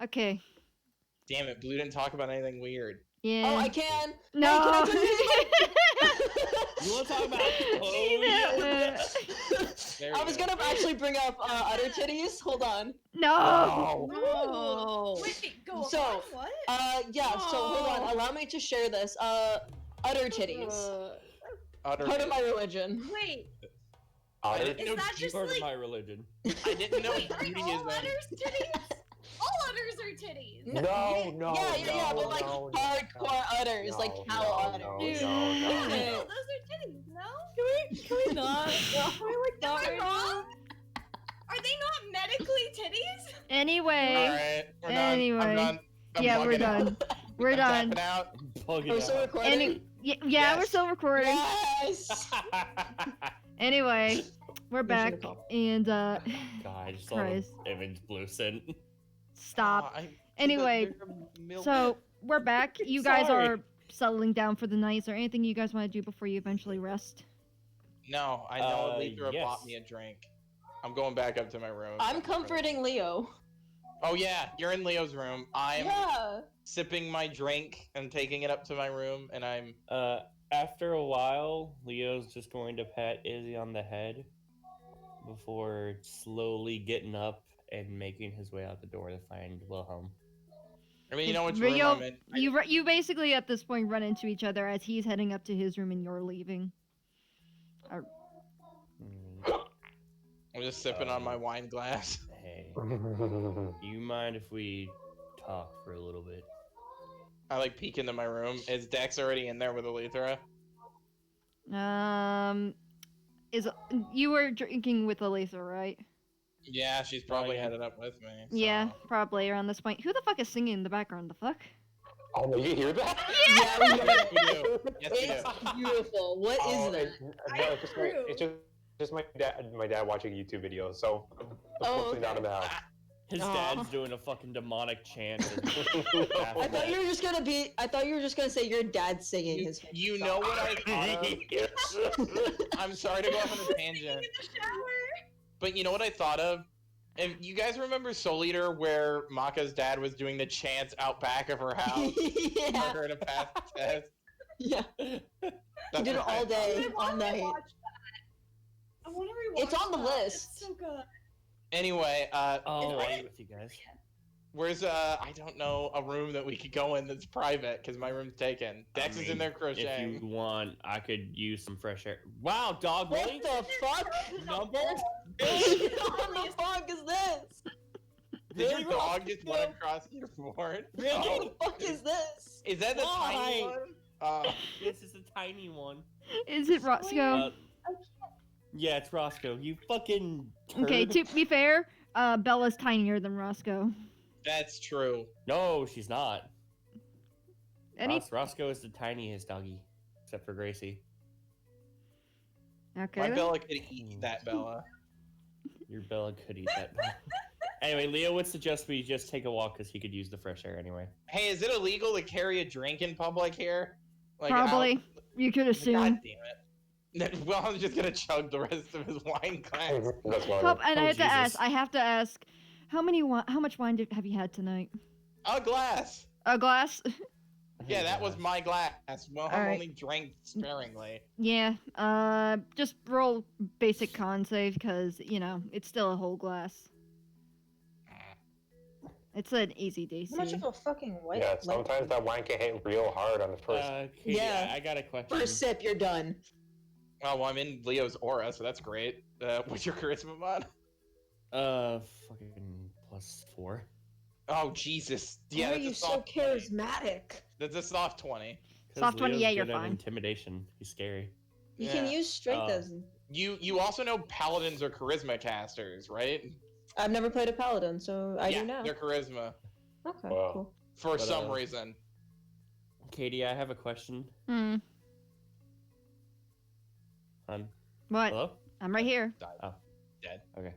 Okay. Damn it, Blue didn't talk about anything weird. Yeah. Oh, I can. No. Hey, can I tell you You want to talk about There I we was go. gonna actually bring up udder titties. Hold on. No. No. Wait, go So, on. What? yeah. So hold on. Allow me to share this. Udder titties. Utter Part of my religion. Wait, I didn't is know that just part of like my religion. I didn't know wait, are all Judaism. udders titties? All udders are titties. No, Yeah, no, but like no, hardcore udders, like cow udders. No, those are titties. No. Can we not? Am I wrong? Are they not medically titties? Anyway. Alright, we're Anyway. done. I'm done. I'm Yeah, we're logging out. done. We're I'm done. tapping out. Plug Are we it still out. recording? Yeah, Yes. we're still recording. Yes. Anyway, we're back, Mission accomplished. and God, I just saw the Christ. image Blue sent. stop. I- Anyway, there's a milk- So we're back. You guys Sorry. are settling down for the night. Is there anything you guys want to do before you eventually rest? No, I know Alethra yes. bought me a drink. I'm going back up to my room. I'm comforting Leo. Oh yeah, you're in Leo's room. I'm Yeah. sipping my drink and taking it up to my room, and I'm. After a while, Leo's just going to pat Izzy on the head before slowly getting up and making his way out the door to find Wilhelm. I mean, you know which Rio- room I'm in. You basically at this point run into each other as he's heading up to his room and you're leaving. I'm just sipping on my wine glass. Hey, you mind if we talk for a little bit? I like peek into my room. Is Dex already in there with Alethra? Is you were drinking with Aletha, right? Yeah, she's probably yeah. headed up with me. So. Yeah, probably around this point. Who the fuck is singing in the background? The fuck? Oh, no, you hear that? Yeah, we hear Yes, we do. Yes, we do. It's beautiful. What Oh, is that? No, it's just my dad watching a YouTube video. So I'm Oh, mostly not in the house. His Aw. dad's doing a fucking demonic chant. I thought you were just gonna be. I thought you were just gonna say your dad's singing his. You know what I thought of? I'm sorry to go off on a tangent, In the shower. but you know what I thought of? If you guys remember Soul Eater, where Maka's dad was doing the chants out back of her house for Yeah. her to pass the test? Yeah. He That's did it what I all thought. day, I all want to night. rewatch that. I want to rewatch It's on the that. list. It's so good. Anyway, I'll wait with you guys. where's I don't know, a room that we could go in that's private because my room's taken. Dex is in there If crocheting. you want, I could use some fresh air. Wow, dog, What really? the fuck? Numbers? What the fuck is this? Did Really, your dog Ross? just run across your board? Really? What the fuck is this? Is that the tiny Why? one? This is a tiny one. Is it Roscoe? Uh, yeah, it's Roscoe. You fucking turd. Okay, to be fair, Bella's tinier than Roscoe. That's true. No, she's not. Any? Roscoe is the tiniest doggy, except for Gracie. Okay. My then. Bella could eat that Bella. Your Bella could eat that. Anyway, Leo would suggest we just take a walk because he could use the fresh air anyway. Hey, is it illegal to carry a drink in public here? Like, Probably. You could God assume. damn it. Well, I'm just gonna chug the rest of his wine glass. That's why. Hope, and Oh, I have to Jesus. ask. I have to ask. How much wine have you had tonight? A glass. A glass. Yeah, that was my glass. Well, I Alright. only drank sparingly. Yeah. Just roll basic con save because you know it's still a whole glass. It's an easy DC. How much of a fucking white? Yeah, sometimes that wine can hit real hard on the first. Katie, Yeah. I got a question. First sip, you're done. Oh, well, I'm in Leo's aura, so that's great. What's your charisma mod? Fucking +4. Oh, Jesus. Yeah, Why are that's you a so soft 20. charismatic? That's a soft 20. 'Cause Soft 20, Leo's yeah, you're good at fine. Intimidation. He's scary. You can Yeah. use strength Oh. as. You also know paladins are charisma casters, right? I've never played a paladin, so I yeah, do now. they're charisma. Okay, Wow. cool. For But, some reason. Katie, I have a question. Hmm. What? Hello? I'm right here. Dead. Okay.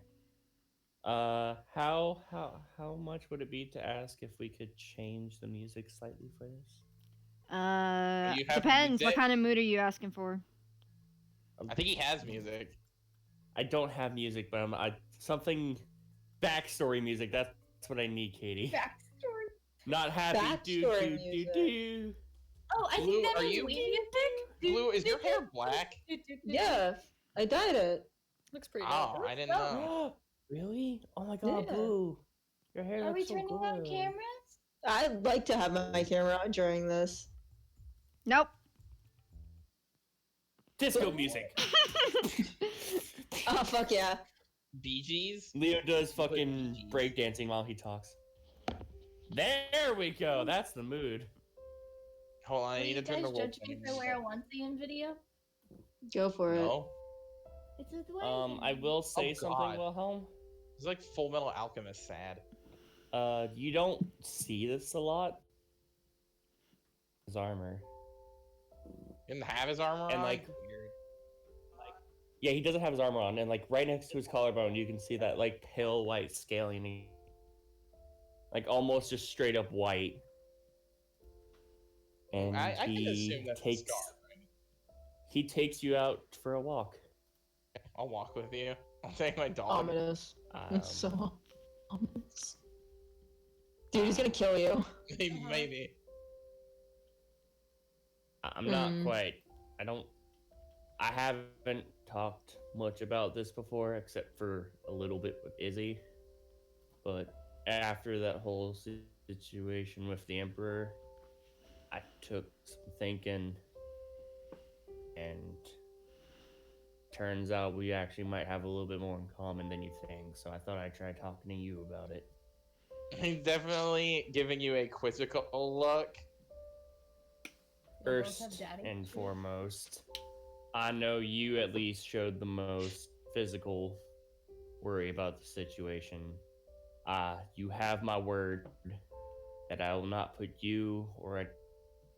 How much would it be to ask if we could change the music slightly for this? You have Depends. What music? kind of mood are you asking for? I think he has music. I don't have music, but something backstory music. That's what I need, Katie. Backstory. Not happy. Backstory music. Do. Oh, I Blue, think that are means you- wheat music. Blue, is your hair black? Yeah, I dyed it. Looks pretty Oh, dope. I didn't know. Really? Oh my god, Yeah. Blue. Your hair Are we looks so turning on good. cameras? I'd like to have my camera on during this. Nope. Disco music. Oh, fuck yeah. Bee Gees? Leo does fucking breakdancing while he talks. There we go. That's the mood. Hold on, I Will need you to turn the guys judge me if I wear a onesie in video? Go for it. No. It's a way. I will say Oh, something, God. Wilhelm. It's like Full Metal Alchemist sad. You don't see this a lot. His armor. Didn't have his armor And, on? like- Weird. Yeah, he doesn't have his armor on, and like right next to his collarbone, you can see that like pale white scaling, like almost just straight up white. And I can he assume that's a takes scar. he takes you out for a walk. I'll walk with you. I'll take my dog. Ominous. Um, It's so ominous. Dude, he's gonna kill you. Maybe. I'm not Mm. quite. I haven't talked much about this before, except for a little bit with Izzy. But after that whole situation with the Emperor, I took some thinking, and turns out we actually might have a little bit more in common than you think. So I thought I'd try talking to you about it. He's definitely giving you a quizzical look. We'll both have First daddy. and foremost, I know you at least showed the most physical worry about the situation. You have my word that I will not put you or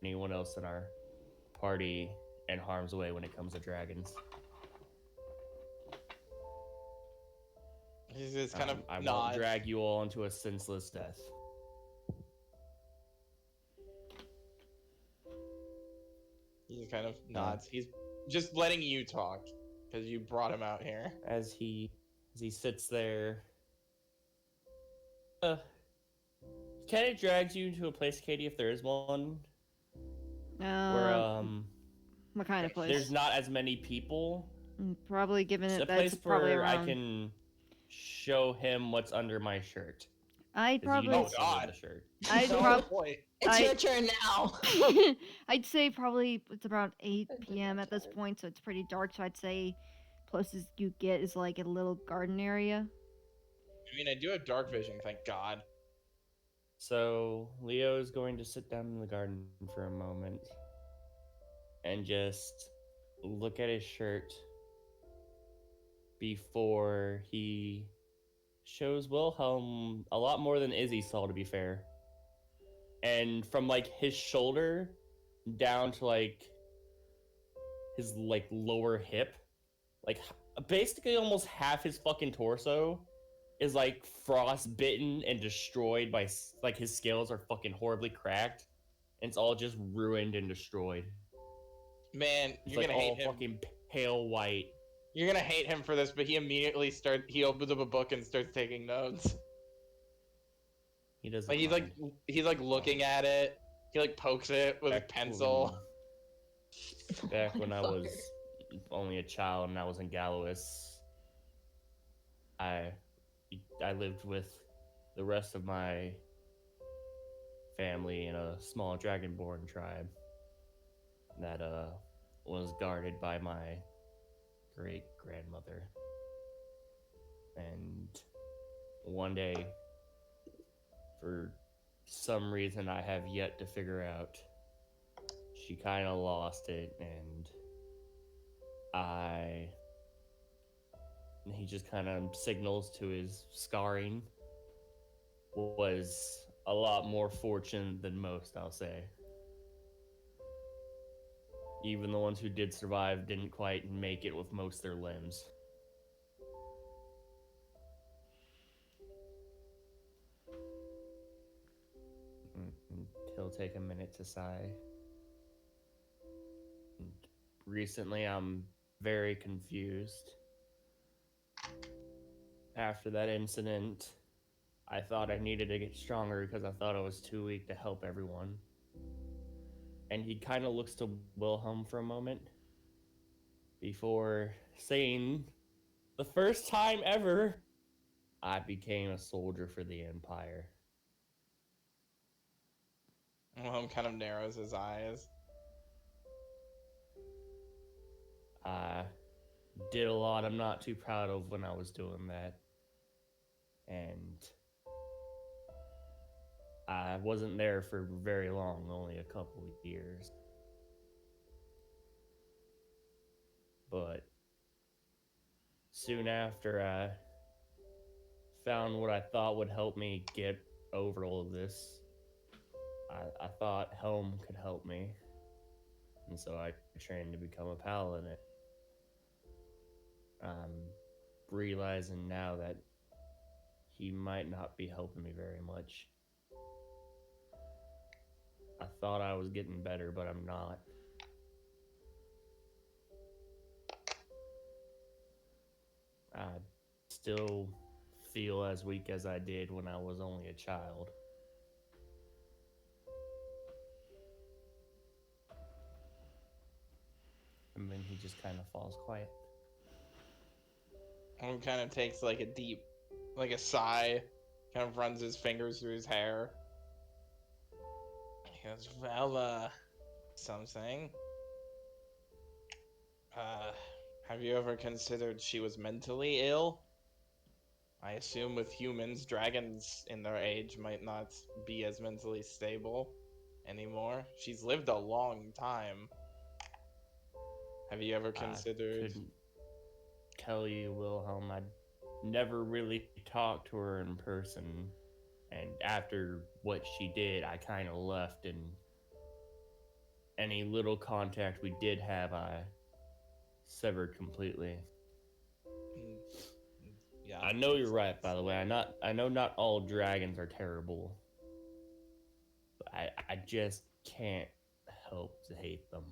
anyone else in our party in harm's way when it comes to dragons. He's just kind of I won't nods. drag you all into a senseless death. He kind of nods. He's just letting you talk because you brought him out here. As he sits there, kind of drags you into a place, Katie, if there is one, where What kind of place? there's not as many people. Probably given It's it a that's place probably where around. I can show him what's under my shirt. I'd 'cause probably. you don't see God. the shirt. I'd So, prob- boy, It's I- your turn now. I'd say probably it's about 8 p.m. at this point, so it's pretty dark. So I'd say closest you get is like a little garden area. I mean, I do have dark vision, thank God. So Leo is going to sit down in the garden for a moment and just look at his shirt before he shows Wilhelm a lot more than Izzy saw, to be fair. And from like his shoulder down to like his like lower hip, like basically almost half his fucking torso is like frostbitten and destroyed by like his scales are fucking horribly cracked, and it's all just ruined and destroyed. Man, It's you're like gonna all hate him. fucking pale white. You're gonna hate him for this, but he immediately he opens up a book and starts taking notes. He doesn't. Like he's like looking at it. He like pokes it with a pencil. Back when I Motherfucker. was only a child and I was in Gallowis, I lived with the rest of my family in a small dragonborn tribe that was guarded by my great grandmother. And one day, for some reason I have yet to figure out, she kind of lost it, and he just kind of signals to his scarring, was a lot more fortunate than most, I'll say. Even the ones who did survive didn't quite make it with most of their limbs. He'll take a minute to sigh. And recently, I'm very confused. After that incident, I thought I needed to get stronger because I thought I was too weak to help everyone. And he kind of looks to Wilhelm for a moment before saying, the first time ever, I became a soldier for the Empire. Wilhelm kind of narrows his eyes. I did a lot I'm not too proud of when I was doing that. And I wasn't there for very long, only a couple of years. But soon after, I found what I thought would help me get over all of this. I thought Helm could help me. And so I trained to become a paladin. I'm realizing now that he might not be helping me very much. I thought I was getting better, but I'm not. I still feel as weak as I did when I was only a child. And then he just kind of falls quiet. Wilhelm kind of takes like a deep, like a sigh, kind of runs his fingers through his hair. He goes, well, something. Have you ever considered she was mentally ill? I assume with humans, dragons in their age might not be as mentally stable anymore. She's lived a long time. Have you ever considered... I couldn't tell you, Wilhelm. I never really talked to her in person. And after what she did, I kind of left, and any little contact we did have, I severed completely. Yeah, I know you're right, by the way. I know not all dragons are terrible. But I just can't help to hate them.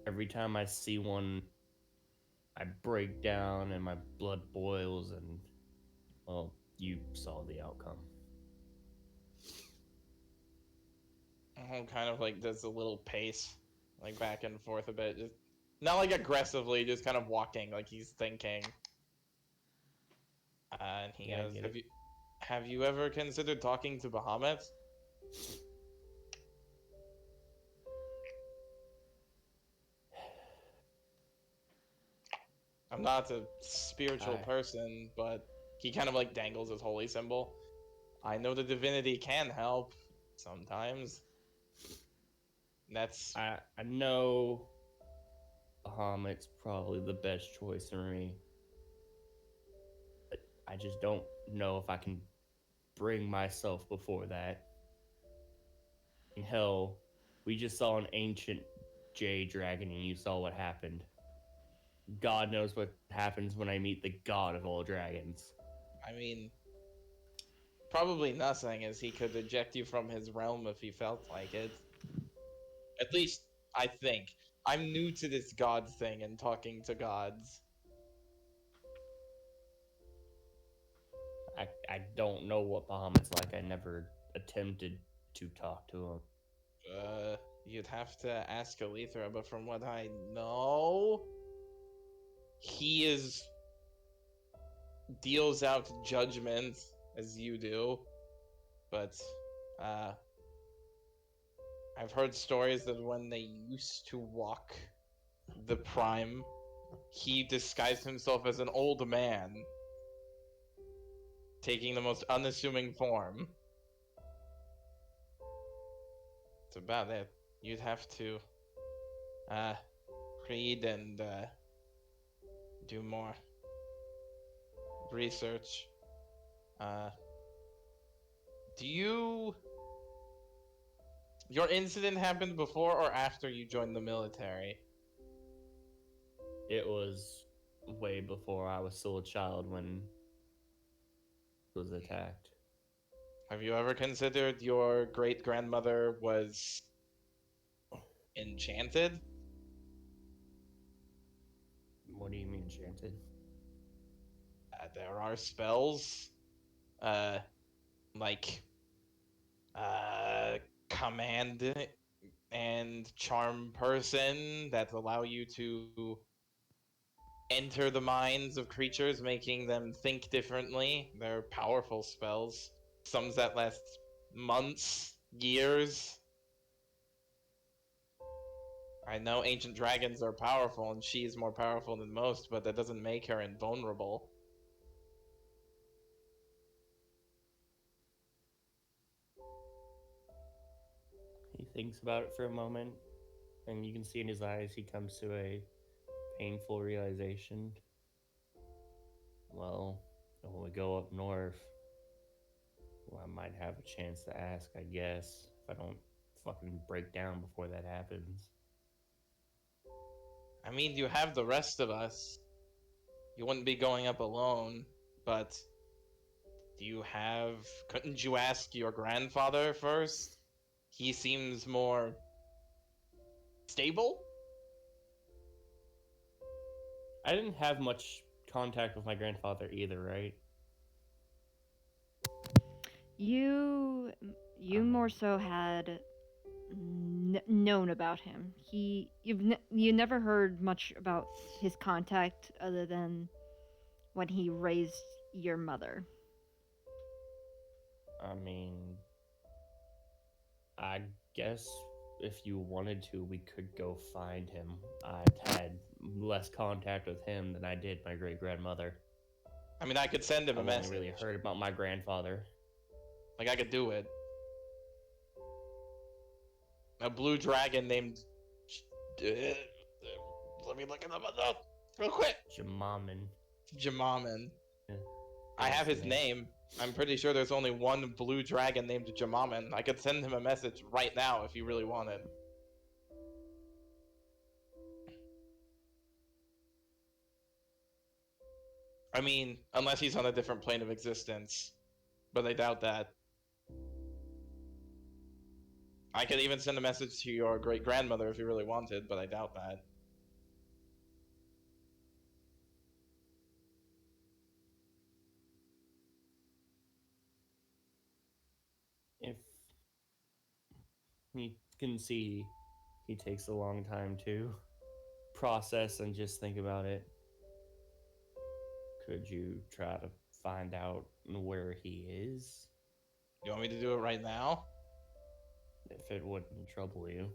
Every time I see one, I break down and my blood boils, and, well, you saw the outcome. Kind of like does a little pace, like back and forth a bit. Just not like aggressively, just kind of walking, like he's thinking. And he Yeah, I goes, get it. Have you ever considered talking to Bahamut? I'm not a spiritual person, but he kind of like dangles his holy symbol. I know the divinity can help sometimes. That's I know Bahamut's probably the best choice for me. But I just don't know if I can bring myself before that. Hell, we just saw an ancient jade dragon and you saw what happened. God knows what happens when I meet the god of all dragons. I mean, probably nothing, as he could eject you from his realm if he felt like it. At least, I think. I'm new to this god thing and talking to gods. I don't know what Bahamut's like. I never attempted to talk to him. You'd have to ask Alethra, but from what I know, he deals out judgment as you do, but I've heard stories that when they used to walk the Prime, he disguised himself as an old man, taking the most unassuming form. That's about it. You'd have to read and do more research. Your incident happened before or after you joined the military? It was way before I was still a child when it was attacked. Have you ever considered your great-grandmother was enchanted? What do you mean enchanted? There are spells like command and charm person that allow you to enter the minds of creatures, making them think differently. They're powerful spells. Some that last months, years. I know ancient dragons are powerful, and she is more powerful than most, but that doesn't make her invulnerable. He thinks about it for a moment, and you can see in his eyes he comes to a painful realization. Well, when we go up north, well, I might have a chance to ask, I guess, if I don't fucking break down before that happens. I mean, you have the rest of us. You wouldn't be going up alone, but do you have. Couldn't you ask your grandfather first? He seems more stable? I didn't have much contact with my grandfather either, right? You more so had known about him. You never heard much about his contact other than when he raised your mother. I mean, I guess if you wanted to, we could go find him. I've had less contact with him than I did my great grandmother. I mean, I could send him a I've only message. really heard about my grandfather. Like, I could do it. A blue dragon named. Let me look it up real quick. Jamamin. Jamamin. Yeah. I have his Yes, name. I'm pretty sure there's only one blue dragon named Jamamin. I could send him a message right now if you really wanted. I mean, unless he's on a different plane of existence. But I doubt that. I could even send a message to your great grandmother if you really wanted, but I doubt that. If you can see, he takes a long time to process and just think about it. Could you try to find out where he is? You want me to do it right now? If it wouldn't trouble you.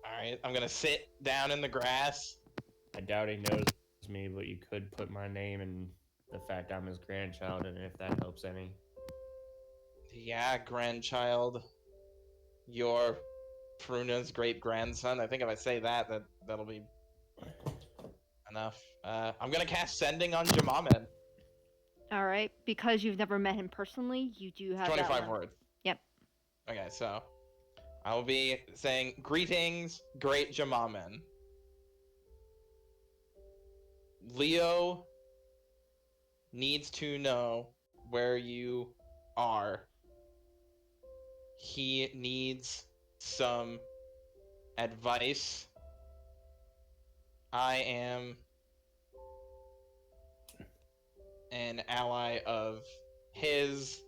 Alright, I'm gonna sit down in the grass. I doubt he knows me, but you could put my name and the fact I'm his grandchild in it if that helps any. Yeah, grandchild. Your Pruna's great grandson. I think if I say that, that'll be enough. I'm gonna cast Sending on Jamamin. All right, because you've never met him personally, you do have 25 that one. words. Yep. Okay, so I will be saying, "Greetings, great Jamamin. Leo needs to know where you are. He needs some advice. I am an ally of his."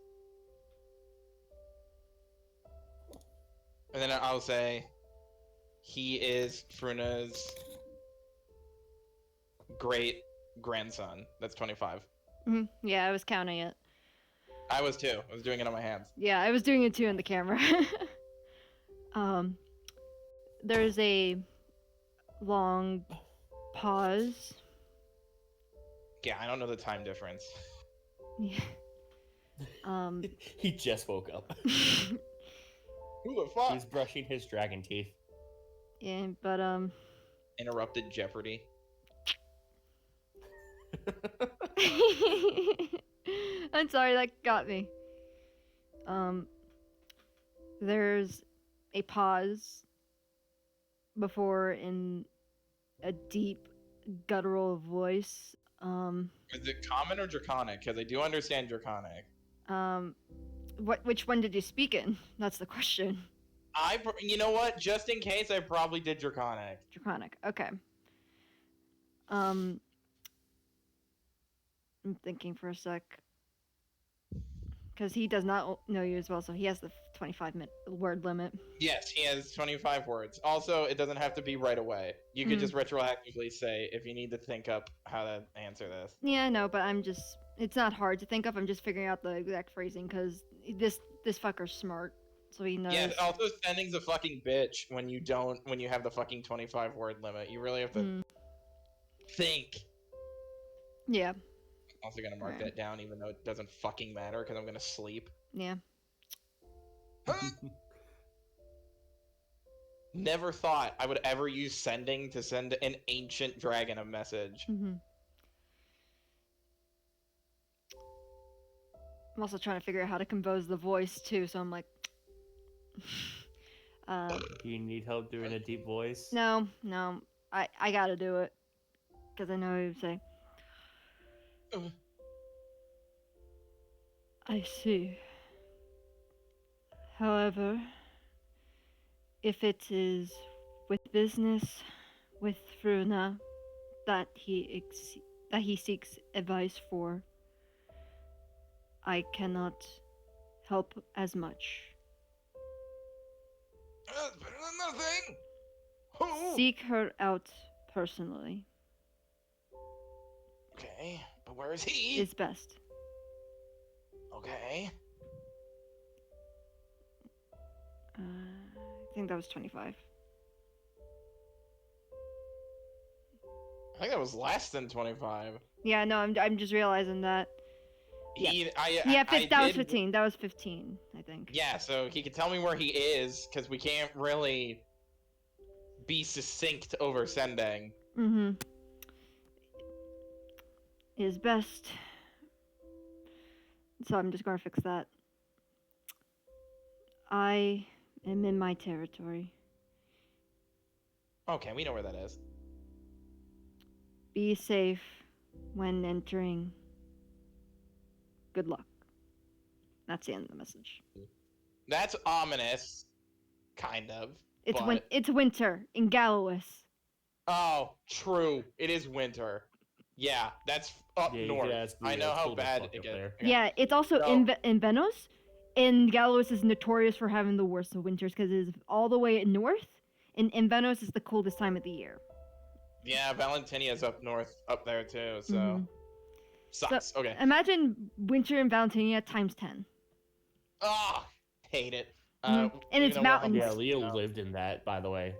And then I'll say, "He is Fruna's great grandson." That's 25. Yeah, I was counting it. I was too. I was doing it on my hands. Yeah, I was doing it too in the camera. There's a long pause. Yeah, I don't know the time difference. Yeah. He just woke up. Who the fuck? He's brushing his dragon teeth. Yeah, but Interrupted Jeopardy. I'm sorry, that got me. There's a pause before in a deep guttural voice. Is it common or draconic? Because I do understand draconic. Which one did you speak in? That's the question. You know what? Just in case, I probably did draconic. Draconic. Okay. I'm thinking for a sec. Because he does not know you as well, so he has the 25-minute word limit. Yes, he has 25 words. Also, it doesn't have to be right away. You could Mm. just retroactively say if you need to think up how to answer this. Yeah, no, but it's not hard to think of. I'm just figuring out the exact phrasing because this fucker's smart, so he knows. Yeah, also sending's a fucking bitch when you have the fucking 25 word limit. You really have to think. Yeah. I'm also gonna mark Right. that down even though it doesn't fucking matter because I'm gonna sleep. Yeah. Never thought I would ever use sending to send an ancient dragon a message. I'm also trying to figure out how to compose the voice too, so I'm like, Do you need help doing a deep voice? no, I gotta do it because I know what he would say. I see. However, if it is with business with Fruna that he seeks advice for, I cannot help as much. That's better than nothing. Oh. Seek her out personally Okay, but where is he? is best. Okay. I think that was 25. I think that was less than 25. Yeah, no, I'm just realizing that. Yeah. I That was did- 15. That was 15, I think. Yeah, so he could tell me where he is, because we can't really be succinct over sending. Is best. So I'm just gonna fix that. I am in my territory. Okay, we know where that is. Be safe when entering. Good luck. That's the end of the message. That's ominous. Kind of. It's but... it's winter in Gallowis. Oh, true. It is winter. Yeah, that's up north. I know how bad it gets. there. Okay. Yeah, it's also in Venos. And Gallowis is notorious for having the worst of winters because it is all the way north, and Venos is the coldest time of the year. Yeah, Valentinia's up north, up there too, so... Sucks. So, okay. Imagine winter in Valentinia times 10. Ah, hate it. And it's mountains. Yeah, Leo lived in that, by the way.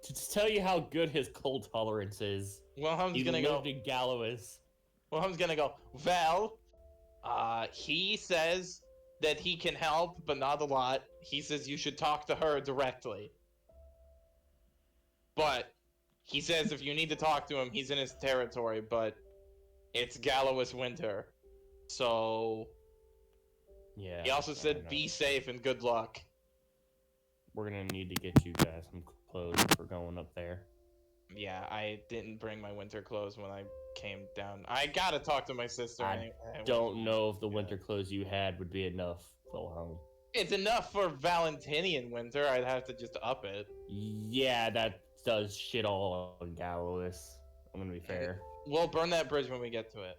To tell you how good his cold tolerance is. Wilhelm's gonna lived in Gallowis. Wilhelm's gonna go, well, he says that he can help, but not a lot. He says you should talk to her directly. But he says if you need to talk to him, he's in his territory, but it's Gallowis winter. So... Yeah. He also said be safe and good luck. We're gonna need to get you guys some clothes if we're going up there. Yeah, I didn't bring my winter clothes when I came down. I gotta talk to my sister. I don't know if the winter clothes you had would be enough, Wilhelm. It's enough for Valentinian winter. I'd have to just up it. Yeah, that does shit all on Gallowis. I'm gonna be fair. We'll burn that bridge when we get to it.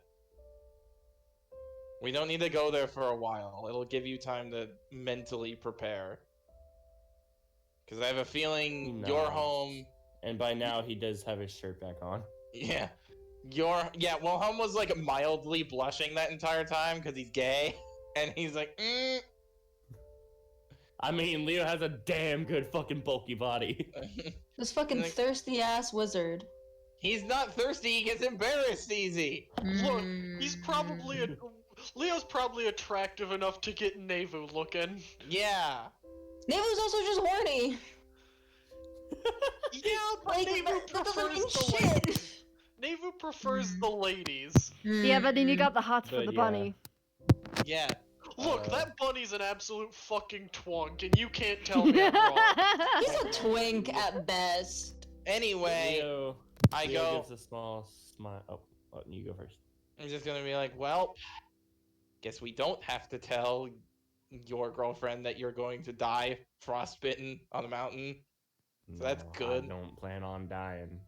We don't need to go there for a while. It'll give you time to mentally prepare. Because I have a feeling your home... And by now, he does have his shirt back on. Yeah. Wilhelm was like mildly blushing that entire time because he's gay. And he's like, I mean, Leo has a damn good fucking bulky body. This fucking thirsty ass wizard. He's not thirsty, he gets embarrassed easy. Look, he's probably Leo's probably attractive enough to get Nevu looking. Yeah. Nevu's also just horny. Yeah, but Like, Nevu that doesn't mean prefers the shit. ladies. Nevu prefers the ladies. Yeah, but then you got the hots for But the yeah. bunny. Yeah. Look, that bunny's an absolute fucking twunk, and you can't tell me I'm wrong. He's a twink at best. Anyway, Leo Leo gives a small smile. Oh, you go first. I'm just gonna be like, well, guess we don't have to tell your girlfriend that you're going to die frostbitten on a mountain. So that's good. I don't plan on dying.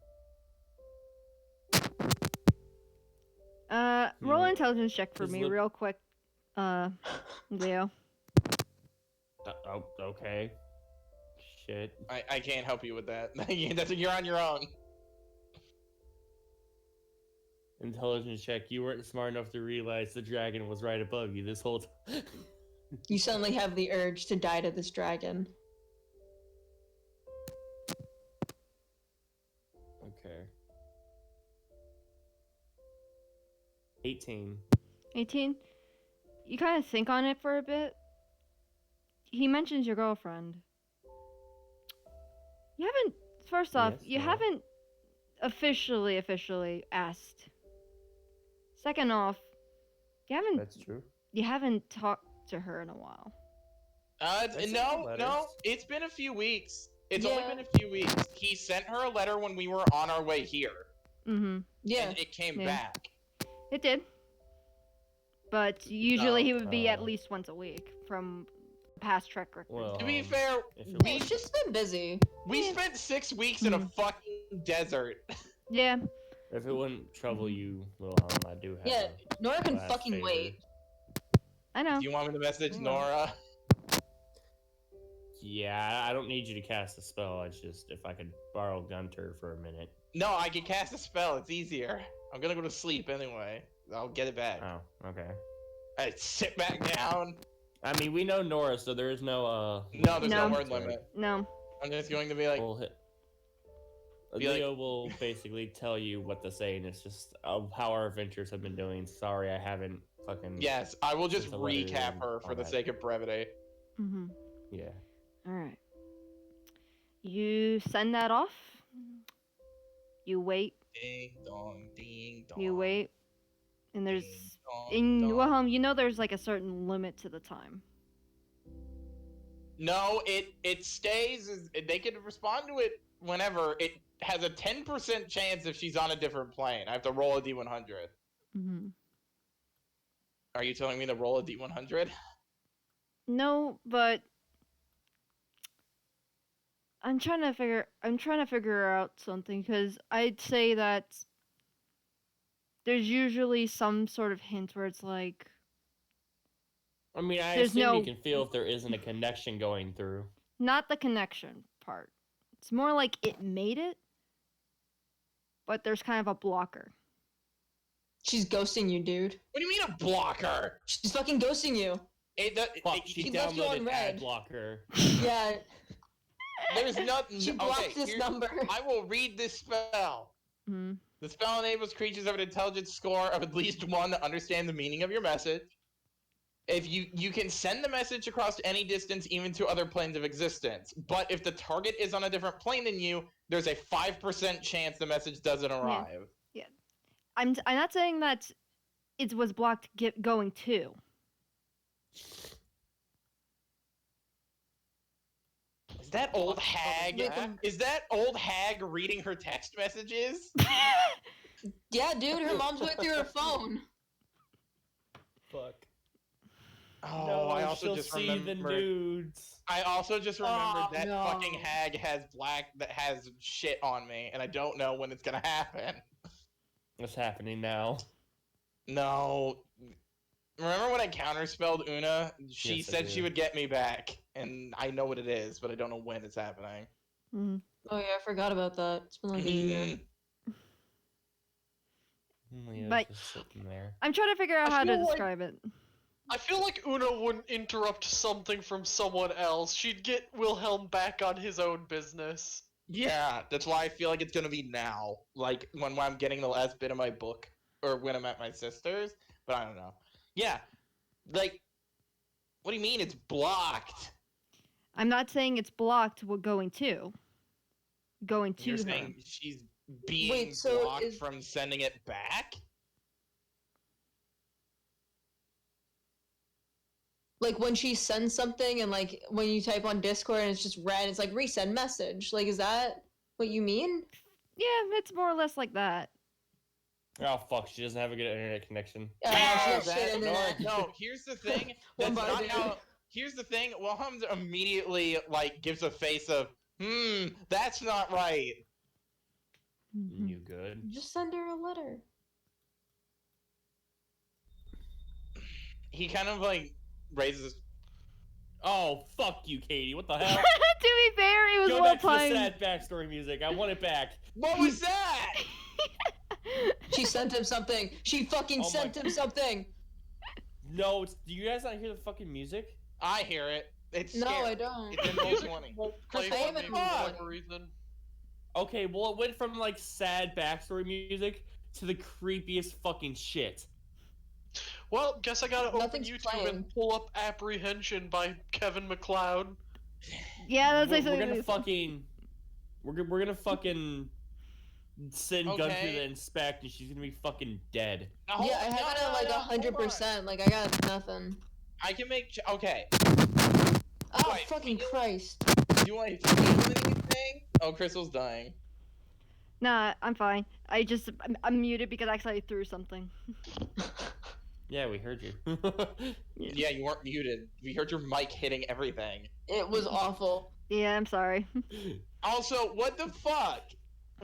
Roll an intelligence check for Just me look- real quick. Leo. Oh, okay. Shit. I can't help you with that. You're on your own. Intelligence check. You weren't smart enough to realize the dragon was right above you this whole time. You suddenly have the urge to die to this dragon. Okay. 18. 18. You kind of think on it for a bit. He mentions your girlfriend. You haven't. First off, Yes, you no. haven't officially asked. Second off, That's true. you haven't talked to her in a while. sent No, letters. no. It's been a few weeks. It's Yeah. only been a few weeks. He sent her a letter when we were on our way here, Mm-hmm. Yeah. and it came Yeah. back. It did. But usually he would be at Oh. least once a week from past track record. Well, To be fair, if it we He's just been busy. spent 6 weeks in a fucking desert. Yeah. If it wouldn't trouble you, Wilhelm, I do have. Yeah, Nora can last fucking favor. wait. I know. Do you want me to message Mm. Nora? Yeah, I don't need you to cast a spell. It's just if I could borrow Gunter for a minute. No, I can cast a spell. It's easier. I'm gonna go to sleep anyway. I'll get it back. Oh, okay. I sit back down. I mean, we know Nora, so there is no No, there's no No. word limit. No. I'm just going to be like, We'll hit. Be like- Leo will basically tell you what to say, and it's just how our adventures have been doing. Sorry, I haven't fucking. yes, I will just Just a letter recap and her for all the that. sake of brevity. Mm-hmm. Yeah. All right. You send that off. You wait. Ding dong, ding dong. You wait. And there's ding dong, in dong. Wilhelm, you know there's like a certain limit to the time. No, it stays. They can respond to it whenever. It has a 10% chance if she's on a different plane. I have to roll a d100. Mm-hmm. Are you telling me to roll a d100? No, but I'm trying to figure out something because I'd say that there's usually some sort of hint where it's like I mean, I There's assume no- you can feel if there isn't a connection going through. not the connection part. It's more like it made it, but there's kind of a blocker. She's ghosting you, dude. What do you mean a blocker? She's fucking ghosting you. Fuck, she she left you on downloaded red. ad blocker. Yeah, There's nothing. she blocked Okay, this here- number. I will read this spell. Hmm. The spell enables creatures of an intelligence score of at least 1 to understand the meaning of your message. If you can send the message across any distance, even to other planes of existence. But if the target is on a different plane than you, there's a 5% chance the message doesn't arrive. I'm not saying that it was blocked going to. Is that old hag? Wait, the- Is that old hag reading her text messages? Yeah, dude, her mom's went through her phone. Fuck. Oh, no, I also she'll just see the remembered. nudes. I also just remembered Oh, that no. fucking hag has shit on me, and I don't know when it's gonna happen. What's happening now? No. Remember when I counterspelled Una? She Yes, I said she do. would get me back, and I know what it is, but I don't know when it's happening. Mhm. Oh yeah, I forgot about that. It's been like a year. Leo's But- just sitting there. I'm trying to figure out I how to feel like- describe it. I feel like Una wouldn't interrupt something from someone else. She'd get Wilhelm back on his own business. Yeah, that's why I feel like it's gonna be now. Like, when I'm getting the last bit of my book, or when I'm at my sister's, but I don't know. Yeah, like, what do you mean it's blocked? I'm not saying it's blocked. Going to You're her. saying she's being Wait, so blocked is- from sending it back? Like when she sends something and like when you type on Discord and it's just red, it's like resend message. Like, is that what you mean? Yeah, it's more or less like that. Oh fuck, she doesn't have a good internet connection. Yeah, No, she has that- shit internet. no, here's the thing. One That's bar, not dude. how. Here's the thing. Wilhelm immediately like gives a face of, that's not right. Mhm. You good? Just send her a letter. he kind of like raises. Oh, fuck you, Katie. What the hell? To be fair, it was Go well back to the timed. sad backstory music. I want it back. What was that? She sent him something. She fucking Oh my- sent him something. No, do you guys not hear the fucking music? I hear it. It's No, scary. I don't. It's in roll 20. Play I for am me in for love. whatever reason. Okay, well, it went from like sad backstory music to the creepiest fucking shit. Well, guess I gotta open Nothing's YouTube playing. and pull up Apprehension by Kevin McLeod. Yeah, that's we're actually. gonna fucking. We're gonna fucking send gun through Okay. the inspect, and she's gonna be fucking dead. Now, hold Yeah, I on, have it no, at like no, hold on. 100%. Like I got nothing. I can make. Okay. Oh Wait, fucking Christ! Do you want to feel anything? Oh, Crystal's dying. Nah, I'm fine. I'm muted because I actually threw something. Yeah, we heard you. Yeah, you weren't muted. We heard your mic hitting everything. It was awful. Yeah, I'm sorry. Also, what the fuck?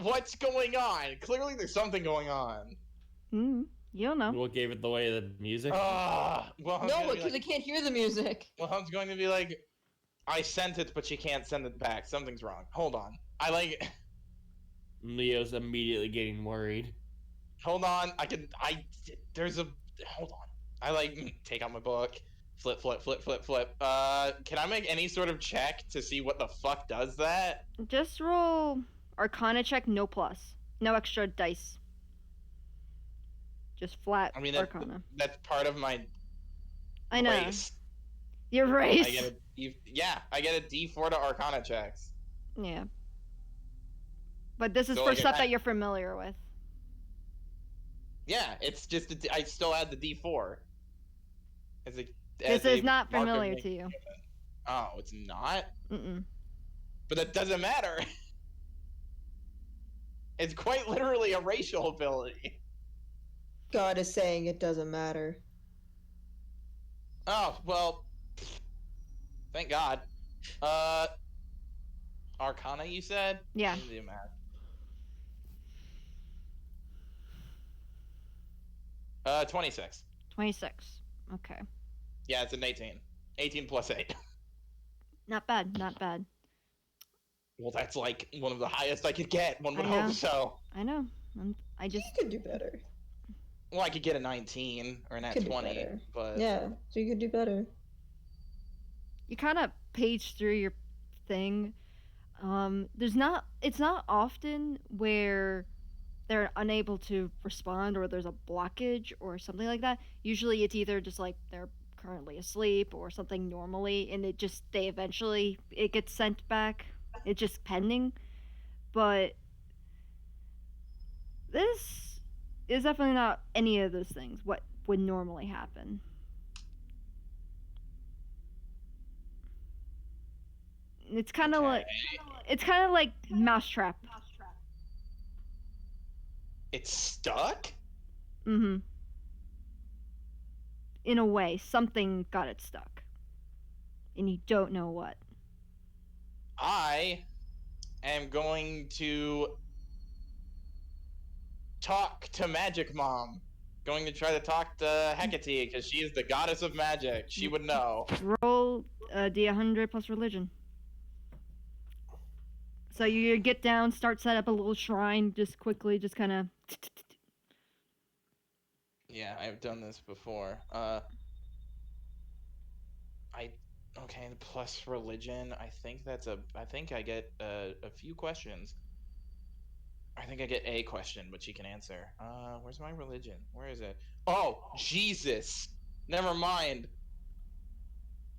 What's going on? Clearly, there's something going on. You don't know. What gave it away? The music? Well, I'm No, gonna be because I like, can't hear the music. well, I'm going to be like, I sent it, but she can't send it back. Something's wrong. Hold on. I like. Leo's immediately getting worried. Hold on. There's a. Hold on. I like take out my book. Flip, flip, flip, flip, flip. Can I make any sort of check to see what the fuck does that? Just roll Arcana check, no plus, no extra dice. Just flat I mean, Arcana. that's part of my I know. race. Your race. I get a D4 to Arcana checks. Yeah. But this is So, for like, stuff that you're familiar with. Yeah, it's just I still add the D4. This is not familiar to you. Oh, it's not. Mm-mm. But that doesn't matter. It's quite literally a racial ability. God is saying it doesn't matter. Oh well. Thank God. Arcana, you said? Yeah. Let me do math. 26. 26. Okay. Yeah, it's an 18. 18 plus 8. Not bad. Not bad. Well, that's like one of the highest I could get. One would I know. hope so. I know. I just. You could do better. Well, I could get a 19 or an at Could do 20, better. but Yeah, so you could do better. You kind of page through your thing. It's not often where they're unable to respond or there's a blockage or something like that. Usually it's either just like they're currently asleep or something normally, and it gets sent back. It's just pending. But this is definitely not any of those things what would normally happen. It's kind of like Mousetrap. it's stuck? Mm-hmm. In a way, something got it stuck. And you don't know what. I am going to talk to Magic Mom. Going to try to talk to Hecate because she is the goddess of magic. She would know. Roll D100 plus religion. So you get down, start set up a little shrine, just quickly, just kind of. Yeah, I've done this before. Okay, plus religion. I think I get a few questions. I think I get a question, but she can answer. Where's my religion? Where is it? Oh, Jesus! Never mind.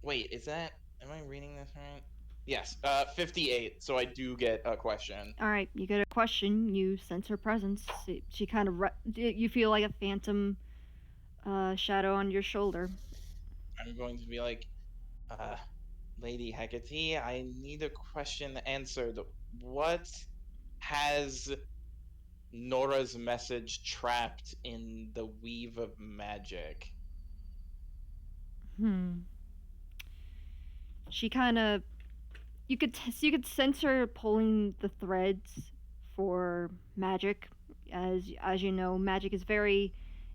Wait, am I reading this right? Yes, 58, so I do get a question. All right, you get a question. You sense her presence. She kind of. You feel like a phantom shadow on your shoulder. I'm going to be like, Lady Hecate, I need a question answered. What has Nora's message trapped in the weave of magic? She kind of. You could sense her pulling the threads for magic. As you know, magic is very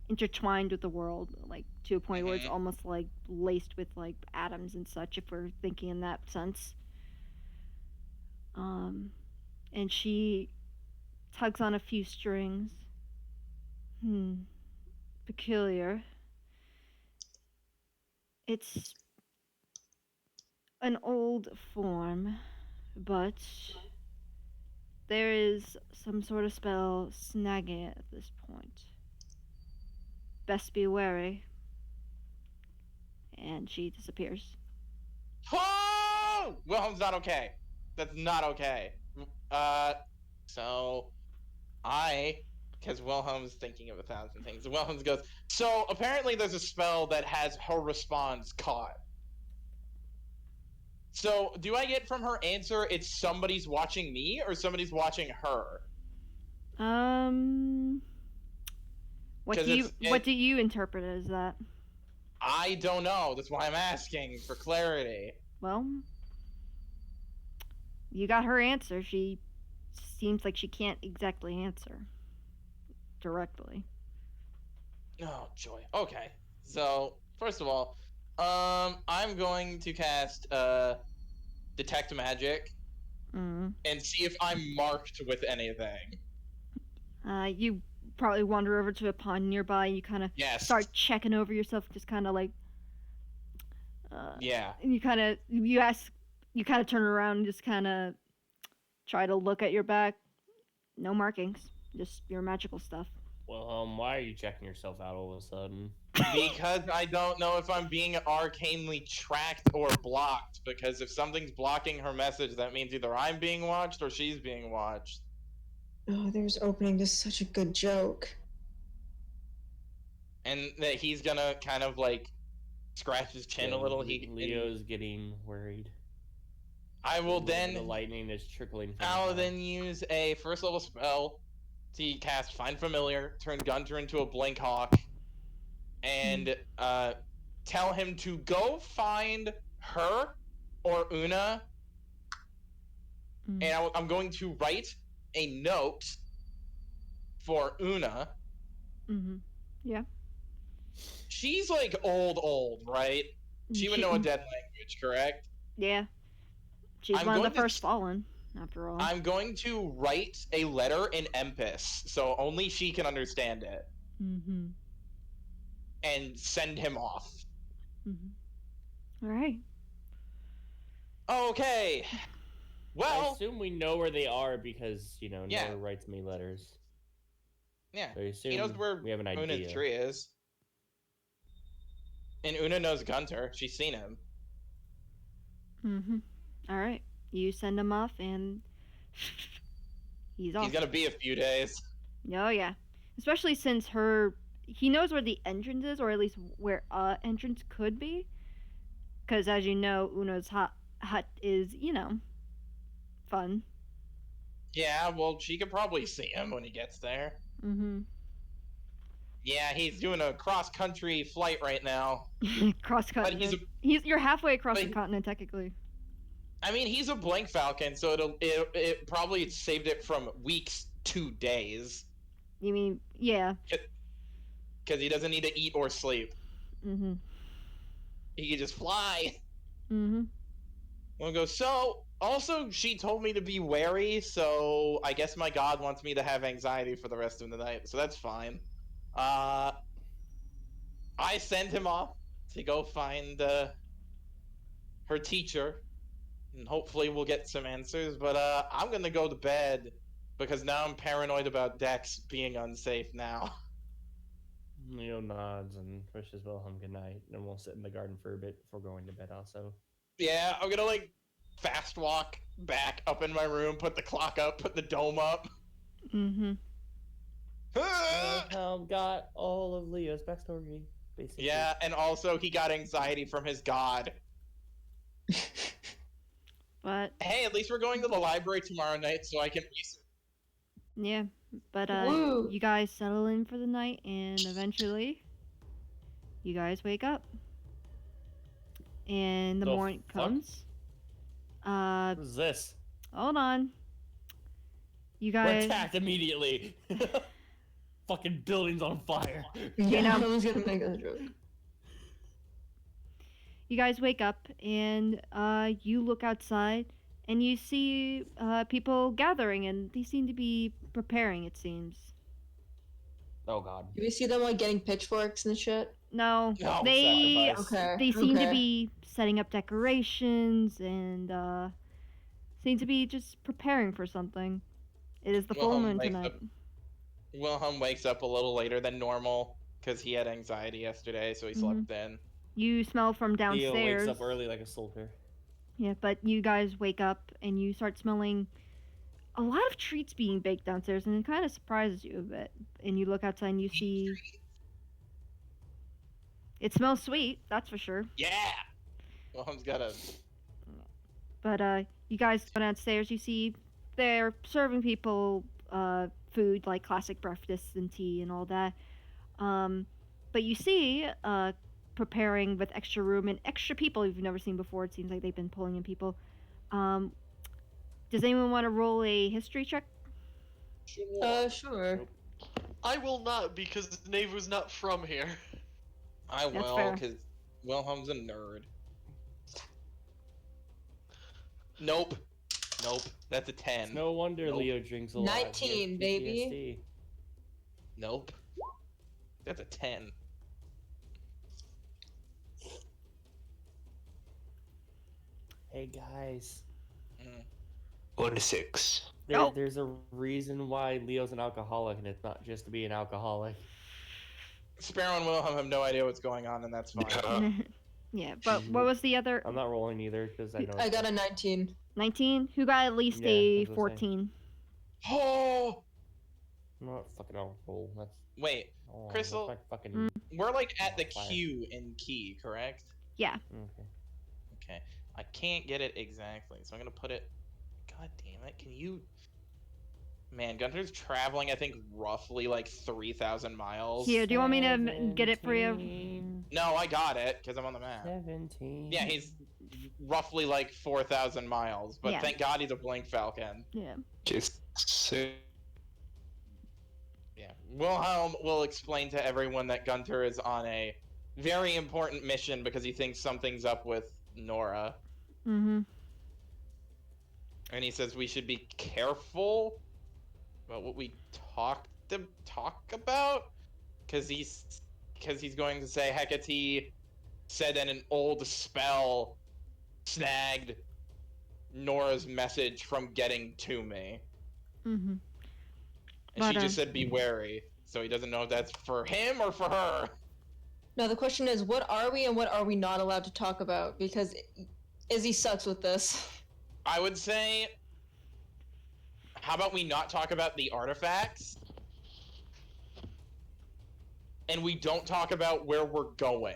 intertwined with the world, like to a point where it's Mhm. almost like laced with like atoms and such, if we're thinking in that sense. Um, and she tugs on a few strings. Peculiar. It's an old form, but there is some sort of spell snagging it at this point. Best be wary. And she disappears. Oh! Wilhelm's not okay. That's not okay. Uh, so because Wilhelm's thinking of 1,000 things. Wilhelm goes, so apparently there's a spell that has her response caught. So do I get from her answer it's somebody's watching me or somebody's watching her? What 'Cause do you it's- what do you interpret as that? I don't know. That's why I'm asking for clarity. Well, you got her answer. She seems like she can't exactly answer directly. Oh, joy. Okay. So, first of all, I'm going to cast Detect Magic Mm. and see if I'm marked with anything. You probably wander over to a pond nearby. And you kind of Yes. start checking over yourself, just kind of like. Yeah. And you kind of turn around and just kind of try to look at your back. No markings, just your magical stuff. Well, why are you checking yourself out all of a sudden? Because I don't know if I'm being arcanely tracked or blocked. Because if something's blocking her message, that means either I'm being watched or she's being watched. Oh, there's opening to such a good joke. And that he's gonna kind of like scratch his chin a little. Leo's getting worried. I will The then. lightning is trickling from I'll his mouth. then use a first level spell to cast Find Familiar, turn Gunter into a Blink Hawk, and tell him to go find her or Una. And I'm going to write a note for Una. Yeah. She's like old, right? She would know a dead language, correct? Yeah. She's one of the first fallen, after all. I'm going to write a letter in Empis, so only she can understand it. And send him off. All right. Okay. Well, I assume we know where they are because, Yeah. Noah writes me letters. Yeah. So I assume He knows where we have an idea. Una's tree is. And Una knows Gunter. She's seen him. All right. You send him off, and he's off. He's gonna be a few days. Oh yeah. Especially since he knows where the entrance is, or at least where entrance could be. Because as you know, Una's hut is, fun. Yeah, well, she could probably see him when he gets there. Yeah, he's doing a cross-country flight right now. Cross continent. You're halfway across the continent, technically. I mean, he's a blank falcon, so it probably saved it from weeks to days. You mean, yeah. Because he doesn't need to eat or sleep. He can just fly. We'll go, so, also, she told me to be wary, so I guess my god wants me to have anxiety for the rest of the night, so that's fine. I send him off to go find her teacher, and hopefully we'll get some answers, but I'm gonna go to bed, because now I'm paranoid about Dex being unsafe now. Leo nods and wishes Wilhelm good night, and we'll sit in the garden for a bit before going to bed also. Yeah, I'm gonna, fast walk back up in my room, put the clock up, put the dome up. Wilhelm got all of Leo's backstory, basically. Yeah, and also he got anxiety from his god. But hey, at least we're going to the library tomorrow night so I can research. Yeah, but Woo. you guys settle in for the night, and eventually, you guys wake up, and the The morning fuck? comes. What is this? Hold on. You We're guys. attacked immediately. fucking building's on fire. Yeah, know- I was gonna make that joke. You guys wake up and you look outside and you see people gathering and they seem to be preparing, it seems. Oh god. Do we see them like getting pitchforks and shit? No, No, they sacrifice. Okay. they seem to okay. be setting up decorations and seem to be just preparing for something. It is the full Wilhelm moon wakes tonight. up- Wilhelm wakes up a little later than normal because he had anxiety yesterday, so he slept in. You smell from Leo downstairs. wakes up early like a soldier. Yeah, but you guys wake up and you start smelling a lot of treats being baked downstairs, and it kind of surprises you a bit. And you look outside and you see it smells sweet, that's for sure. Yeah! Wilhelm's got a. But you guys go downstairs. You see they're serving people food like classic breakfast and tea and all that. But you see preparing with extra room and extra people you've never seen before. It seems like they've been pulling in people. Does anyone want to roll a history check? Sure. I will not because Nevu's not from here. I That's will, fair. because Wilhelm's a nerd. Nope. Nope. That's a 10. It's no wonder Nope. Leo drinks a lot. He has 19, baby. PTSD. Nope. That's a 10. Hey guys, Mm. 1-6. Oh. there's a reason why Leo's an alcoholic, and it's not just to be an alcoholic. Sparrow and Wilhelm have no idea what's going on, and that's fine. Yeah, but what was the other I'm not rolling either because I know. I got a 19. 19? Who got at least Yeah, I a was gonna say. 14? Oh! I'm not fucking on roll. That's Wait, oh, Crystal? that's my fucking. Mm. we're like at the Fire. Q in key, correct? Yeah. Okay. Okay. I can't get it exactly, so I'm gonna put it. God damn it! Can you? Man, Gunter's traveling. I think roughly like 3,000 miles. Here, do you want me to get it for you? 17, No, I got it because I'm on the map. 17. Yeah, he's roughly like 4,000 miles, but Yeah. thank God he's a Blink Falcon. Yeah. Just so Yeah. Wilhelm will explain to everyone that Gunter is on a very important mission because he thinks something's up with Nora. Mm-hmm. And he says we should be careful about what we talk about, because he's going to say Hecate said that an old spell snagged Nora's message from getting to me, Mm-hmm. and But, she just said be wary. So he doesn't know if that's for him or for her. Now the question is, what are we and what are we not allowed to talk about? Because Izzy sucks with this. I would say, how about we not talk about the artifacts? And we don't talk about where we're going.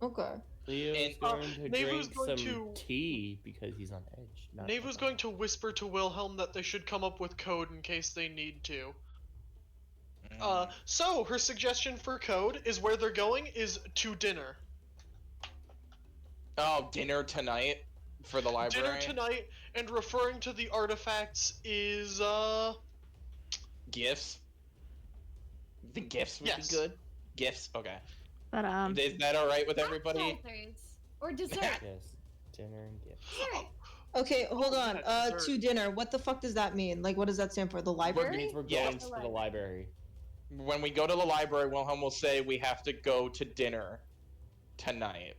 Okay. Leo's And- going to Nevu's drink going some to- tea because he's on edge. not Nevu's going to whisper to Wilhelm that they should come up with code in case they need to. So her suggestion for code is where they're going is to dinner. Oh, dinner tonight for the library? Dinner tonight, and referring to the artifacts is Gifts? The gifts would Yes. be good? Gifts? Okay. But Is that alright with everybody? Appetizers. Or dessert. Yes, dinner and gifts. Sure. Okay, hold on. Yeah, dessert. To dinner. What the fuck does that mean? Like, what does that stand for? The It library? means we're Yeah. going to the library. When we go to the library, Wilhelm will say we have to go to dinner tonight.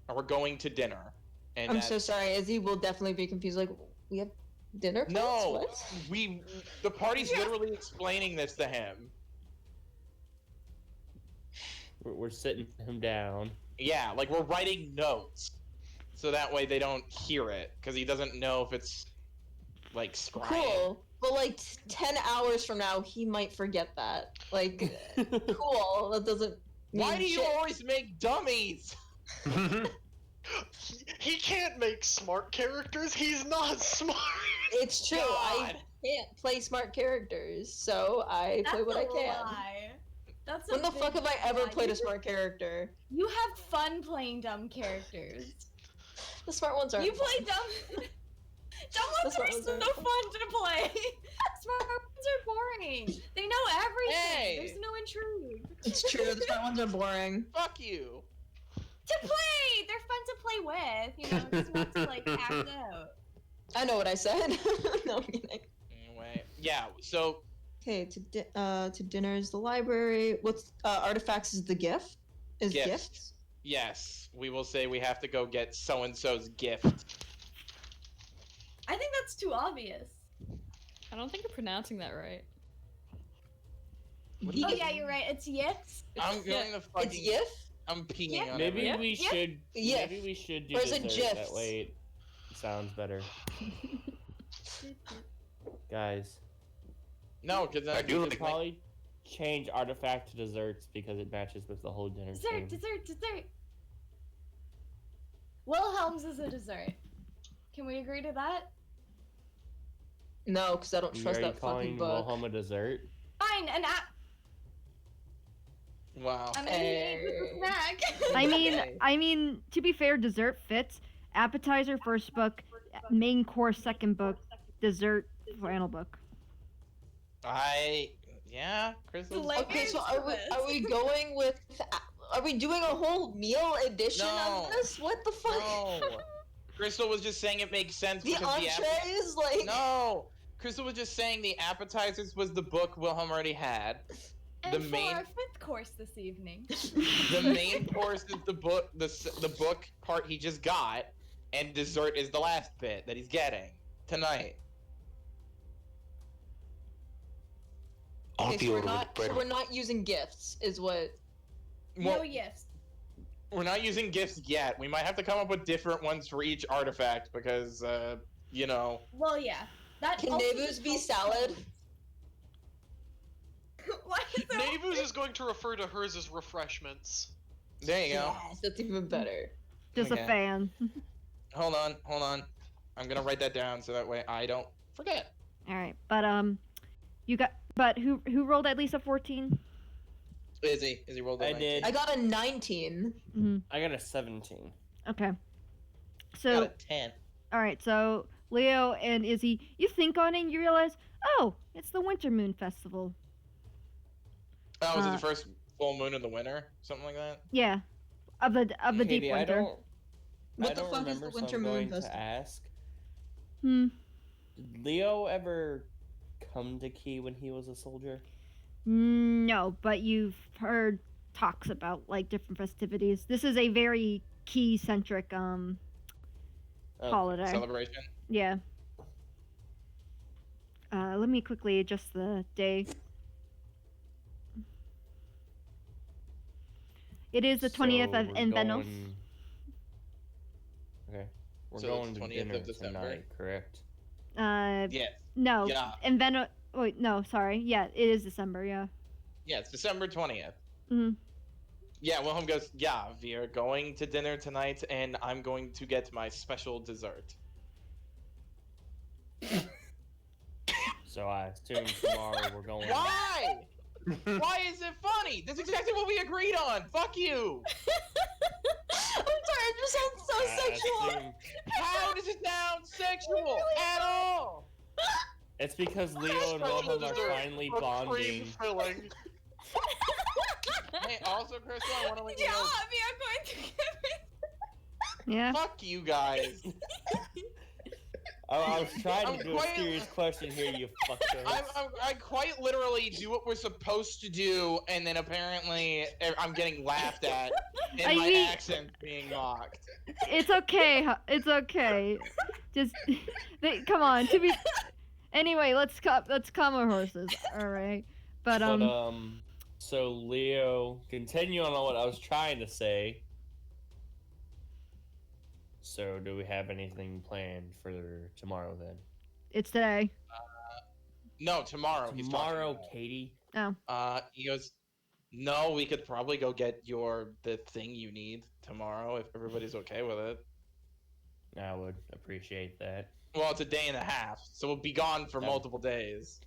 Or we're going to dinner. And I'm that's- so sorry. Izzy will definitely be confused. Like, we have dinner plans? No, What? the party's literally explaining this to him. We're sitting him down. Yeah, like we're writing notes, so that way they don't hear it, because he doesn't know if it's like scrying. Cool. But like 10 hours from now, he might forget that. Like, cool. That doesn't mean Why do you shit. always make dummies? he can't make smart characters. He's not smart. It's true. I God. can't play smart characters, so I play That's what I a can. lie. That's a When the big fuck have I ever lie. played a smart character? You have fun playing dumb characters. The smart ones are. You play dumb. Dumb That's ones what are was so it. fun to play. Smart ones are boring. They know everything. Hey! There's no intrigue. It's true. The smart ones are boring. Fuck you. To play! They're fun to play with. You know, just not to like act out. I know what I said. No, I'm kidding. Anyway, yeah. So Okay, to dinner is the library. What's artifacts is the gift? Is Gift. gifts? yes, we will say we have to go get so and so's gift. I think that's too obvious. I don't think you're pronouncing that right. What do Oh you- yeah, you're right. It's yips. I'm going to It's fucking. Yif? I'm peeing Yeah. on Maybe everything. we Yeah. should. Yeah. Maybe we should do Or is it dessert. That gifs? way it sounds better, guys. No, because I do We like could probably change artifact to desserts because it matches with the whole dinner theme. Dessert. Wilhelm's is a dessert. Can we agree to that? No, because I don't You trust already that calling fucking book. Wilhelm a dessert? Fine, an app. Wow. I'm gonna eat it with a snack. Okay. I mean, to be fair, dessert fits. Appetizer, first book. Main course, second book. Dessert, final book. Yeah, Crystal's. Like- Okay, so Layers to are we going with? Are we doing a whole meal edition No. of this? What the fuck? No. Crystal was just saying it makes sense The because entrees, like. No. Crystal was just saying the appetizers was the book Wilhelm already had. And The for main- our fifth course this evening. The main course is the book, the book part he just got, and dessert is the last bit that he's getting tonight. Okay, so Auntie we're not using gifts, is what. Well, No yips. we're not using gifts yet. We might have to come up with different ones for each artifact because, you know. Well, yeah. That Can also Navus just be helps salad? codes. Why is that? Navus is going to refer to hers as refreshments. There you go. Yes, that's even better. Just Okay. a fan. Hold on. I'm gonna write that down so that way I don't forget. All right, but you got. But who rolled at least a 14? Izzy rolled that. I did. I got a 19. Mm-hmm. I got a 17. Okay. Got So a 10. all right, so Leo and Izzy, you think on it and you realize, oh, it's the Winter Moon Festival. Oh, was it Uh, the first full moon of the winter? Something like that? Yeah, of the deep Katie, winter. What I the don't fuck is remember, the so Winter I'm Moon going to Festival? ask. Hmm. Did Leo ever come to Key when he was a soldier? No, but you've heard talks about like different festivities. This is a very key centric Okay. holiday. Celebration? Yeah. Let me quickly adjust the day. It is the 20th of So we're Invenos. going- Okay. We're So going it's to 20th of dinner December? tonight, correct? Yes. No. Yeah. Inveno. Wait, no, sorry. Yeah, it is December. Yeah. Yeah, it's December 20th. Mhm. Yeah, Wilhelm goes, yeah, we are going to dinner tonight, and I'm going to get my special dessert. So I assume tomorrow we're going. Why? Why is it funny? That's exactly what we agreed on. Fuck you. I'm sorry, it just sounds so I sexual. assume- How does it sound sexual at all? It's because Leo and Special Wilhelm are dessert finally of cream bonding. filling. Hey, also, Crystal, I want to let you Yeah, know. we are going to give it. Yeah. Fuck you guys. I was trying I'm to do quite- a serious question here, you fuckers. I quite literally do what we're supposed to do, and then apparently I'm getting laughed at, and I my mean- accent being mocked. It's okay. It's okay. Just come on. To be. Anyway, let's calm our horses. All right. But So Leo, continue on what I was trying to say. So, do we have anything planned for tomorrow then? it's today. No, tomorrow. he's talking Tomorrow, about. Katie. He goes, no, we could probably go get the thing you need tomorrow if everybody's okay with it. I would appreciate that. Well, it's a day and a half, so we'll be gone for Yeah. multiple days.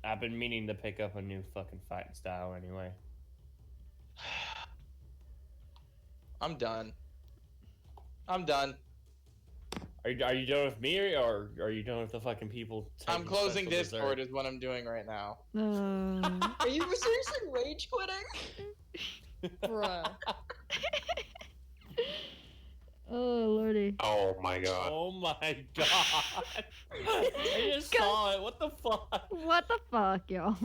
I've been meaning to pick up a new fucking fighting style anyway. I'm done. Are you done with me, or are you done with the fucking people? I'm taking closing special Discord dessert? is what I'm doing right now. Are you seriously rage quitting? Bruh. Oh lordy. Oh my god. Oh my god! I just saw it. What the fuck? What the fuck, y'all?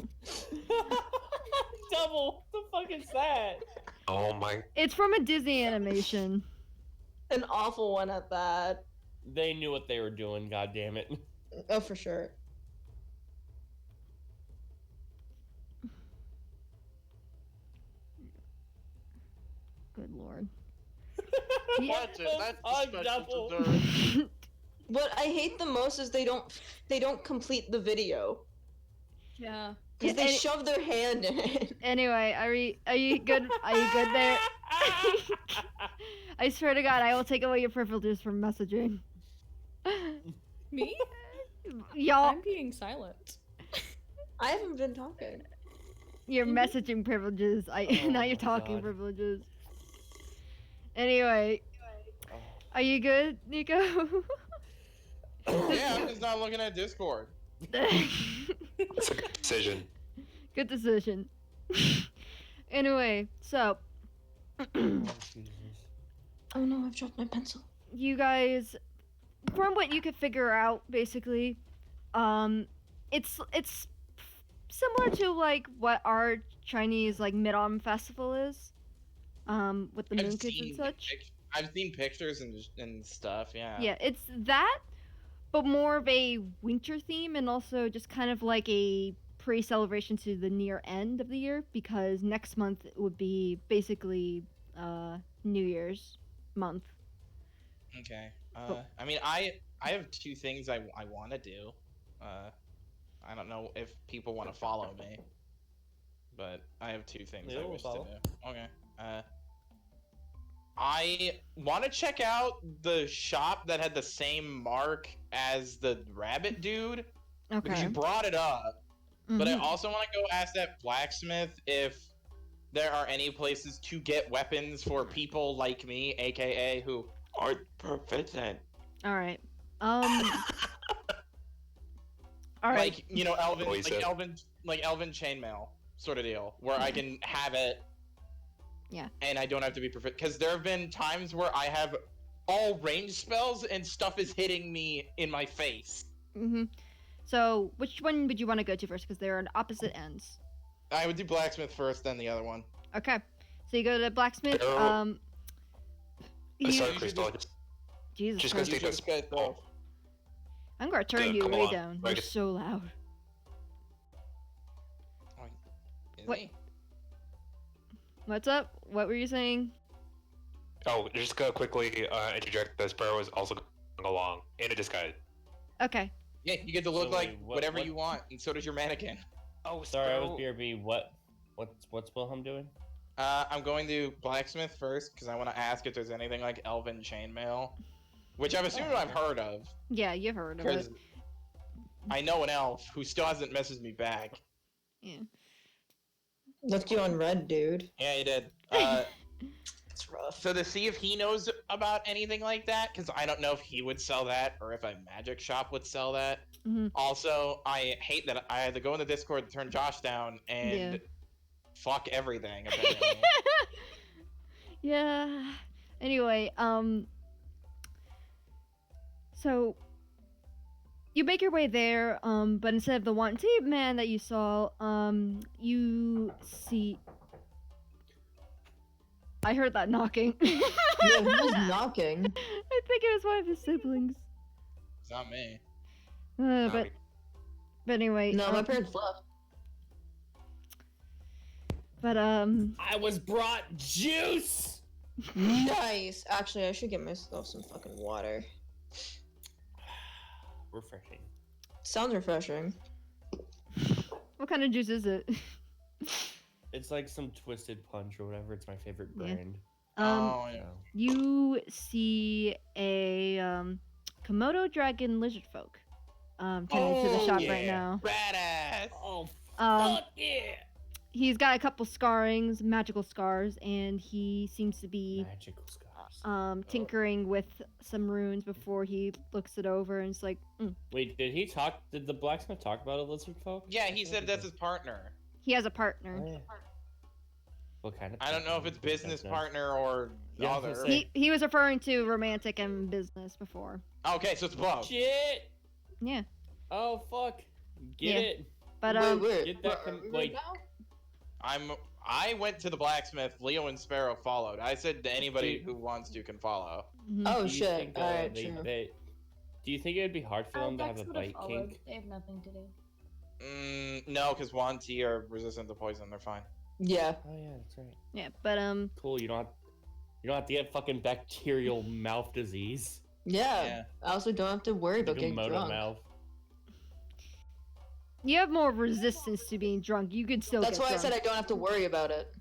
Double. What the fuck is that? Oh my. It's from a Disney animation. An awful one at that. They knew what they were doing. God damn it. Oh, for sure. Good lord. That's it. That's the Oh, special double. dessert. What I hate the most is they don't complete the video Yeah. because Yeah, they shove their hand in it. Anyway, are you good? Are you good there? I swear to God, I will take away your privileges from messaging. Me? Y'all, I'm being silent. I haven't been talking. your messaging privileges. Oh Not your my talking God. privileges. Anyway, are you good, Nico? Yeah, I'm just not looking at Discord. That's a good decision. Good decision. Anyway, so Oh, Jesus. Oh no, I've dropped my pencil. you guys, from what you could figure out, basically, it's similar to like what our Chinese like mid-autumn festival is, with the moon kids and such. I've seen pictures and stuff. Yeah. Yeah, it's that, but more of a winter theme, and also just kind of like a pre-celebration to the near end of the year, because next month would be basically New Year's month. Okay. But- I mean, I have two things I want to do. I don't know if people want to follow me, but I have two things Yeah, I we'll wish follow. to do. Okay. I want to check out the shop that had the same mark as the rabbit dude because Okay. you brought it up. But I Mhm. also want to go ask that blacksmith if there are any places to get weapons for people like me, aka who aren't proficient. All right. All right. Like, you know, Elvin, Oh, he said- Elvin chainmail sort of deal, where I can have it. Yeah. And I don't have to be proficient, because there have been times where I have all range spells and stuff is hitting me in my face. Mhm. So, which one would you want to go to first? Because they're on opposite ends. I would do blacksmith first, then the other one. Okay. So you go to blacksmith. Arrow. Oh. You, Sorry, you Crystal. should Jesus just Christ. gonna take You this. should just go- Oh, I'm gonna turn Dude, you come way on. down. Like You're it- so loud. Is What? he? What's up? What were you saying? oh, just gonna quickly interject. The sparrow is also going along in a disguise. Okay. Yeah, you get to look So like wait, whatever what- you want, and so does your mannequin. Oh, Sorry, I was BRB. What's Wilhelm doing? I'm going to blacksmith first because I want to ask if there's anything like elven chainmail, which I'm assuming I've heard of, Yeah, you've heard of because it. I know an elf who still hasn't messaged me back. Yeah. Left you on red, dude. Yeah, he did. It's rough. So to see if he knows about anything like that, because I don't know if he would sell that or if a magic shop would sell that. Mhm. Also, I hate that I had to go in the Discord to turn Josh down and Yeah. fuck everything. Apparently. Yeah. Anyway, so you make your way there, but instead of the one-team man that you saw, you see. I heard that knocking. Yeah, who was knocking? I think it was one of his siblings. It's not me. But anyway. No, my parents left. But I was brought juice. Nice. Actually, I should get myself some fucking water. Refreshing. Sounds refreshing. what kind of juice is it? It's like some twisted punch or whatever. It's my favorite Yeah. brand. Oh yeah. So. You see a Komodo dragon lizard folk tending to the Oh, shop yeah. right now. Badass. Oh, Um, yeah! he's got a couple scarrings, magical scars, and he seems to be Magical scars. tinkering with some runes before he looks it over and it's like, Wait, did he talk? Did the blacksmith talk about a lizard folk? Yeah, I he feel said like that's did. his partner. he has a partner. Oh, yeah. What kind of? I don't know if it's partner? You guys business know? partner or Yeah, I was gonna other. say. He was referring to romantic and business before. Okay, so it's both. Shit! Yeah, Oh fuck! Get Yeah. it? but wait. Get that wait. I went to the blacksmith. Leo and Sparrow followed. I said to anybody who wants to can follow. mhm. Oh Do you shit! think, All right, true. do you think it would be hard for them to have Vex a would've bite followed. kink? They have nothing to do. No, because Wanti are resistant to poison. They're fine. Yeah. Oh yeah, that's right. Yeah, but Cool. You don't have to get fucking bacterial mouth disease. Yeah. I also don't have to worry about getting Komodo drunk. mouth. you have more resistance to being drunk. You could still. That's get why drunk. I said I don't have to worry about it.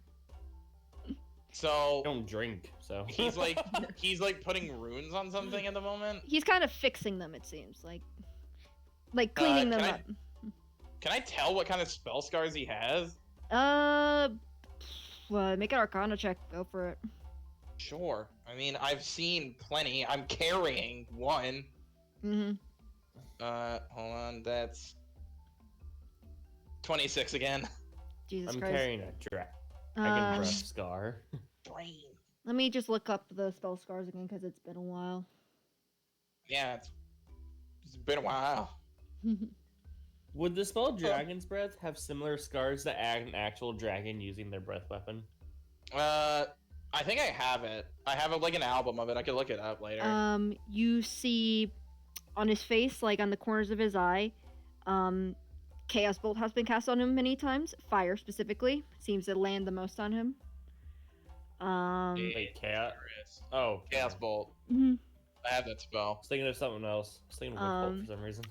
So I don't drink, so he's like putting runes on something at the moment. He's kind of fixing them. It seems like cleaning them can up. Can I tell what kind of spell scars he has? Make an Arcana check. Go for it. Sure. I mean, I've seen plenty. I'm carrying one. Mm-hmm. Hold on. That's 26 again. Jesus I'm Christ. carrying a dragon breath Uh, scar. Brain. let me just look up the spell scars again because it's been a while. Yeah, it's been a while. Would the spell Dragon's Breath have similar scars to an actual dragon using their breath weapon? I think I have it. I have like an album of it. I could look it up later. You see on his face, like on the corners of his eye, Chaos Bolt has been cast on him many times. Fire specifically seems to land the most on him. Wait, cat? Oh, Chaos Bolt. Mhm. I have that spell. I was thinking of something else. I was thinking of Bolt for some reason.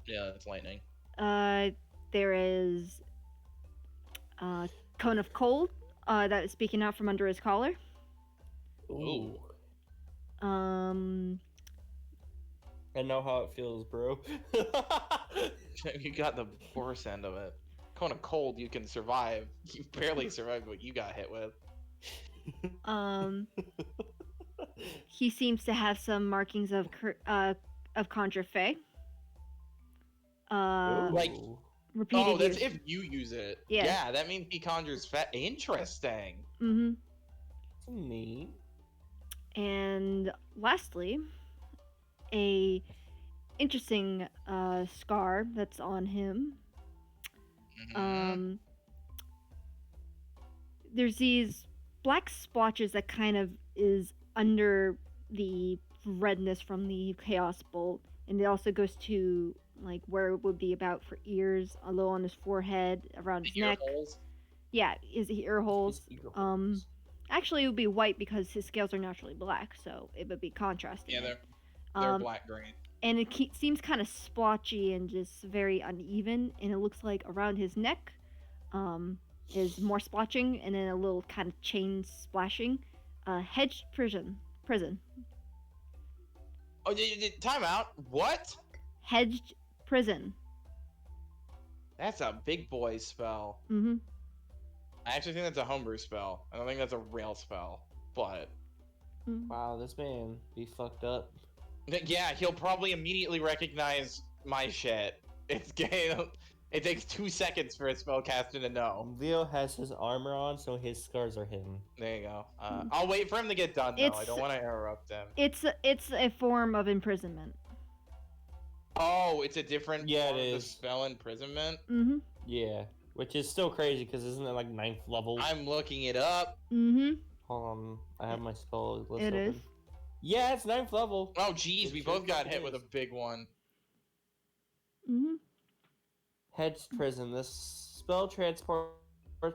Yeah, that's lightning. There is Cone of Cold that is speaking out from under his collar. Ooh. Um, I know how it feels, bro. You got the worst end of it. Cone of Cold, you can survive. You barely survived what you got hit with. he seems to have some markings of Conjure Fey. Like- Repeated Oh, that's use. if you use it. Yeah. Yeah, that means he conjures fat. Interesting. Mm-hmm. Neat. And lastly, a interesting scar that's on him. Mhm. There's these black splotches that kind of is under the redness from the Chaos Bolt, and it also goes to like where it would be about for ears, a little on his forehead, around his The ear neck. holes. Yeah, his ear holes. Actually, it would be white because his scales are naturally black, so it would be contrasting. Yeah, it. they're black green. And it seems kind of splotchy and just very uneven, and it looks like around his neck is more splotching, and then a little kind of chain splashing. Hedged prison. Oh, time out. What? Hedged prison. That's a big boy spell. Mm-hmm. I actually think that's a homebrew spell. I don't think that's a real spell. But Wow, this man be fucked up. yeah, he'll probably immediately recognize my shit. It's gay. It takes 2 seconds for a spellcaster to know. Leo has his armor on, so his scars are hidden. There you go. I'll wait for him to get done though. I It's- don't want to interrupt him. It's a form of imprisonment. Oh, it's a different Yeah, it form of the is. spell imprisonment. Mm-hmm. Yeah, which is still crazy because isn't it like 9th level? I'm looking it up. Mm-hmm. Hold on, I have my spell list It open. is. Yeah, it's 9th level. Oh, geez, we It sure both got fucking hit with a is. big one. Mm-hmm. Hedged prison. This spell transports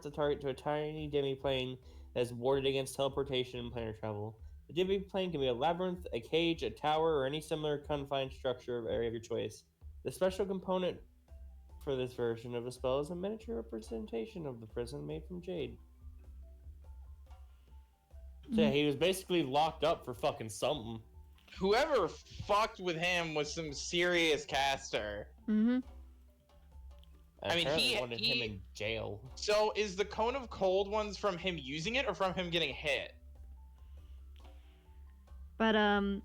the target to a tiny demi-plane that is warded against teleportation and planar travel. The demi-plane can be a labyrinth, a cage, a tower, or any similar confined structure of area of your choice. The special component for this version of the spell is a miniature representation of the prison made from jade. So yeah, he was basically locked up for fucking something. Whoever fucked with him was some serious caster. Mm-hmm. I mean, Apparently he- wanted him in jail. So is the cone of cold ones from him using it or from him getting hit? But That's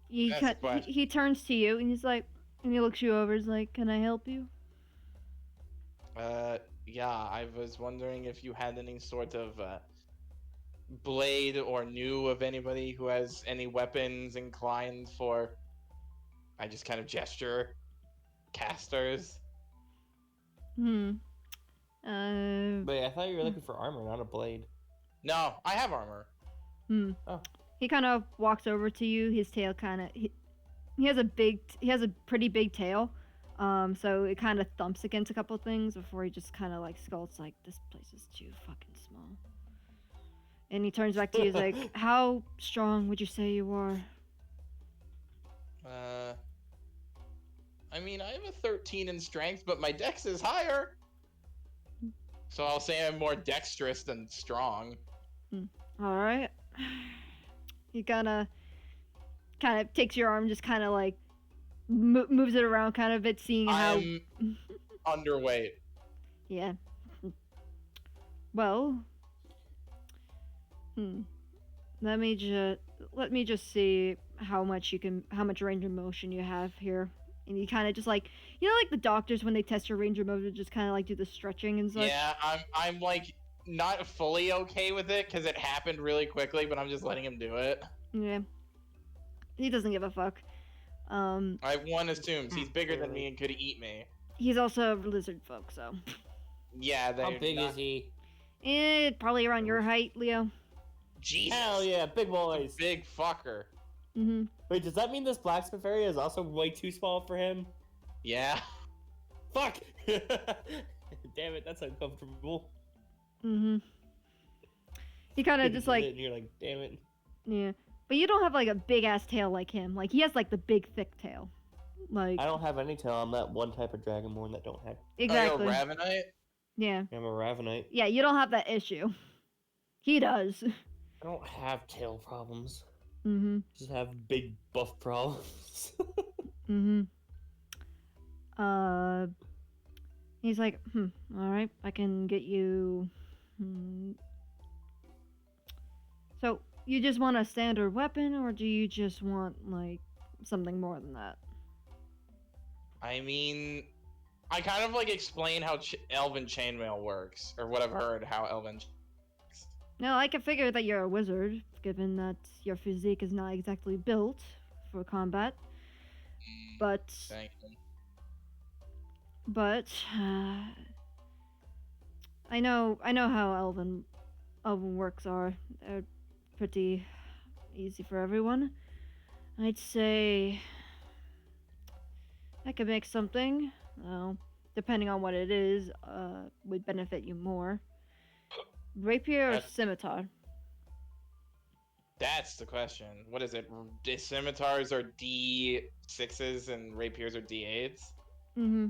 the question. he turns to you and he's like, and he looks you over. He's like, "Can I help you?" Yeah, I was wondering if you had any sort of blade or knew of anybody who has any weapons inclined for. I just kind of gesture casters. Hmm. Uh. Wait, I thought you were looking for armor, not a blade. No, I have armor. Hmm. Oh. He kind of walks over to you. His tail kind of he has a pretty big tail. So it kind of thumps against a couple things before he just kind of like scolds like, "This place is too fucking small." And he turns back to you. He's like, "How strong would you say you are?" I mean, I have a 13 in strength, but my dex is higher. So I'll say I'm more dexterous than strong. All right. He kind of takes your arm, just kind of like moves it around, kind of bit, seeing how. I'm underweight. Yeah. Well. Let me just see how much range of motion you have here. And you kind of just like, like the doctors when they test your range of motion, just kind of like do the stretching and such. Yeah, I'm like not fully okay with it because it happened really quickly, but I'm just letting him do it. Yeah. He doesn't give a fuck. One assumes he's bigger than me and could eat me. He's also a lizard folk, so. Yeah, How big is he? Probably around your height, Leo. Jesus. Hell yeah, big boys. Big fucker. Mm-hmm. Wait, does that mean this blacksmith area is also way too small for him? Yeah. Fuck! Damn it, that's uncomfortable. Mm-hmm. He kind of just like. And you're like, damn it. Yeah. But you don't have like a big ass tail like him. Like he has like the big thick tail. Like I don't have any tail. I'm that one type of dragonborn that don't have. exactly. Oh, you're a Ravenite? Yeah. I'm a Ravenite. Yeah, you don't have that issue. He does. I don't have tail problems. Mm-hmm. Just have big buff problems. Mm-hmm. He's like, all right, I can get you. So you just want a standard weapon, or do you just want like something more than that? I mean, I kind of like explain how Elven chainmail works, or what I've heard how Elven works. No, I can figure that you're a wizard, given that your physique is not exactly built for combat. But Thank you. But I know how elven works are. They're pretty easy for everyone. I'd say I could make something. Well, depending on what it is, would benefit you more. Rapier or scimitar? That's the question. What is it? Scimitars are D6s and rapiers are D8s? Mm-hmm.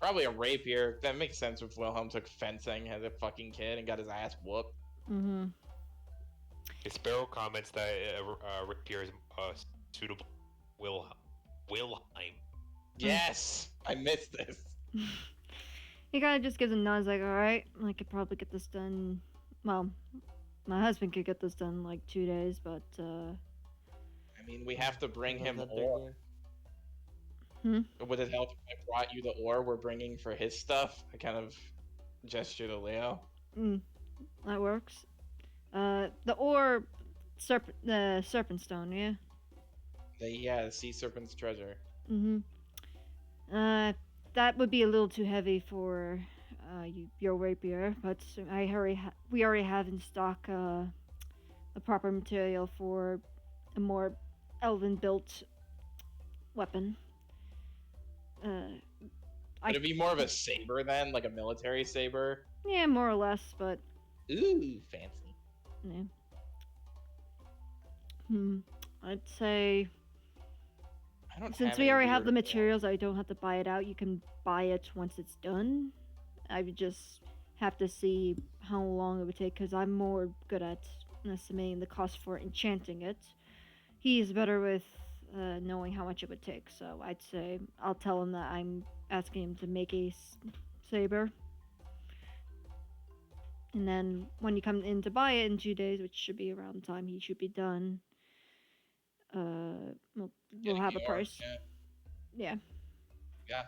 Probably a rapier. That makes sense if Wilhelm took fencing as a fucking kid and got his ass whooped. Mm-hmm. Sparrow comments that rapier is suitable. Wilhelm. Yes! I missed this. He kind of just gives a nod. He's like, all right, I could probably get this done. Well, my husband could get this done in like 2 days, but I mean, we have to bring him ore. Would it help if I brought you the ore we're bringing for his stuff? I kind of gesture to Leo. That works. The ore, the serpent stone, yeah. The sea serpent's treasure. That would be a little too heavy for your rapier, but we already have in stock the proper material for a more elven-built weapon. Would it be more of a saber then, like a military saber? Yeah, more or less, but ooh, fancy. Yeah. I'd say since we already have the materials, I don't have to buy it out. You can buy it once it's done. I would just have to see how long it would take, because I'm more good at estimating the cost for enchanting it. He's better with knowing how much it would take, so I'd say I'll tell him that I'm asking him to make a saber. And then when you come in to buy it in 2 days, which should be around the time he should be done, we'll Getting have a the ore, price. Yeah. Yeah.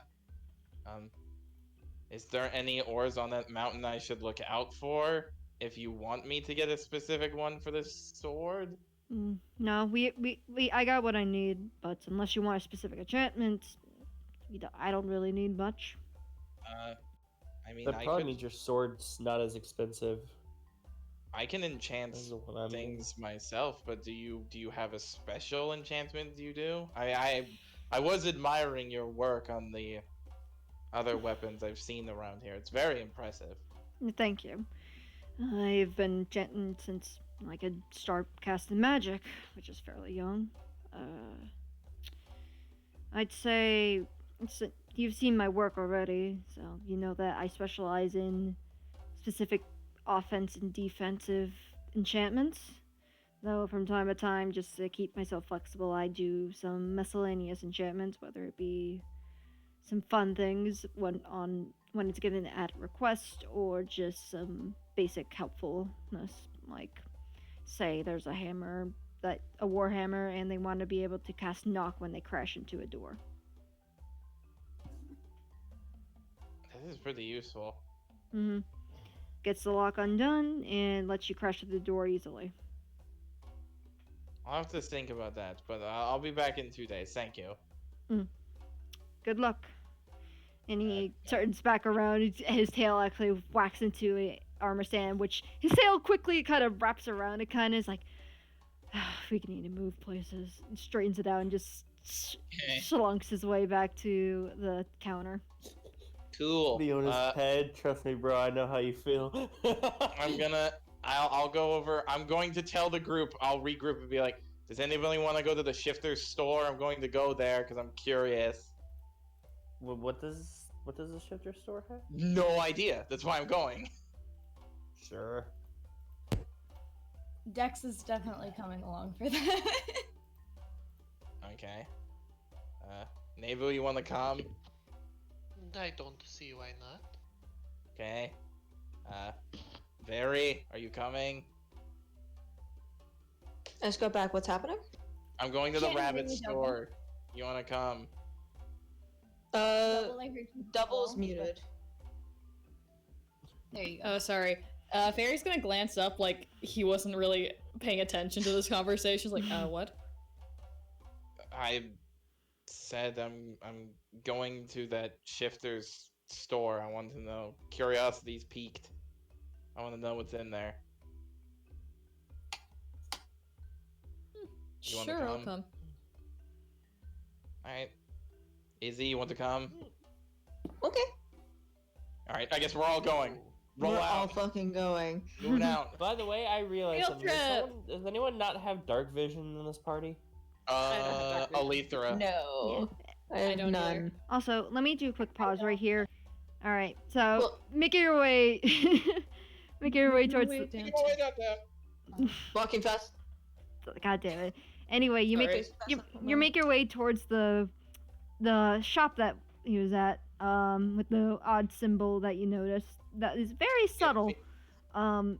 Is there any ores on that mountain I should look out for if you want me to get a specific one for this sword? No, I got what I need, but unless you want a specific enchantment, I don't really need much. I mean, That I probably could, means your sword's not as expensive I can enchant as the one I'm in. things myself, but do you have a special enchantment you do? I was admiring your work on the other weapons I've seen around here. It's very impressive. Thank you. I've been enchanting since I could start casting magic, which is fairly young. I'd say you've seen my work already, so you know that I specialize in specific offense and defensive enchantments. Though from time to time, just to keep myself flexible, I do some miscellaneous enchantments, whether it be some fun things when it's given at request, or just some basic helpfulness, like say there's a warhammer, and they want to be able to cast knock when they crash into a door. This is pretty useful. Gets the lock undone and lets you crash through the door easily. I'll have to think about that, but I'll be back in 2 days. Thank you. Good luck. And he turns back around. His tail actually whacks into a armor stand, which his tail quickly kind of wraps around. It kind of is like, we need to move places. And straightens it out and just slunks his way back to the counter. Cool. Leona's head. Trust me, bro. I know how you feel. I'll go over. I'm going to tell the group. I'll regroup and be like, does anybody want to go to the shifter's store? I'm going to go there because I'm curious. What does the shifter store have? No idea. That's why I'm going. Sure. Dex is definitely coming along for that. Okay. Navu, you want to come? I don't see why not. Okay. Very, are you coming? I just got back. What's happening? I'm going to the Can't rabbit really store. You want to come? Double's muted. There you go. Oh, sorry. Fairy's gonna glance up like he wasn't really paying attention to this conversation. He's like, what? I said I'm going to that shifter's store. I want to know. Curiosity's peaked. I want to know what's in there. You wanna Sure, I'll come? come. All right. Izzy, you want to come? Okay. All right. I guess we're all going. Roll We're all out. fucking going. Moving out. By the way, I realized Field something. Does anyone not have dark vision in this party? Alethra. No. I have don't none. either. Also, let me do a quick pause right here. All right, so Well- make your way, make your way towards. Wait, The, down. Oh, I got that. Walking fast. God damn it. Anyway, you Sorry. you make your way towards the shop that he was at, with the odd symbol that you noticed that is very subtle. And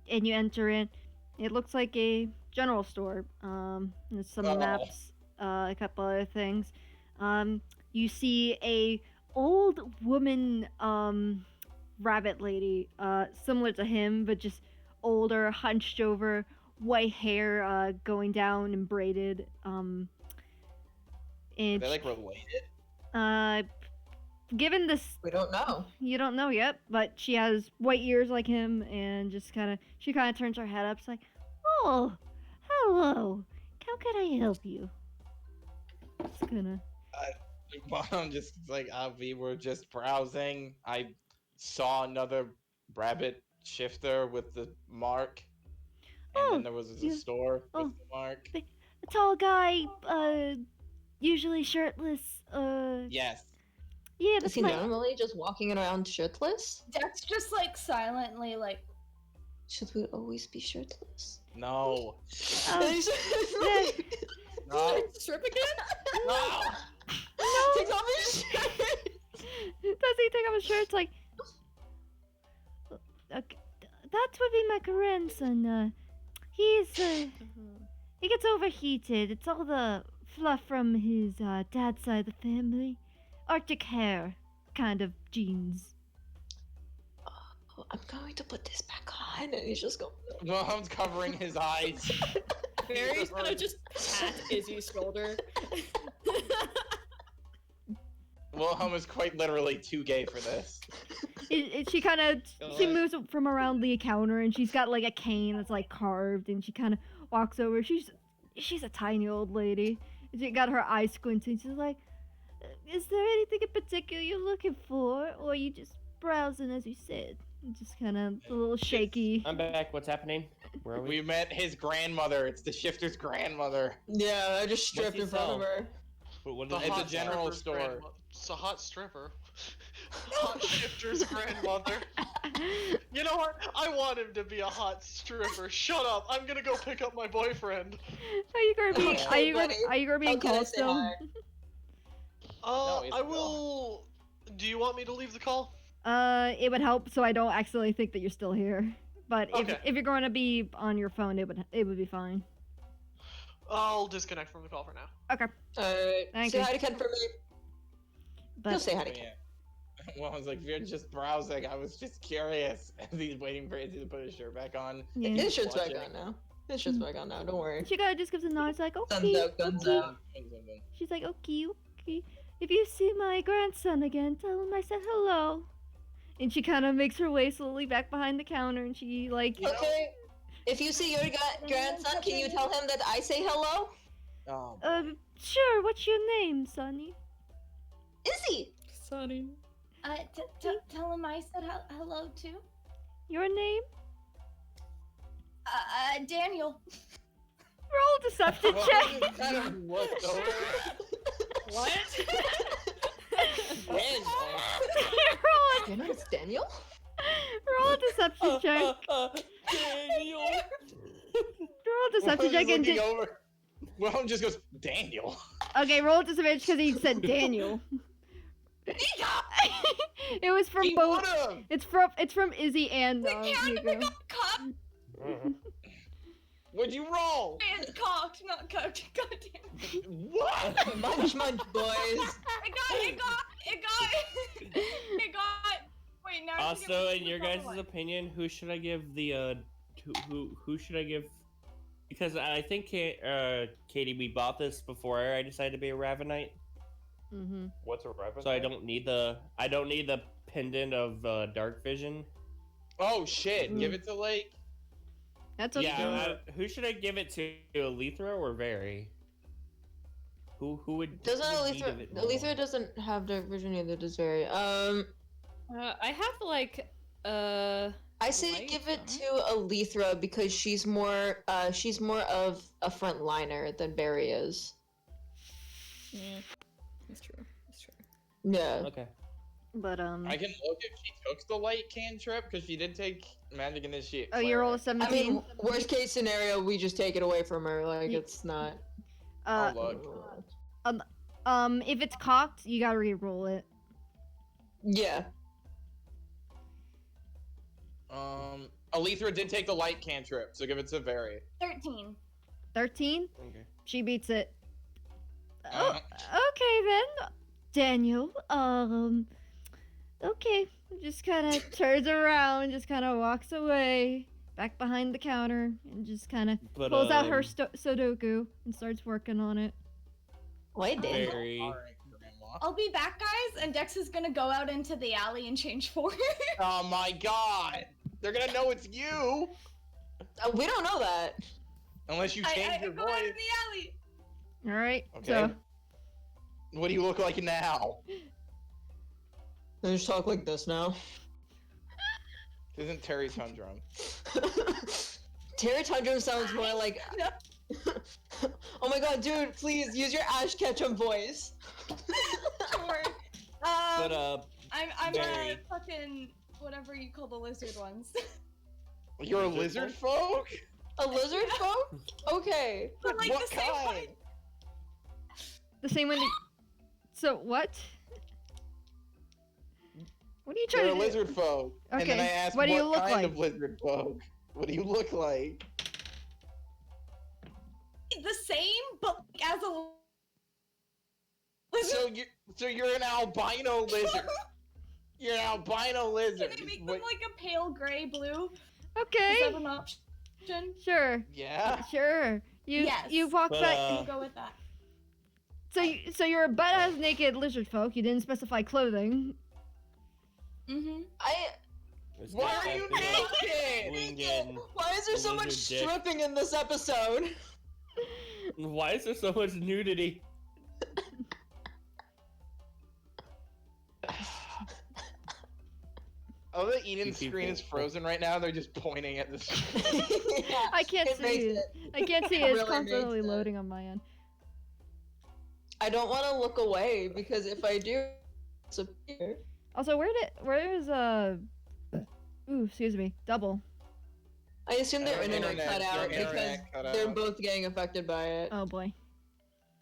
you enter in. It looks like a general store. There's some Oh. maps, a couple other things. You see a old woman, rabbit lady, similar to him, but just older, hunched over, white hair, going down and braided. Are And they like related? given this, We don't know. you don't know yet, but she has white ears like him, and she kind of turns her head up. It's like, oh, hello. How can I help you? It's gonna. Well, I'm just like, we were just browsing. I saw another rabbit shifter with the mark, and Oh, then there was a you- store oh. with the mark. A tall guy, usually shirtless. Yes. Yeah, Is that's he my. normally just walking around shirtless? Dex just like silently like Should we always be shirtless? No. Oh. No. Strip again? No. Take off his shirt. Does he take off his shirt? It's like. Okay, that would be my grandson. He's He gets overheated. It's all the fluff from his dad's side of the family. Arctic hair kind of genes. Oh, I'm going to put this back on, and he's just going. Wilhelm's covering his eyes. Barry's gonna just pat Izzy's shoulder. Wilhelm is quite literally too gay for this. She kind of she moves from around the counter, and she's got like a cane that's like carved, and she kind of walks over. She's a tiny old lady. And she got her eyes squinting. She's like, "Is there anything in particular you're looking for, or are you just browsing as you said?" And just kind of a little shaky. I'm back. What's happening? Where are we? We met his grandmother. It's the shifter's grandmother. Yeah, I just stripped he in front of sell? her. What The is It's a hot general stripper's store. grandmo- It's a hot stripper. Hot shifter's grandmother. You know what? I want him to be a hot stripper. Shut up. I'm gonna go pick up my boyfriend. Are you gonna be? Okay, Are you gonna? buddy. Are you gonna be How in can I call say still? hi? No, it's I will. Do you want me to leave the call? It would help so I don't accidentally think that you're still here. But Okay. if you're going to be on your phone, it would be fine. I'll disconnect from the call for now. Okay. Alright. Thank Say you. hi to Ken for me. But He'll say hi to Ken. Yeah. Well, I was like, you're just browsing. I was just curious. As he's waiting for Izzy to put his shirt back on. yeah. His shirt's back Watching. on now. His shirt's back on now. Don't worry. She kind of just gives a nod. It's like, Guns okay, out, guns okay. out. She's like, okay, okay. If you see my grandson again, tell him I said hello. And she kind of makes her way slowly back behind the counter, and she like, Okay. If you see your grandson, can you tell him that I say hello? Oh, sure. What's your name, Sonny? Izzy. Sonny. Tell him I said hello too. Your name? Daniel. Roll deception well, check. he just kind of looked over. What? roll, Your name is Daniel? roll a deception check. Daniel. Roll a deception check and looking over. Wilhelm just goes, Daniel. okay, roll a deception because he said Daniel. It was from He both. would've. It's from Izzy and Hugo. Cock What'd you roll? is cocked, not cooked. God damn it. What? Munch, munch, boys. It got. Wait, now. I have to Also, give in your the proper guys' one. opinion, who should I give the who should I give? Because I think Katie, we bought this before I decided to be a Ravenite, Mm-hmm. What's a rabbit? so I don't need the pendant of dark vision. Oh shit! Give it to Lake. That's okay. Yeah, who should I give it to? Elithra or Very? Who would? Doesn't who would need of Elithra? it more? Elithra doesn't have dark vision either. Does Very? I have like I say Light, give it huh? to Elithra because she's more of a frontliner than Barry is. Yeah, that's true. That's true. Yeah. Okay. But I can look if she took the light cantrip because she did take magic initiate. oh, you roll a Cleric. 17. I mean, worst case scenario, we just take it away from her. Like Ye- it's not. uh, I'll look. if it's cocked, you gotta re-roll it. Yeah. Elithra did take the light cantrip, so give it to Very. 13. 13. Okay. She beats it. Uh, Okay then, Daniel. Okay. Just kind of turns around, just kind of walks away, back behind the counter, and just kind of But, pulls out her Sudoku and starts working on it. Why Daniel? Very. Alright, Grandma. I'll be back, guys, and Dex is gonna go out into the alley and change for her. Oh my god! They're gonna know it's you! We don't know that. Unless you change I your go out in voice. the alley. All right. Okay. So What do you look like now? They just talk like this now. Isn't Terry Tundrum? Terry Tundrum sounds more like. Oh my god, dude! Please use your Ash Ketchum voice. Sure. But I'm Very. a fucking whatever you call the lizard ones. You're a lizard folk? A lizard folk? Okay. But like What the same one. kind? the same one. So what? What are you trying You're a to do? lizard folk. And then I Okay, asked, what do you look kind like? of lizard folk? What do you look like? the same, but like, as a So you're an albino lizard. You're an albino lizard. Can I is make what- them like a pale gray blue? Okay. Is that an option? Sure. Yeah. Sure. Yes. You walk But, back. We'll go with that. So you're a butt-ass naked lizard folk. You didn't specify clothing. Mm-hmm. Why are you naked? Why is there so much Lizard dick. stripping in this episode? Why is there so much nudity? Oh, the Eden's Two screen is people. frozen right now. They're just pointing at the screen. Yeah, I can't it see makes it. it. I can't see It it. It's really constantly makes it. loading on my end. I don't want to look away because if I do, it's disappear. Also, where is ooh, excuse me, double. I assume their Your internet cut your out because internet cut they're out. both getting affected by it. Oh boy.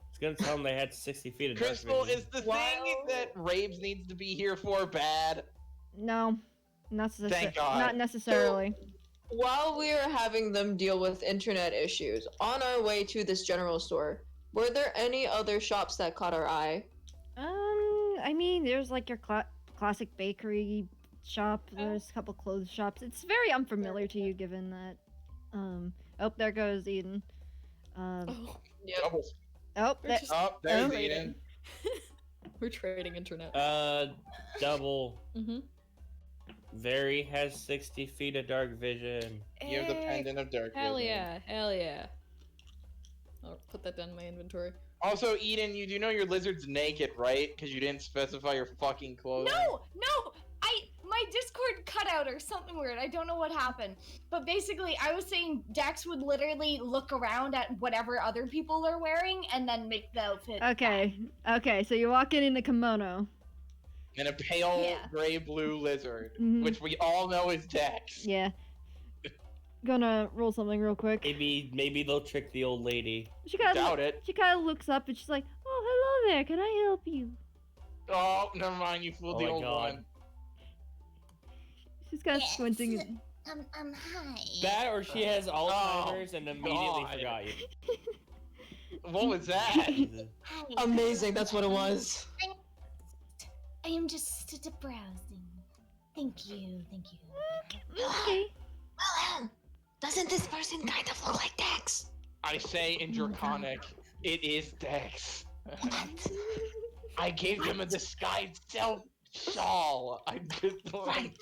It's gonna tell them they had 60 feet of dark Crystal, vision. is the Wow. thing that Raves needs to be here for bad? No, Thank God. not necessarily. While we are having them deal with internet issues, on our way to this general store, were there any other shops that caught our eye? I mean, there's like your classic bakery shop. There's a couple clothes shops. It's very unfamiliar to you, given that. Oh, there goes Eden. Oh, Yep. Doubles. Oh, we're, that, just, Oh, there's Oh. Eden. we're trading internet. Double. Mm-hmm. Very has 60 feet of dark vision. You have the pendant of dark Hell vision. yeah, hell yeah. I'll put that down in my inventory. Also, Eden, you do know your lizard's naked, right? Because you didn't specify your fucking clothing. No, my Discord cut out or something weird. I don't know what happened. But basically, I was saying Dax would literally look around at whatever other people are wearing and then make the outfit. okay. So you walk in a kimono. And a pale Yeah. gray-blue lizard, Mhm. which we all know is Dex. Yeah. Gonna roll something real quick. Maybe they'll trick the old lady. She kind Doubt it. She kind of looks up and she's like, "Oh, hello there. Can I help you?" Oh, never mind. You fooled Oh the my old God. one. She's kind of Yes. squinting. And... Hi. That or she has Alzheimer's and immediately God. forgot you. What was that? Hi. Amazing, that's what it was. I am just browsing. Thank you. Okay. Well, doesn't this person kind of look like Dex? I say in Draconic, it is Dex. I gave him a disguised self shawl. I just Right.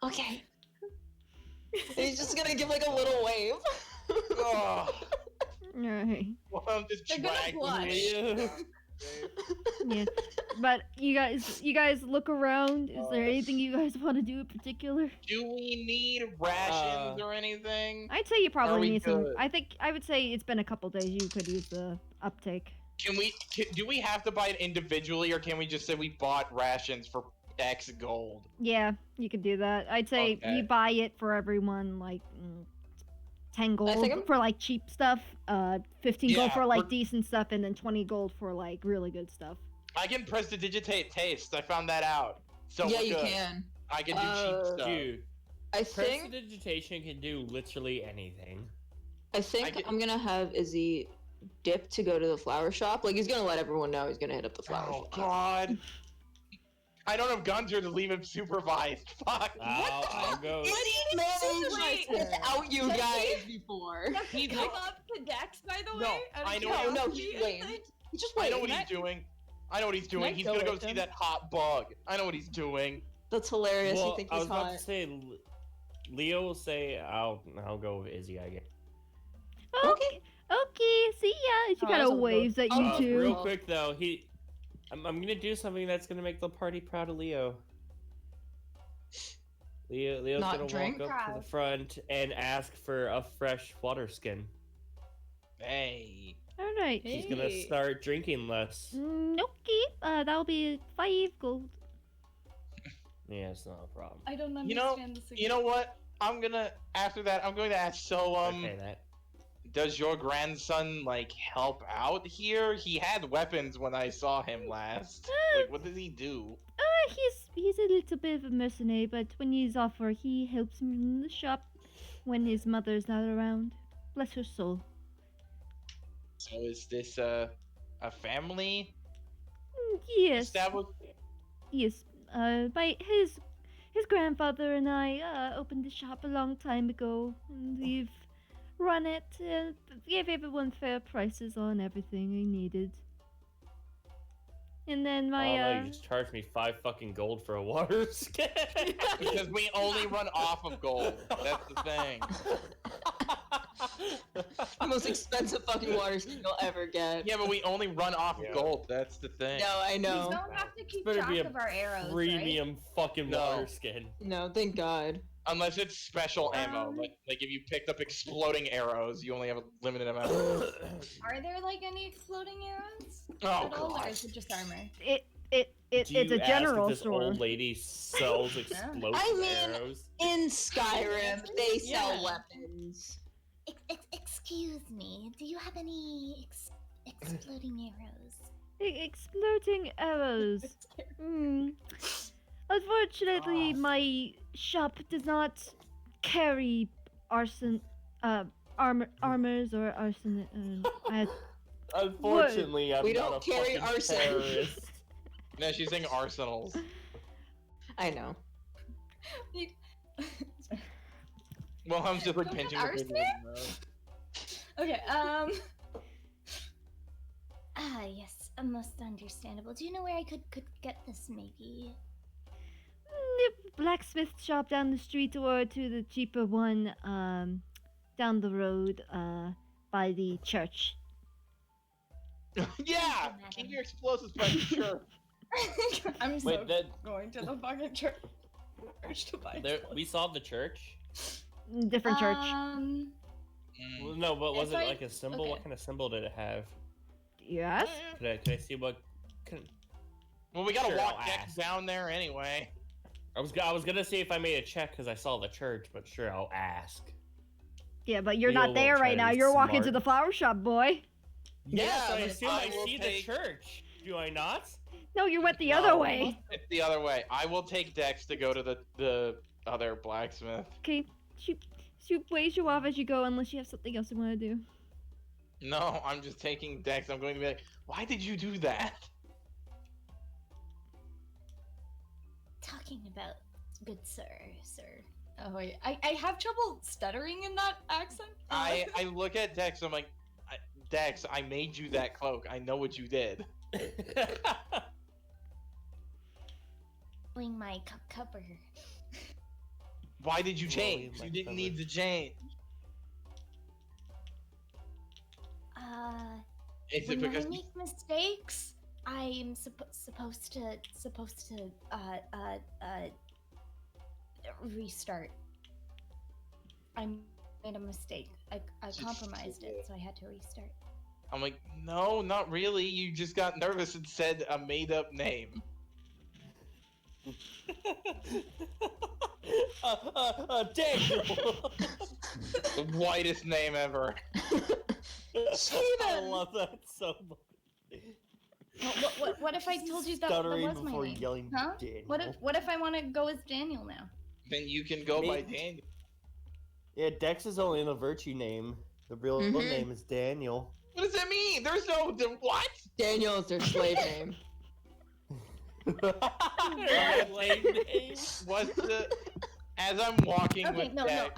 Okay. And he's just gonna give like a little wave. Oh, All right. well, I'm just They're gonna dragging blush. me. Yeah. But you guys look around. Is there anything you guys want to do in particular? Do we need rations or anything? I'd say you Are probably we need some. good? I would say it's been a couple days. You could use the uptake. Do we have to buy it individually, or can we just say we bought rations for X gold? Yeah, you could do that. I'd say Okay. you buy it for everyone, like 10 gold think I'm- for like cheap stuff, 15 gold Yeah, for like we're- decent stuff, and then 20 gold for like really good stuff. I can prestidigitate taste. I found that out. So yeah, we're you good. can. I can do cheap stuff. Dude, I think prestidigitation can do literally anything. get- I'm gonna have Izzy dip to go to the flower shop. Like he's gonna let everyone know he's gonna hit up the flower Oh shop. God. I don't have guns here to leave him supervised. Fuck. I'll go. Izzy managed Wait. without you Does guys before. Does he come up to Dex, by the way? No, Out of I know- No, no, curiosity? he waved. He just I know waved. what he's doing. I know what he's Can I doing. He's go gonna go with see him? that hot bug. I know what he's doing. That's hilarious. Well, you think I he's was about hot. to say, Leo will say, I'll go with Izzy, I guess. Okay, see ya. She Oh, kind that's of a waves at you Oh, two. Real quick though, I'm gonna do something that's gonna make the party proud of Leo. Leo's Not gonna drink? walk up to the Proud. front and ask for a fresh water skin. Hey. All right. He's gonna Hey. start drinking less. Okay. That'll be 5 gold. Yeah, it's not a problem. I don't You know- understand this. You know what? After that, I'm going to ask, so, Okay, that. does your grandson, like, help out here? He had weapons when I saw him last. Like, what does he do? He's a little bit of a mercenary, but when he's off work, he helps me in the shop when his mother's not around. Bless her soul. So is this a family Yes, established? yes. His grandfather and I opened the shop a long time ago, and we've run it and gave everyone fair prices on everything they needed. And then I don't know, my you just charged me 5 fucking gold for a water skin. Because we only run off of gold. That's the thing. The most expensive fucking water skin you'll ever get. Yeah, but we only run off of Yeah. gold. That's the thing. No, I We know. don't have to keep Better track be a of our arrows, right? premium fucking No. water skin. No, thank God. Unless it's special ammo. Like if you picked up exploding arrows, you only have a limited amount. Are there like any exploding arrows Oh at all, or god. is it just armor? Do it's you a ask general if this store. old lady sells explosive I mean- arrows? In Skyrim, they sell Yeah. weapons. Excuse me, do you have any exploding arrows? Exploding arrows. Hmm. Unfortunately, my shop does not carry armors or arson. Unfortunately, I'm We not don't a carry fucking arson. terrorist. No, she's saying arsenals. I know. Well, I'm just like Don't pinching have her arson? nose. Okay, Ah, yes, most understandable. Do you know where I could get this, maybe? The blacksmith shop down the street, or to the cheaper one down the road by the church. Yeah! Keep your explosives by the church. I'm so Wait, that going to the fucking church to buy there, explosives. we saw the church. Different church. Well, no, but was If it I- like a symbol? okay. What kind of symbol did it have? Yes. Can I see what? Well, we gotta Sure, walk I'll Dex ask. down there anyway. I was gonna see if I made a check because I saw the church, but sure, I'll ask. Yeah, but you're Leo not won't there try right to now. be You're walking to smart. the flower shop, boy. Yeah, so I but assume I I will see take- the church. Do I not? No, you went the No. other way. It's the other way. I will take Dex to go to the other blacksmith. Okay, shoot ways you off as you go, unless you have something else you want to do. No, I'm just taking Dex. I'm going to be like, why did you do that? Talking about good sir. Oh wait, I have trouble stuttering in that accent. I look at Dex. I'm like, Dex, I made you that cloak. I know what you did. Wing my cover. Why did you Well, change? you You might didn't cover. need to change. Is it When because I make mistakes, I'm supposed to restart. I made a mistake. I Just- compromised it, so I had to restart. I'm like, no, not really. You just got nervous and said a made-up name. Daniel. The whitest name ever. I love that so much. What if I told you that Stuttering was my before name? yelling Huh? Daniel. What if I want to go as Daniel now? Then you can go by Me- Daniel. Yeah, Dex is only the virtue name. The real Mhm. name is Daniel. What does that mean? There's no what? Daniel is their slave name. Lame name. What's the? As I'm walking Okay, with no, Dex,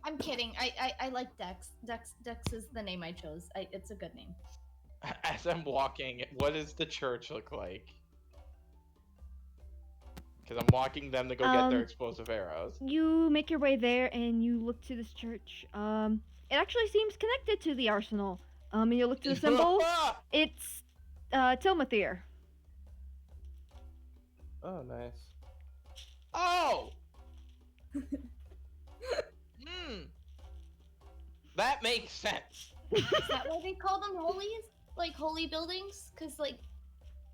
I'm kidding. I like Dex. Dex is the name I chose. It's a good name. as I'm walking, what does the church look like? Because I'm walking them to go get their explosive arrows. You make your way there and you look to this church. It actually seems connected to the arsenal. And you look to the symbol. It's Tilmathier. Oh, nice. Oh. That makes sense. Is that why they call them holies? Like holy buildings? Cause like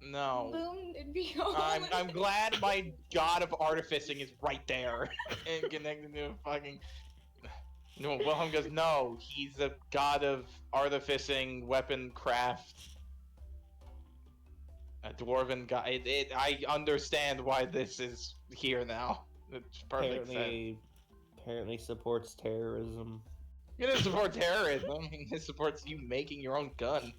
No. boom, it'd be holy. I'm glad my god of artificing is right there and connected to a fucking. No, Wilhelm goes, no, he's a god of artificing, weapon craft. A dwarven god. I understand why this is here now. It's perfect sense. Apparently supports terrorism. It doesn't support terrorism. It supports you making your own gun.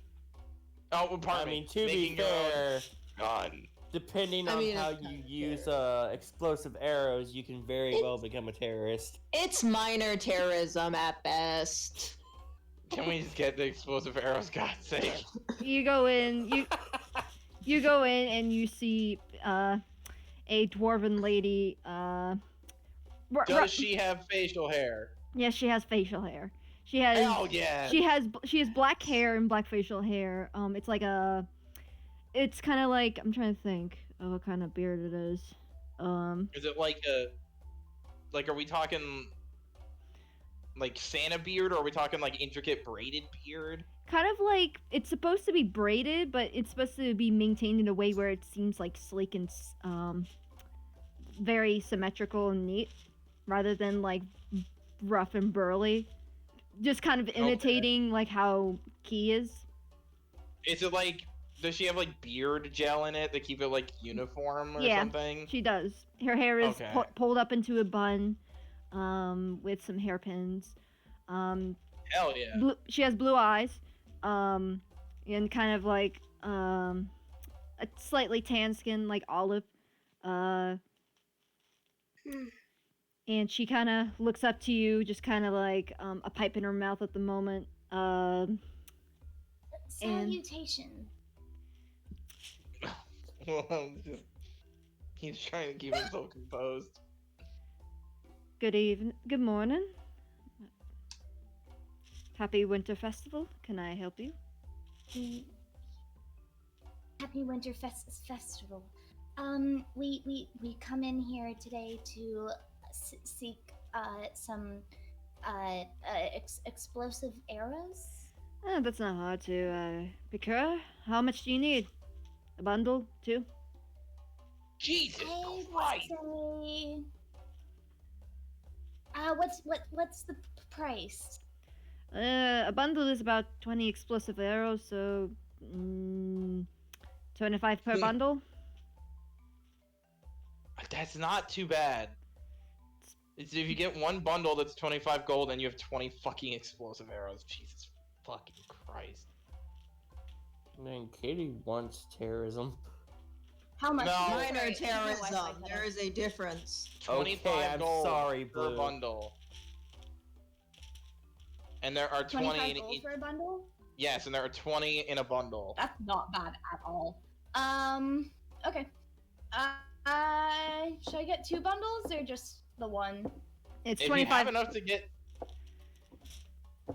Oh, I pardon me. mean, to be making your own fair, gun. depending I on mean, how it's you kinda use fair. explosive arrows, you can very well become a terrorist. It's minor terrorism at best. Can we just get the explosive arrows, God's sake? You go in. You go in and you see a dwarven lady. Does she have facial hair? Yes, she has facial hair. She has. Hell yeah! She has black hair and black facial hair. It's like a. It's kind of like, I'm trying to think of what kind of beard it is. Is it like a? Like, are we talking like Santa beard, or are we talking like intricate braided beard? Kind of like, it's supposed to be braided, but it's supposed to be maintained in a way where it seems like sleek and very symmetrical and neat, rather than like rough and burly. Just kind of imitating like how Key is. Is it like? Does she have like beard gel in it to keep it like uniform or Yeah, something? She does. Her hair is Okay. pulled up into a bun, with some hairpins. Hell yeah! She has blue eyes, and kind of like a slightly tan skin, like olive. And she kind of looks up to you, just kind of like a pipe in her mouth at the moment. Salutation. Well, he's trying to keep himself composed. Good evening. Good morning. Happy Winter Festival. Can I help you? Happy Winter Festival. We come in here today to seek some explosive arrows. That's not hard to procure. How much do you need? A bundle, too? Jesus I Christ! would say. What's the price? A bundle is about 20 explosive arrows, so 25 per bundle. That's not too bad. It's if you get one bundle that's 25 gold and you have 20 fucking explosive arrows. Jesus fucking Christ. Man, Katie wants terrorism. How much? No. Minor Sorry, terrorism. my Wi-Fi cut There out. is a difference. 25 Okay, I'm gold sorry, per Blue. bundle. And there are 20 25 in gold each. for a bundle? Yes, and there are 20 in a bundle. That's not bad at all. Okay. Should I get 2 bundles or just the one? It's If you 25. have enough to get.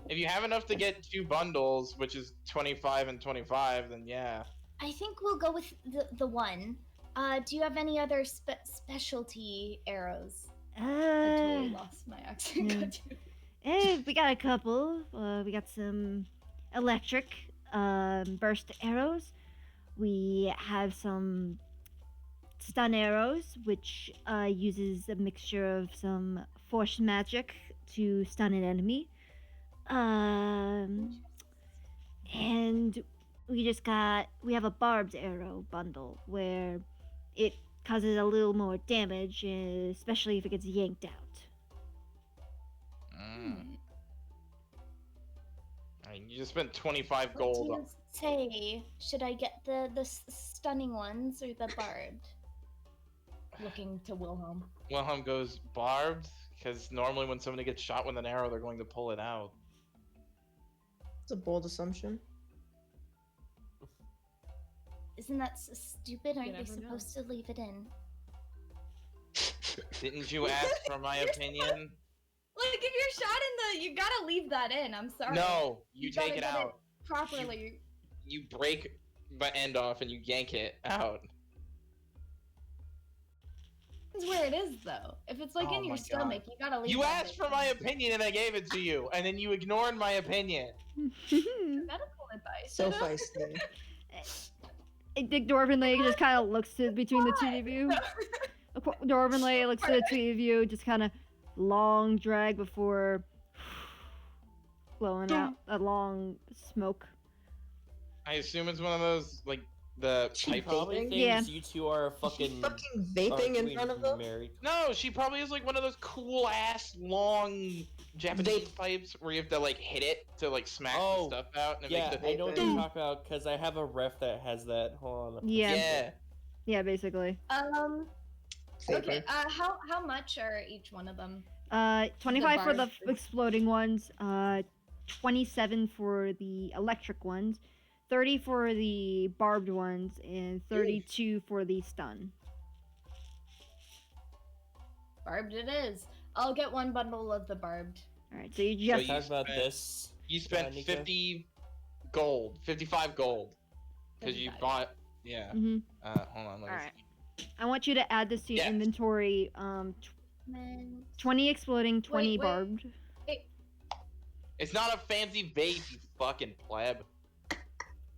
If you have enough to get 2 bundles, which is 25 and 25, then yeah. I think we'll go with the one. Do you have any other specialty arrows? I totally Uh, lost my accent. yeah. Got you. we got a couple. We got some electric burst arrows. We have some stun arrows, which uses a mixture of some force magic to stun an enemy. And we have a barbed arrow bundle where it causes a little more damage, especially if it gets yanked out. I mean, you just spent 25 What gold. do you say? Should I get the stunning ones or the barbed? Looking to Wilhelm. Wilhelm goes barbed, because normally when somebody gets shot with an arrow, they're going to pull it out. It's a bold assumption. Isn't that stupid? Aren't You they never know. supposed to leave it in? Didn't you ask for my opinion? Like, if you're shot in the, you gotta leave that in. I'm sorry. No, you gotta take it get out. properly. You break the end off and you yank it out. Depends where it is, though. If it's like Oh in your my God. stomach, you gotta leave. You that asked bit for my in. opinion and I gave it to you, and then you ignored my opinion. Medical advice. So feisty. The dwarven lady just kind of looks between the two of you. The dwarven lady looks at the two of you, just kind of long drag before blowing out a long smoke. I assume it's one of those, like, the She pipe. Probably vaping? thinks Yeah. you two are Is she fucking. fucking vaping in front of them? Married. No, she probably has like one of those cool ass long Japanese Vape. pipes where you have to like hit it to like smack the Oh, stuff out and it Yeah, makes the I know what Dude. you're talking about because I have a ref that has that. Hold on. Yeah. Yeah. Yeah, basically. Okay. Vapor. How much are each one of them? 25 for the barbed. exploding ones, 27 for the electric ones, 30 for the barbed ones, and 32 for the stun. Barbed it is. I'll get one bundle of the barbed. Alright, so you So just you Talk about spent- this. You spent Nico? 50 gold, 55 gold, because you 55. bought. Yeah. Mhm. Hold on. Let me Alright. see. I want you to add this to your Yes. inventory. Man. 20 exploding, 20 Wait. barbed. It's not a fancy vape, you fucking pleb.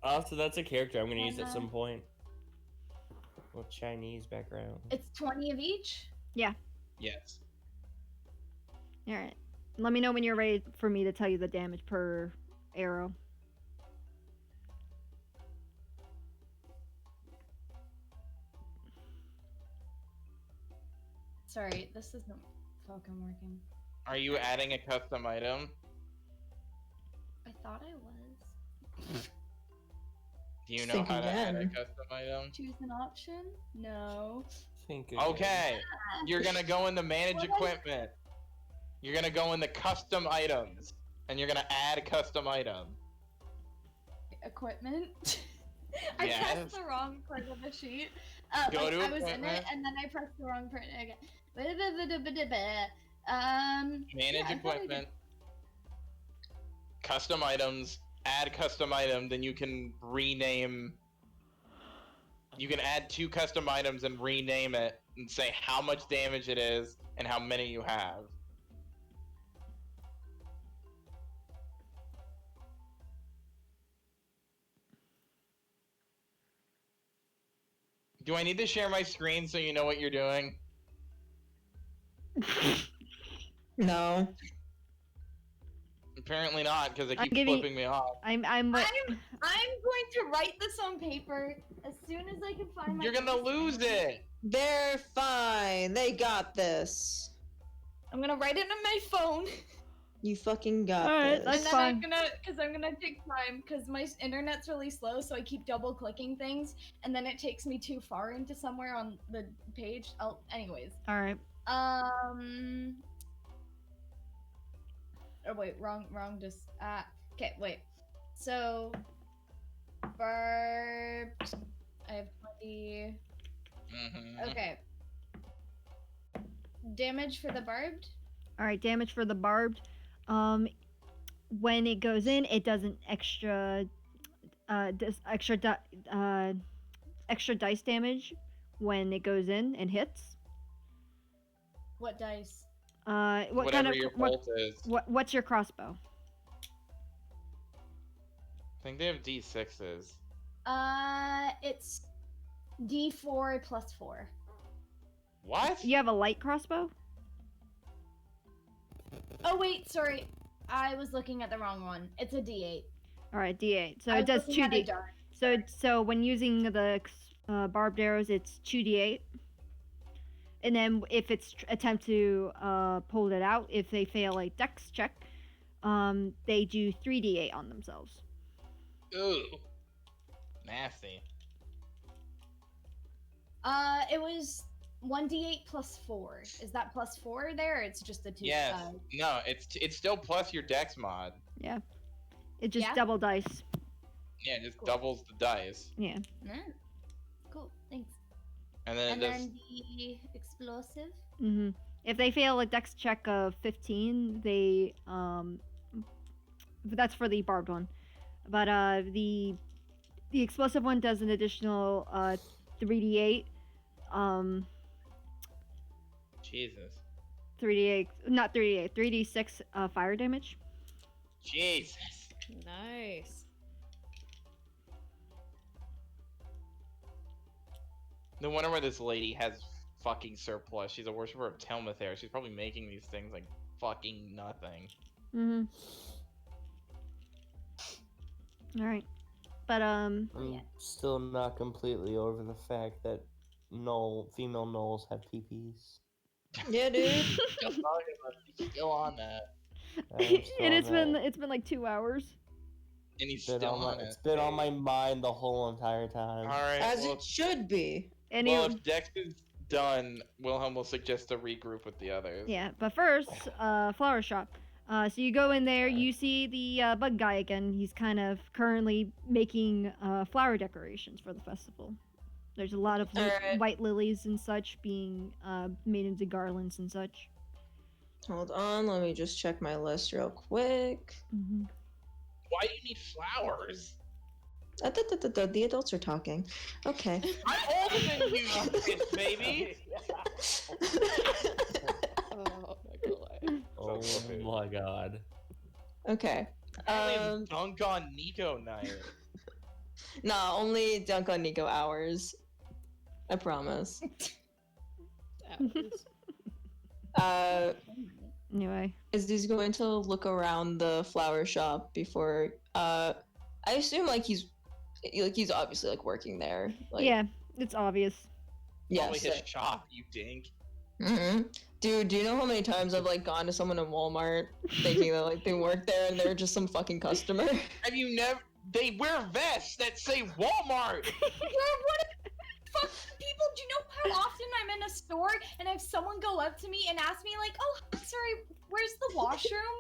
Oh, so that's a character I'm gonna use at Uh-huh. some point. With Chinese background. It's 20 of each? Yes. Alright. Let me know when you're ready for me to tell you the damage per arrow. Sorry, this isn't fucking working. Are you adding a custom item? I thought I was. Do you know Think how to add a again. custom item? Choose an option? No. Think Okay. You're gonna go in the manage What? equipment. You're gonna go in the custom items, and you're gonna add a custom item. Equipment? I Yes. pressed the wrong part of the sheet. Go like, to I was in it, equipment. and then I pressed the wrong part. Okay. Manage Yeah, I thought I equipment. Custom items. Add custom item, then you can rename. You can add 2 custom items and rename it and say how much damage it is and how many you have. Do I need to share my screen so you know what you're doing? No. Apparently not, because it I'm keeps giving- flipping me off. I'm I'm going to write this on paper as soon as I can find my. You're gonna lose it! They're fine. They got this. I'm gonna write it on my phone. You fucking got Alright, this. that's And then fine. I'm gonna take time because my internet's really slow, so I keep double clicking things, and then it takes me too far into somewhere on the page. Anyways. Alright. Oh wait, wrong. Okay, wait. So, barbed. I have 20. Mm-hmm. Okay. Damage for the barbed. Alright, damage for the barbed. When it goes in, it does an extra extra dice damage when it goes in and hits. What dice? What Whatever kind of your bolt is. what's your crossbow? I think they have D6s. It's D4 plus 4. What? You have a light crossbow? Oh wait, sorry. I was looking at the wrong one. It's a D8. Alright, D8. So I it was does looking at a 2D. dark. So when using the barbed arrows, it's 2d8. And then if it's attempt to pull it out, if they fail a dex check, they do 3d8 on themselves. Ooh. Nasty. It was 1d8 plus 4. Is that plus 4 there? Or it's just the 2. Yes. No, it's still plus your dex mod. Yeah. It just Yeah? double dice. Yeah, it just Cool. doubles the dice. Yeah. Cool, thanks. And then And it does. then the explosive. hmm If they fail a dex check of 15, they that's for the barbed one. But the explosive one does an additional 3d8. Jesus. 3d8, not 3d8, 3d6 fire damage. Jesus. Nice. No wonder why this lady has fucking surplus. She's a worshiper of Telmathair. She's probably making these things like fucking nothing. Mm-hmm. Alright. But I'm still not completely over the fact that female gnolls have PPs. Yeah, dude. Still talking about it. He's still on that. I'm still and on it's been like 2 hours. And he's that. still on it. It's been on my mind the whole entire time. Alright, As well, it should be. well, if Dex is done, Wilhelm will suggest a regroup with the others. Yeah, but first, flower shop. So you go in there, you see the bug guy again. He's kind of currently making flower decorations for the festival. There's a lot of Alright. white lilies and such being made into garlands and such. Hold on, let me just check my list real quick. Mm-hmm. Why do you need flowers? The adults are talking. Okay. I'm older than you, you baby! Oh my god. Oh my god. Okay. Apparently it's Dunk on Nico night. Nah, only Dunk on Nico hours. I promise. Anyway. Is going to look around the flower shop before I assume he's obviously working there. Yeah, it's obvious. Yeah. Probably his shop, you dink. Mm-hmm. Dude, do you know how many times I've gone to someone in Walmart thinking that they work there and they're just some fucking customer? Have you never? They wear vests that say Walmart. What fuck people? Do you know how often I'm in a store and I have someone go up to me and ask me oh, sorry, where's the washroom?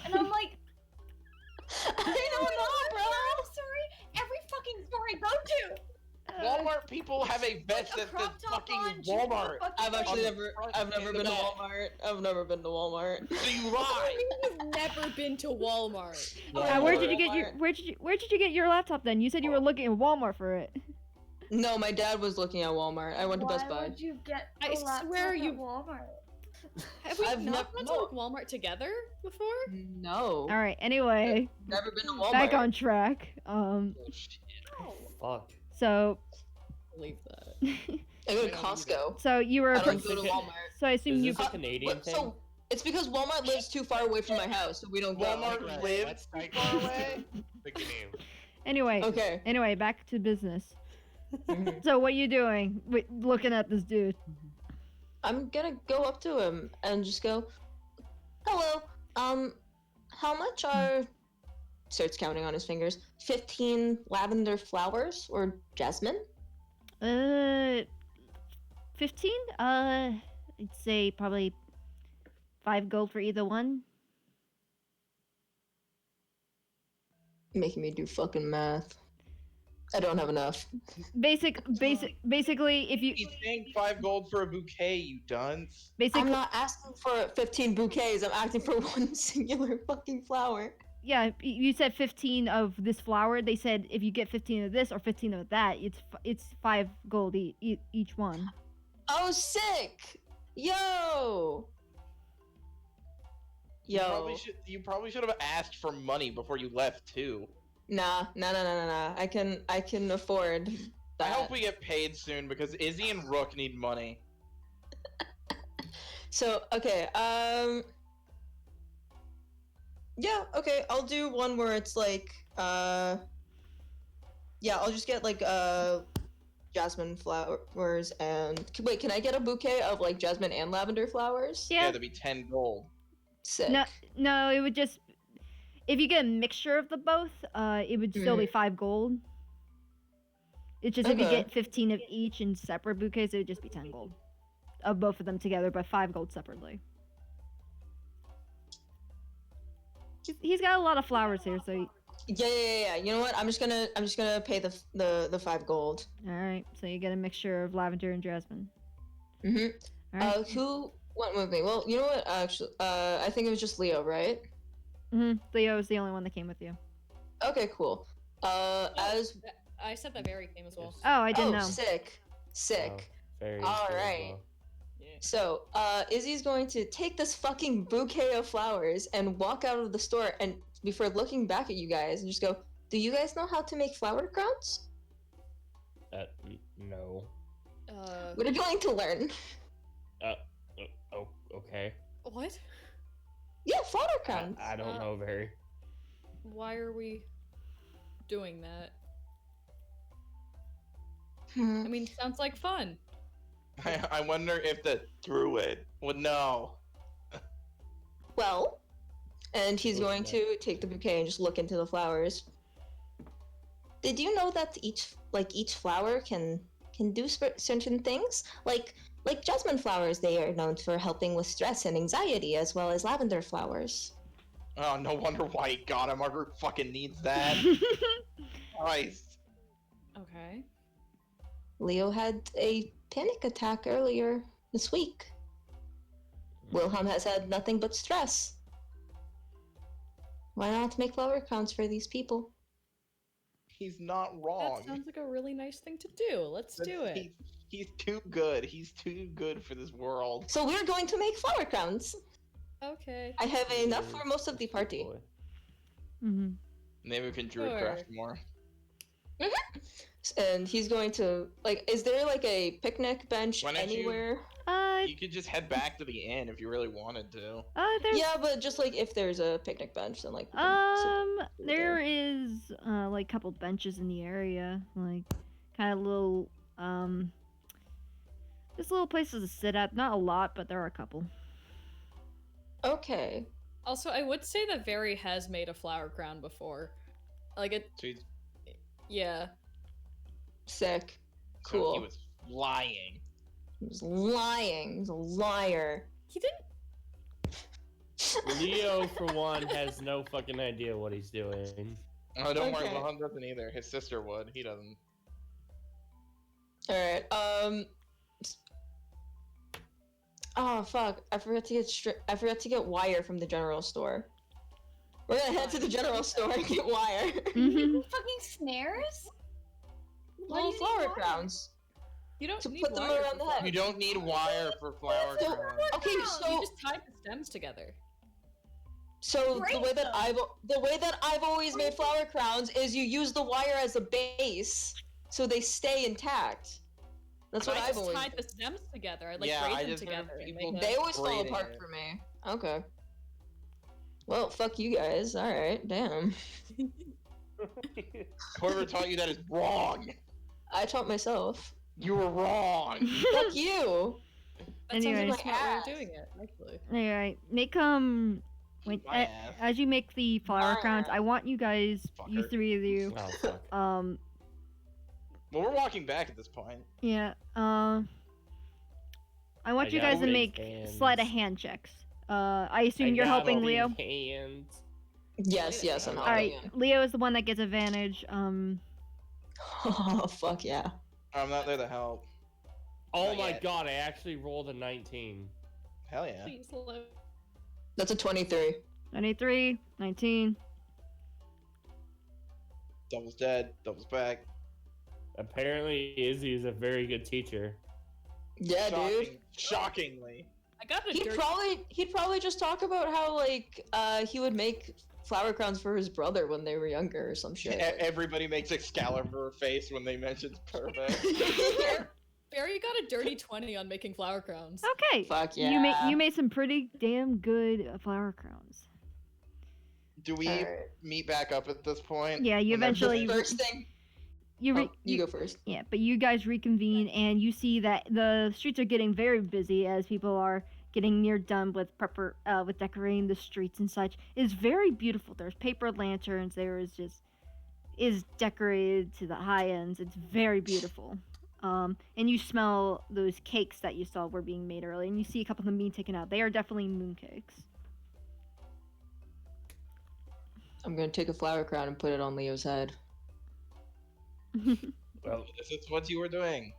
And I'm like, I don't know, bro. I'm sorry. Every fucking store I go to. Walmart people have a vest that says fucking Walmart. I've never been to back. Walmart. I've never been to Walmart. So you lie. You've never been to Walmart. Where did you get your laptop then? You said you were looking at Walmart for it. No, my dad was looking at Walmart. I went to Best Buy. Why would you get the I laptop swear you- at Walmart? Have we I've not nev- gone no. to Walmart together before? No. All right. Anyway, Never been to Walmart. back on track. Fuck. So Believe that. I go to Costco. so you were. I don't go to Walmart. So I assume Is you. this a Canadian thing? So it's because Walmart lives too far away from my house, so we don't go. Walmart lives too far away. Anyway. Okay. Anyway, back to business. Mhm. So what you doing? Looking at this dude. I'm gonna go up to him and just go, "Hello. How much are?" Starts counting on his fingers. 15 lavender flowers or jasmine. 15? I'd say probably 5 gold for either one. Making me do fucking math. I don't have enough. Basically, if you He's paying 5 gold for a bouquet, you dunce. I'm not asking for 15 bouquets. I'm asking for one singular fucking flower. yeah, you said 15 of this flower. They said if you get 15 of this or 15 of that, it's 5 gold each one. Oh, sick! Yo! You probably should have asked for money before you left too. Nah. I can afford that. I hope we get paid soon because Izzy and Rook need money. So, okay, yeah, okay, I'll do one where it's yeah, I'll just get jasmine flowers and wait, can I get a bouquet of jasmine and lavender flowers? Yeah, that'd be 10 gold. Sick. No, it would just if you get a mixture of the both, it would still be 5 gold. It's just if you Okay. get 15 of each in separate bouquets, it would just be 10 gold of both of them together, but 5 gold separately. He's got a lot of flowers here, so. Yeah. You know what? I'm just gonna pay the 5 gold. All right, so you get a mixture of lavender and jasmine. Mm-hmm. All right. Who went with me? Well, you know what? Actually, I think it was just Leo, right? Leo is the only one that came with you. Okay, cool. As I said that Barry came as well. Oh, I didn't know. sick. Oh, very All good as right. well. Yeah. So, Izzy's going to take this fucking bouquet of flowers and walk out of the store and before looking back at you guys and just go, "Do you guys know how to make flower crowns? No. Would you be willing to learn?" Oh, okay. What? Yeah, flower crowns. I don't know very. Why are we? doing that. Hmm. I mean, sounds like fun. I wonder if the druid would know. Well, and he's Look going at to take the bouquet and just look into the flowers. Did you know that each flower can do certain things? Like jasmine flowers, they are known for helping with stress and anxiety, as well as lavender flowers. Oh, no wonder why he got him. Our group fucking needs that. Christ. Okay. Leo had a panic attack earlier this week. Wilhelm has had nothing but stress. Why not make flower crowns for these people? He's not wrong. That sounds like a really nice thing to do. Let's do it. He's too good. He's too good for this world. So we're going to make flower crowns. Okay. I have enough for most of the party. Mm-hmm. Maybe we can druid craft more. And he's going to is there like a picnic bench Why don't you- anywhere? You could just head back to the inn if you really wanted to. There's Yeah, but just like if there's a picnic bench, then like we can sit there is like a couple benches in the area, like kind of little just little places to sit at. Not a lot, but there are a couple. Okay. Also, I would say that Very has made a flower crown before. Like it. Sweet. Yeah. Sick. So Cool. he was lying. He was lying. He's a liar. He didn't. Leo, for one, has no fucking idea what he's doing. Oh, don't worry, Okay. Wilhelm doesn't either. His sister would. He doesn't. All right. Oh fuck! I forgot to get I forgot to get wire from the general store. We're gonna head to the general store and get wire. Mm-hmm. Fucking snares? Why do Little you need flower wire? crowns. You don't To need put them wire around for the head. You flowers. don't need wire for flower So- crowns. Okay, You so just tie the stems together. so the Break way that them. I've always made flower crowns is you use the wire as a base, so they stay intact. That's what I I've just always. tied the stems together. I like Yeah, braid I them just heard together. And people- make They always fall braiding apart it. for me. Okay. Well, fuck you guys. All right, damn. Whoever taught you that is wrong. I taught myself. You were wrong. Fuck you. That sounds like Anyways. a smart way ass. of doing it, actually. Alright, make wait, My ass. as you make the flower My crowns, ass. I want you guys, you Fucker. three of you, Oh, fuck. Well, we're walking back at this point. yeah, I want I you got guys to big make hands. sleight of hand checks. I I assume you're got helping big Leo. Hands. Yes, yes, I'm All helping Alright, you. Leo is the one that gets advantage. Oh fuck yeah. I'm not there to help. Oh Not my yet. god, I actually rolled a 19. Hell yeah. Please, Leo. That's a 23. 23, 19. Double's dead. Double's back. Apparently, Izzy is a very good teacher. Yeah, dude. Shockingly. I got a He'd dirty. probably just talk about how he would make flower crowns for his brother when they were younger or some shit. Everybody makes Excalibur face when they mention perfect. Barry got a dirty 20 on making flower crowns. Okay. Fuck You made yeah. you made some pretty damn good flower crowns. Do we Alright. meet back up at this point? Yeah, you When they're eventually- finished? First thing. You Oh, you go first. Yeah, but you guys reconvene and you see that the streets are getting very busy as people are getting near done with with decorating the streets and such. It's very beautiful. There's paper lanterns. There is decorated to the high ends. It's very beautiful. And you smell those cakes that you saw were being made earlier, and you see a couple of them being taken out. They are definitely moon cakes. I'm gonna take a flower crown and put it on Leo's head. Well, This is what you were doing.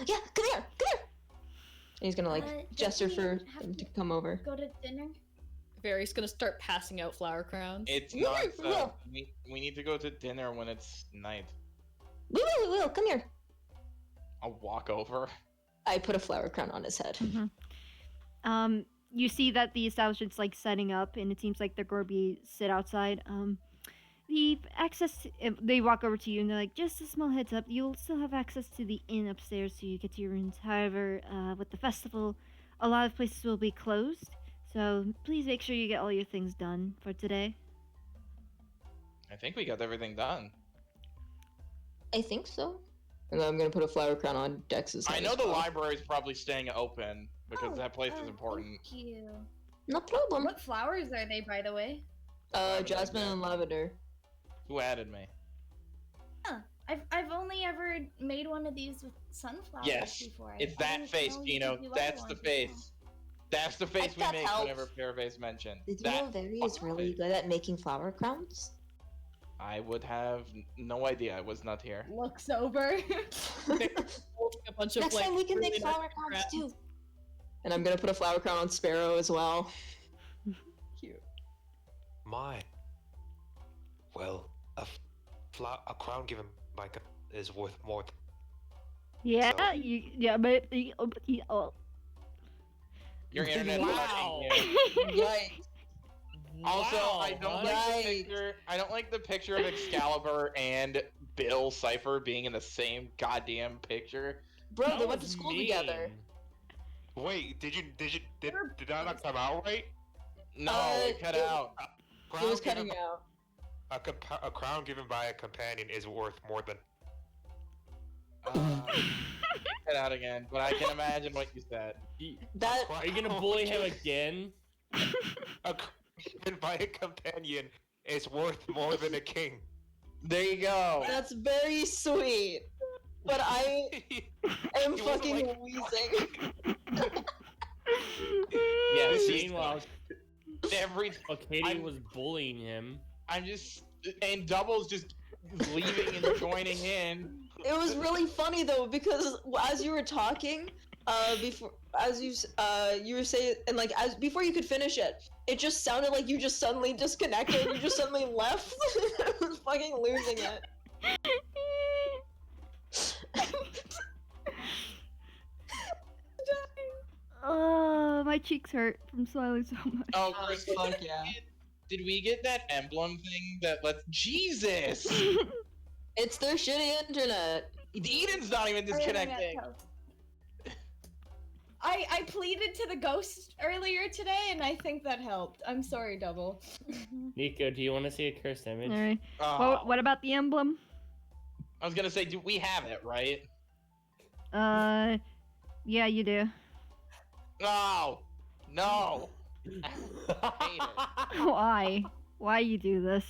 Yeah, come here, come here. And he's gonna Don't gesture we for have him to to- come over. Go to dinner? Barry's gonna start passing out flower crowns. It's Yeah, not. we will. We need to go to dinner when it's night. We will. Come here. I'll walk over. I put a flower crown on his head. You see that the establishment's like setting up, and it seems like they're going to be sit outside. The access, they walk over to you and they're like, just a small heads up, you'll still have access to the inn upstairs so you get to your rooms. However, with the festival, a lot of places will be closed, so please make sure you get all your things done for today. I think we got everything done. I think so. And then I'm gonna put a flower crown on Dex's head. I know as the well. library's probably staying open because Oh, that place is important. Thank you. No problem. What flowers are they, by the way? Lavender, Jasmine yeah. and lavender. Who added me? I've only ever made one of these with sunflowers Yes, before. it's I that didn't face, know you Gino. could do other That's the ones as well. face. That's the face we that make helps. whenever Paraface mentioned. Did you That know Very is fucking really face. good at making flower crowns? I would have no idea. I was not here. Look sober. Holding a bunch of Next like time we can really make nice flower crowns crowns. too. And I'm gonna put a flower crown on Sparrow as well. Cute. My. Well, a crown given by is worth more. Yeah, So- but Your internet. Wow. Yikes. Also, Wow, I don't huh? like the Yikes. picture. I don't like the picture of Excalibur and Bill Cipher being in the same goddamn picture. Bro, That they went to was school mean. together. Wait, did that not come out right? No, it cut it- out. It was Crown cutting given- out. A crown given by a companion is worth more than. Cut out again, but I can imagine what you said. That Are you gonna bully him again? A crown given by a companion is worth more than a king. There you go. that's very sweet. But I am He wasn't fucking like- wheezing. Yes, Meanwhile, every. Katie I'm- was bullying him. I'm just and Double's just leaving and joining in. It was really funny though because as you were talking, before as you were saying and like as before you could finish it, it just sounded like you just suddenly disconnected. And you just suddenly left. I was fucking losing it. oh, my cheeks hurt from smiling so much. Oh, Chris, fuck yeah. did we get that emblem thing that lets Jesus? It's their shitty internet. Eden's not even Our internet disconnecting. toast. I pleaded to the ghost earlier today, and I think that helped. I'm sorry, Double. Nico, do you want to see a cursed image? All right. Oh, Well, what about the emblem? I was gonna say, do we have it right? Yeah, you do. No, no. I hate Why? Why you do this?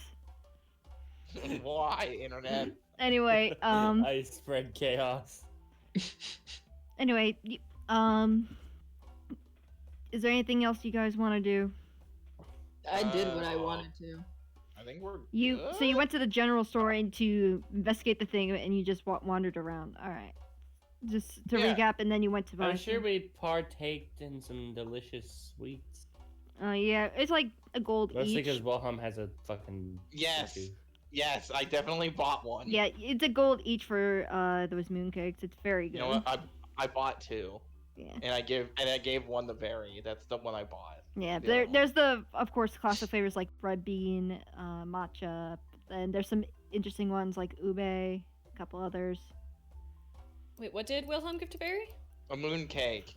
it. Why, internet? Anyway, I spread chaos. anyway, is there anything else you guys want to do? I did what I wanted to. I think we're So you went to the general store and to investigate the thing, and you just wandered around. All right. Just to Yeah. recap, and then you went to buy. I'm sure some- we partaked in some delicious sweets. Yeah, it's like a gold Mostly each. because Wilhelm has a fucking. Yes. tooth. Yes, I definitely bought one. Yeah, it's a gold each for those mooncakes. It's very good. You know what? I bought two, Yeah. and I gave one the berry. That's the one I bought. Yeah, The other one. there's the, of course, classic flavors like red bean, matcha, and there's some interesting ones like ube, a couple others. Wait, what did Wilhelm give to Barry? A moon cake.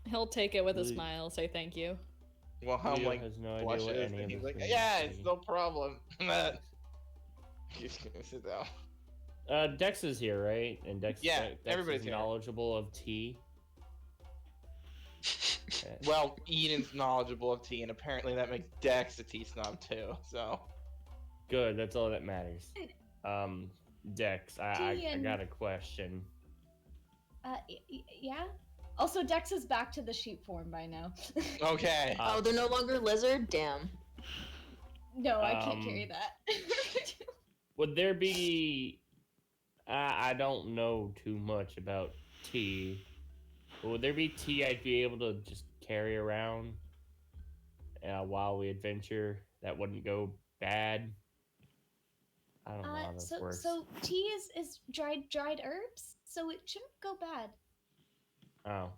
He'll take it with a Really? smile, say thank you. Well, I'm Leo like has no idea blushes, what any and of he's this like, means. yeah, it's no problem. He's gonna sit down. Dex is here, right? And Dex, Yeah, Dex everybody's is here. knowledgeable of tea. Well, Eden's knowledgeable of tea, and apparently that makes Dex a tea snob too. So Good, that's all that matters. Dex, I Tea and- got a question. Yeah. Also, Dex is back to the sheep form by now. okay. Oh, they're no longer lizard? Damn. No, I can't Um, carry that. Would there be? I don't know too much about tea. But would there be tea I'd be able to just carry around while we adventure that wouldn't go bad? I don't know how this works. So tea is dried herbs, so it shouldn't go bad. Oh,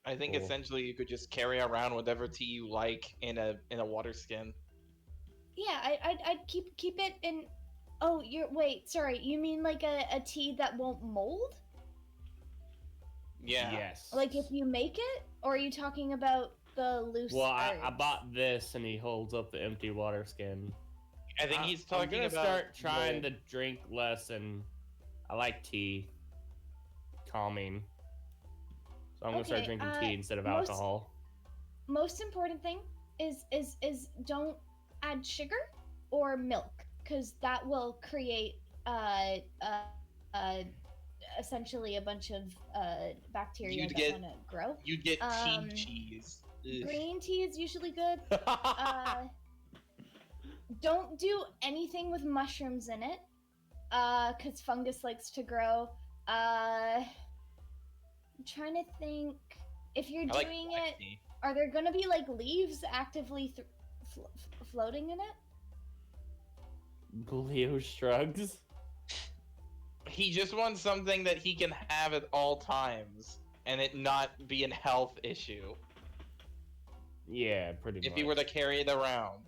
I think Cool. essentially you could just carry around whatever tea you like in a water skin. Yeah, I'd keep it in. Oh, wait. Sorry, you mean like a tea that won't mold? Yeah. yes. Like if you make it, or are you talking about the loose? Well, I herbs? bought this, and he holds up the empty water skin. I think he's I'm talking gonna about start trying the- to drink less, and I like tea. Calming. So I'm gonna start Okay, drinking tea instead of most- alcohol. Most important thing is don't add sugar or milk, because that will create essentially a bunch of bacteria You'd that get- want to grow. You'd get Um, tea cheese. Ugh. Green tea is usually good. Don't do anything with mushrooms in it, because fungus likes to grow. I'm trying to think. If you're I like doing black it, tea. are there gonna be like leaves actively floating in it? Leo shrugs. He just wants something that he can have at all times and it not be a health issue Yeah, pretty much. if he were to carry it around.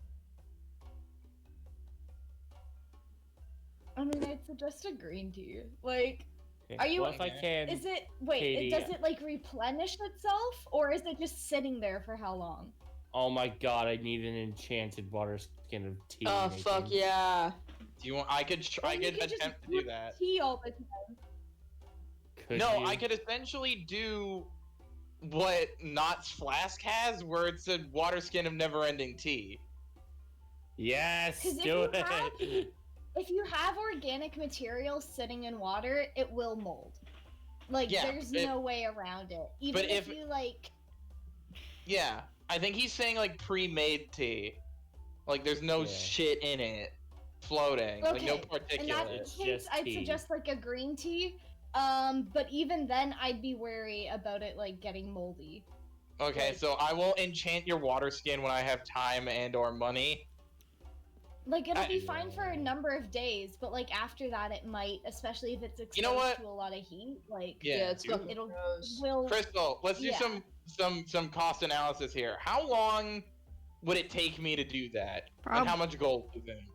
I mean, I'd suggest a green tea. Like, Okay, are you- Well, if I can. is it wait? Katie, Does it like replenish itself, or is it just sitting there for how long? Oh my god, I need an enchanted water skin of tea. Oh fuck making. yeah. Do you want? I could. Or I you could could just attempt to do drip that. Tea all the time. Could No, you? I could essentially do what Knott's Flask has, where it's a water skin of never-ending tea. Yes, 'Cause if do you it. have- If you have organic material sitting in water, it will mold. Like, Yeah, there's it- no way around it. Even but if if- you like, Yeah, I think he's saying like pre-made tea. Like there's no Yeah. shit in it floating, like no Okay, in that particulate. It's case, just I'd tea. suggest like a green tea. But even then, I'd be wary about it like getting moldy. Okay, like- so I will enchant your water skin when I have time and or money. Like, it'll I- be fine for a number of days, but like after that, it might, especially if it's exposed know what? to a lot of heat. Like, Yeah, it's dude. fucking it'll gross. will. Crystal, let's do Yeah. some cost analysis here. How long would it take me to do that? And how much gold is in?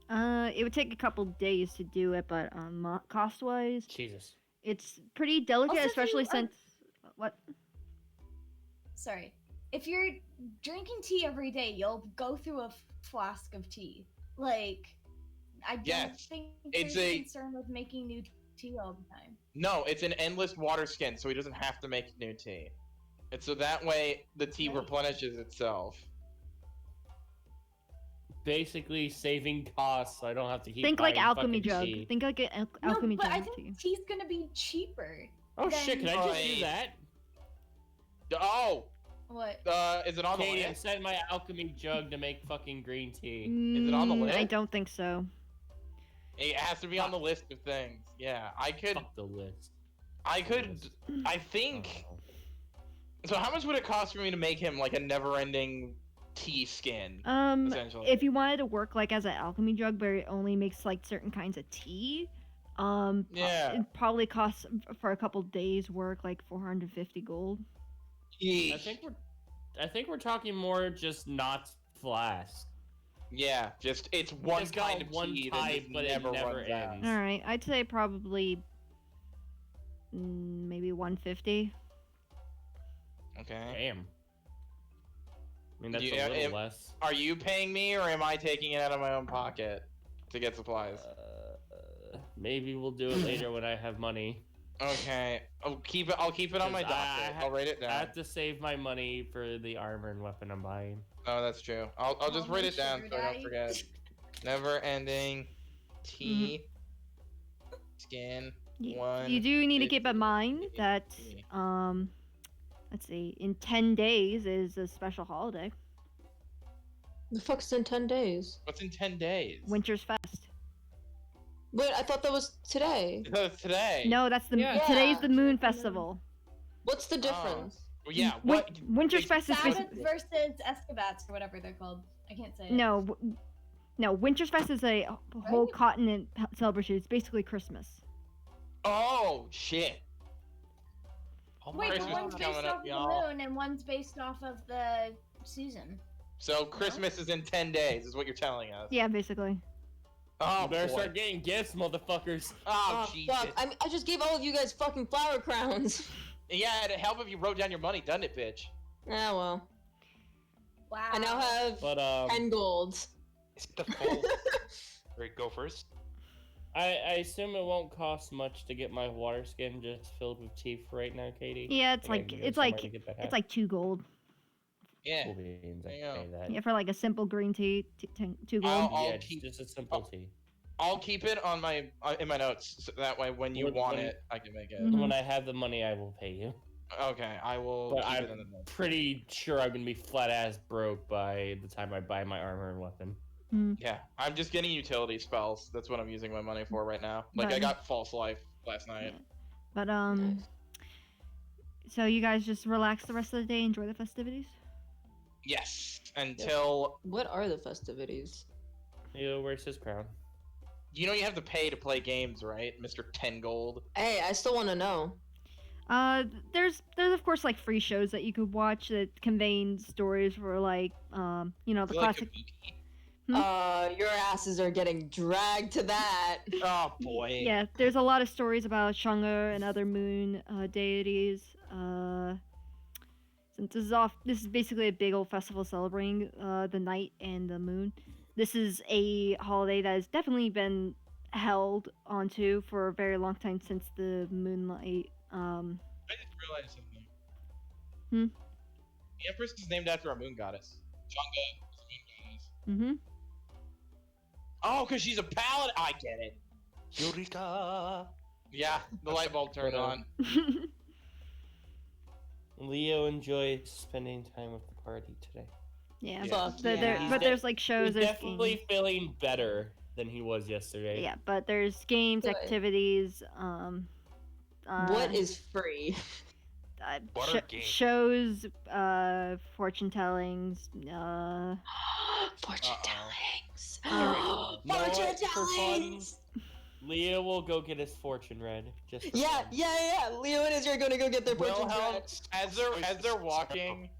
It would take a couple days to do it, but cost-wise, Jesus. it's pretty delicate, Also, if you especially are- since what? Sorry, if you're drinking tea every day, you'll go through a flask of tea. Like, I don't Yes, think it's there's a- concern with making new tea all the time. No, it's an endless water skin, so he doesn't have to make new tea. And so that way the tea Right. replenishes itself. Basically saving costs, so I don't have to keep Think like buying alchemy fucking jug. tea. Think like an alchemy no, but jug I of think tea. tea's gonna be cheaper. Oh shit, can I just Right. do that? Oh, What? is it on the Katie, I'm list? setting my alchemy jug to make fucking green tea. it on the I list? don't think so. It has to be on the list of things. Yeah, I could. Fuck the list. I could. list. I think. Oh. So how much would it cost for me to make him like a never-ending tea skin? Um, Essentially. if you wanted to work like as an alchemy jug, but it only makes like certain kinds of tea, Yeah. it probably costs for a couple days work like 450 gold. Yeesh. I think we're talking more just not flask. Yeah, just it's one Just got kind of one tea type, that but it never never runs out. ends. All right, I'd say probably maybe 150. Okay. Damn. I mean, that's Yeah, a little if- less. Are you paying me, or am I taking it out of my own pocket to get supplies? Maybe we'll do it later when I have money. Okay. I'll keep it on 'Cause my I docket. ha- I'll write it I down. have to save my money for the armor and weapon I'm buying. Oh, that's true. I'll just Call write me it down sugar so I don't daddy. forget. Never ending tea skin. You do need to keep in mind 150. that let's see, in 10 days is a special holiday, The fuck's in 10 days? What's in 10 days? Winter's Fest. Wait, I thought that was today. It's today. No, that's the Yeah. today's the Moon Yeah. Festival. What's the difference? Well, yeah. Win- What? Winter's Fest is Sabbath basically versus Escabats or whatever they're called. I can't say it. no. Winter's Fest is a whole continent celebration. It's basically Christmas. Oh shit. Oh, Wait, but Christmas one's is based coming off up, of y'all. the moon and one's based off of the season. So Christmas is in 10 days, is what you're telling us. Yeah, basically. Oh, You better boy. start getting gifts, motherfuckers. Oh, Oh, Jesus. fuck. I just gave all of you guys fucking flower crowns. Yeah, it'd help if you wrote down your money, doesn't it, bitch? Ah, well. Wow. I now have But 10 gold. Is it the full? Alright, go first. I assume it won't cost much to get my water skin just filled with tea for right now, Katie. Yeah, it's I gotta like go it's somewhere like to get that it's hat. like 2 gold. Yeah. Cool beans. I There you can go. pay that. Yeah, for like a simple green tea, 2 gold. I'll Yeah, keep- just a simple tea. I'll keep it on my in my notes, so that way when you want When- it, I can make it. Mhm. When I have the money, I will pay you. Okay, I will But keep I'm it in the notes. pretty sure I'm gonna be flat ass broke by the time I buy my armor and weapon. Yeah, I'm just getting utility spells. That's what I'm using my money for right now. Like I Right. got false life last night. But so you guys just relax the rest of the day, enjoy the festivities? Yes, until What are the festivities? Leo wears his crown. you know you have to pay to play games, right, Mr. 10 Gold? Hey, I still want to know. There's of course like free shows that you could watch that convey stories for like you know, the Is it like classic. Kabuki? Your asses are getting dragged to that. Oh boy. Yeah, there's a lot of stories about Shunga and other moon deities. Since this is basically a big old festival celebrating the night and the moon. This is a holiday that has definitely been held onto for a very long time since the moonlight. I just realized something. Hmm? The Empress is named after a moon goddess. Chang'e is a moon goddess. Mm-hmm. Oh, because she's a paladin. I get it. Eureka! Yeah, the light bulb turned on. Leo enjoys spending time with the party today. Yeah, Yeah. Fuck But yeah. there's like shows. He's There's definitely games. feeling better than he was yesterday. Yeah, but there's games, Good. activities. What is free? What are games? Shows, fortune tellings. Fortune Uh-oh. tellings. Alright, you know Fortune what, for fun, tellings. Leo will go get his fortune read. Just for Yeah, fun. yeah. Leo and Izzy are gonna go get their fortunes Wilhelm, read. as they're walking,